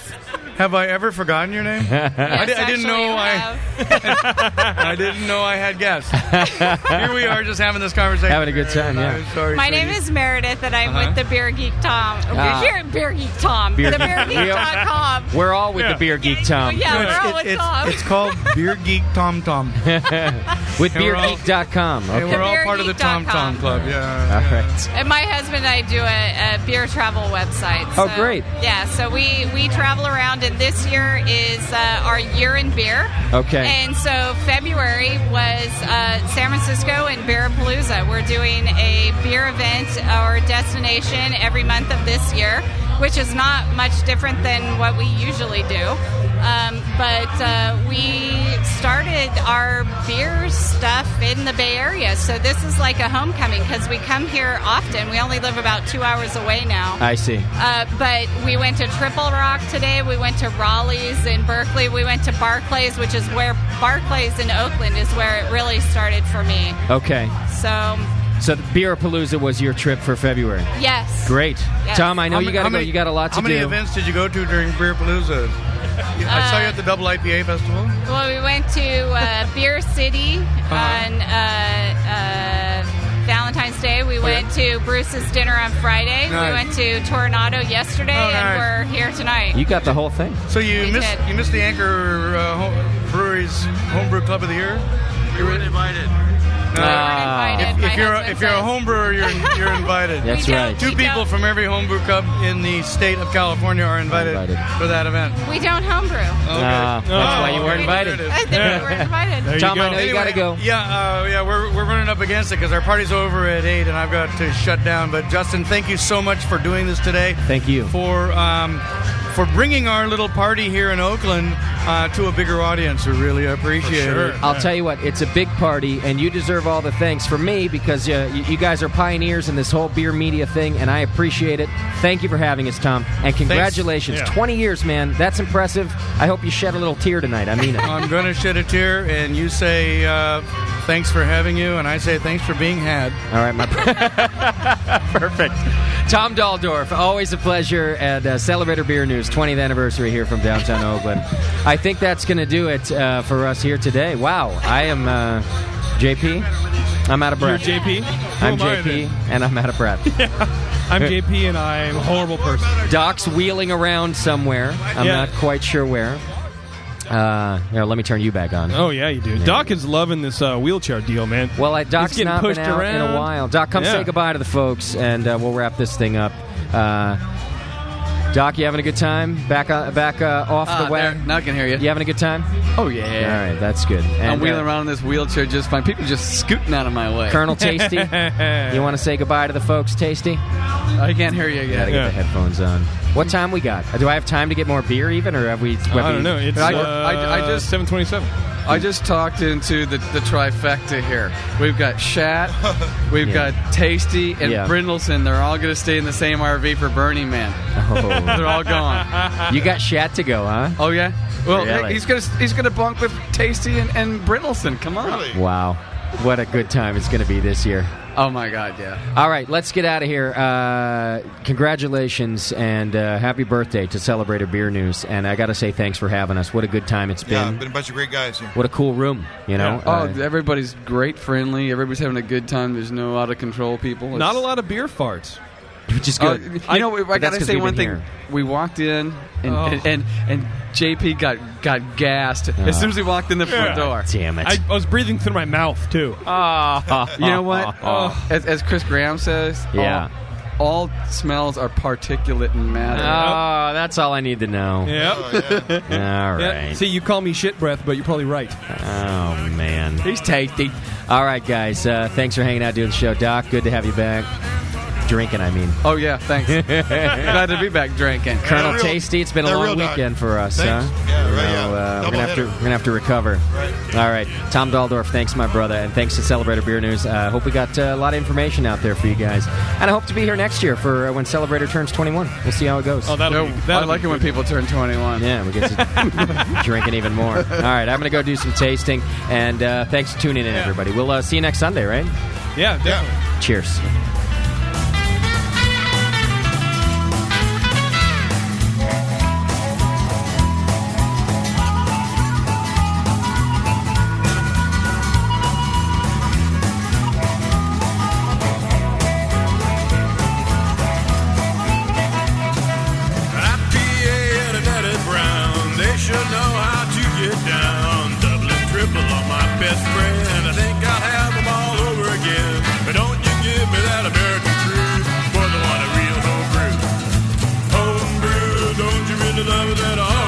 [SPEAKER 16] Have I ever forgotten your name?
[SPEAKER 15] Yes,
[SPEAKER 16] I didn't know I didn't know I had guests. Here we are, just having this conversation,
[SPEAKER 5] having a good time. Yeah.
[SPEAKER 16] Sorry,
[SPEAKER 15] my name is Meredith, and I'm with the Beer Geek Tom. Beer Geek Tom. The BeerGeek.com.
[SPEAKER 5] We're all with the Beer Geek Tom.
[SPEAKER 15] Yeah, we're all with Tom.
[SPEAKER 16] It's called Beer Geek Tom Tom.
[SPEAKER 5] With BeerGeek.com. Okay.
[SPEAKER 16] And we're all part of the Tom Tom Club. Yeah.
[SPEAKER 5] All right.
[SPEAKER 15] And my husband and I do a beer travel website.
[SPEAKER 5] So, great.
[SPEAKER 15] Yeah, so we travel around, and this year is our year in beer.
[SPEAKER 5] Okay.
[SPEAKER 15] And so February was San Francisco and Beerapalooza. We're doing a beer event or destination every month of this year, which is not much different than what we usually do. But we started our beer stuff in the Bay Area, so this is like a homecoming because we come here often. We only live about 2 hours away now.
[SPEAKER 5] I see.
[SPEAKER 15] But we went to Triple Rock today. We went to Raleigh's in Berkeley. We went to Barclays, which is where Barclays in Oakland is where it really started for me.
[SPEAKER 5] Okay. So the Beerapalooza was your trip for February?
[SPEAKER 15] Yes.
[SPEAKER 5] Great.
[SPEAKER 15] Yes.
[SPEAKER 5] Tom, I know you got to go. You got a lot to do.
[SPEAKER 16] How many events did you go to during Beerapalooza? I saw you at the Double IPA Festival.
[SPEAKER 15] Well, we went to Beer City on Valentine's Day. We went to Bruce's dinner on Friday.
[SPEAKER 16] Nice.
[SPEAKER 15] We went to Tornado yesterday, and we're here tonight.
[SPEAKER 5] You got the whole thing.
[SPEAKER 16] So you missed the Anchor Brewery's Homebrew Club of the Year? You were invited. If you're a home brewer, you're invited.
[SPEAKER 5] That's right.
[SPEAKER 16] Two people from every homebrew club in the state of California are invited for that event.
[SPEAKER 15] We don't homebrew.
[SPEAKER 5] That's why you were invited.
[SPEAKER 15] I think we were invited.
[SPEAKER 5] Tom, I know you got to go.
[SPEAKER 16] Yeah, we're running up against it because our party's over at 8 and I've got to shut down. But Justin, thank you so much for doing this today.
[SPEAKER 5] Thank you
[SPEAKER 16] for bringing our little party here in Oakland to a bigger audience who really appreciate it.
[SPEAKER 5] I'll tell you what, it's a big party, and you deserve all the thanks from me because you guys are pioneers in this whole beer media thing, and I appreciate it. Thank you for having us, Tom, and congratulations.
[SPEAKER 16] Thanks. Yeah.
[SPEAKER 5] 20 years, man. That's impressive. I hope you shed a little tear tonight. I mean it.
[SPEAKER 16] I'm going to shed a tear, and you say thanks for having you, and I say thanks for being had.
[SPEAKER 5] All right, my perfect. Tom Daldorf, always a pleasure at Celebrator Beer News, 20th anniversary here from downtown Oakland. I think that's going to do it for us here today. Wow, I am JP. I'm out of breath.
[SPEAKER 14] You're JP?
[SPEAKER 5] I'm
[SPEAKER 14] Who am I
[SPEAKER 5] JP,
[SPEAKER 14] then?
[SPEAKER 5] and I'm out of breath.
[SPEAKER 14] I'm JP, and I'm a horrible person.
[SPEAKER 5] Doc's wheeling around somewhere. I'm not quite sure where. Here, let me turn you back on.
[SPEAKER 14] Oh, yeah, you do.
[SPEAKER 5] Yeah.
[SPEAKER 14] Doc is loving this wheelchair deal, man.
[SPEAKER 5] Well, Doc's
[SPEAKER 14] He's getting
[SPEAKER 5] not been
[SPEAKER 14] pushed
[SPEAKER 5] out
[SPEAKER 14] around
[SPEAKER 5] in a while. Doc, come
[SPEAKER 14] Yeah.
[SPEAKER 5] say goodbye to the folks, and we'll wrap this thing up. Doc, you having a good time? Back off the wagon?
[SPEAKER 6] Now I can hear you.
[SPEAKER 5] You having a good time?
[SPEAKER 6] Oh, yeah.
[SPEAKER 5] All right, that's good. And,
[SPEAKER 6] I'm wheeling around in this wheelchair just fine. People just scooting out of my way.
[SPEAKER 5] Colonel Tasty, you want to say goodbye to the folks, Tasty?
[SPEAKER 6] I can't hear you
[SPEAKER 5] You
[SPEAKER 6] yet.
[SPEAKER 5] gotta get the headphones on. What time we got? Do I have time to get more beer even, or have we...
[SPEAKER 14] I don't know. It's
[SPEAKER 6] I just
[SPEAKER 14] 7:27.
[SPEAKER 6] I just talked into the trifecta here. We've got Shat, we've got Tasty, and Brindleson. They're all going to stay in the same RV for Burning Man.
[SPEAKER 5] Oh.
[SPEAKER 6] They're all gone.
[SPEAKER 5] You got Shat to go, huh?
[SPEAKER 6] Oh yeah. Well,
[SPEAKER 5] Really?
[SPEAKER 6] he's gonna bunk with Tasty and Brindleson. Come on.
[SPEAKER 5] Wow. What a good time it's going to be this year.
[SPEAKER 6] Oh, my God, yeah.
[SPEAKER 5] All right, let's get out of here. Congratulations and happy birthday to Celebrator Beer News. And I got to say thanks for having us. What a good time it's
[SPEAKER 17] Yeah,
[SPEAKER 5] been.
[SPEAKER 17] been a bunch of great guys here.
[SPEAKER 5] What a cool room, you know?
[SPEAKER 6] Oh, everybody's great, friendly. Everybody's having a good time. There's no out-of-control people.
[SPEAKER 14] Not a lot of beer farts.
[SPEAKER 5] Which is good.
[SPEAKER 6] I got to say one thing. We walked in, and JP got gassed as soon as he walked in the front door.
[SPEAKER 5] Damn it.
[SPEAKER 14] I was breathing through my mouth, too.
[SPEAKER 6] You know what? As Chris Graham says,
[SPEAKER 5] Yeah.
[SPEAKER 6] all smells are particulate matter.
[SPEAKER 5] Oh, that's all I need to know.
[SPEAKER 14] Yep.
[SPEAKER 5] All right.
[SPEAKER 14] Yeah. See, you call me shit breath, but you're probably right.
[SPEAKER 5] Oh, man.
[SPEAKER 6] He's tasty.
[SPEAKER 5] All right, guys. Thanks for hanging out doing the show. Doc, good to have you back. Drinking, I mean.
[SPEAKER 6] Oh, yeah, thanks. Glad to be back drinking.
[SPEAKER 5] Colonel Tasty, it's been a long weekend for us,
[SPEAKER 17] Thanks.
[SPEAKER 5] huh?
[SPEAKER 17] Yeah, right,
[SPEAKER 5] We're gonna have to recover.
[SPEAKER 17] Right.
[SPEAKER 5] All right, Tom Daldorf, thanks, my brother, and thanks to Celebrator Beer News. Hope we got a lot of information out there for you guys, and I hope to be here next year for when Celebrator turns 21. We'll see how it goes.
[SPEAKER 14] Oh,
[SPEAKER 6] I like it when people turn 21.
[SPEAKER 5] Yeah, we get to drinking even more. All right, I'm gonna go do some tasting, and thanks for tuning in, everybody. We'll see you next Sunday, right?
[SPEAKER 14] Yeah, definitely.
[SPEAKER 5] Cheers.
[SPEAKER 19] Best friend, I think I'll have them all over again. But don't you give me that American truth for the one a real homebrew. Homebrew, don't you really love it at all?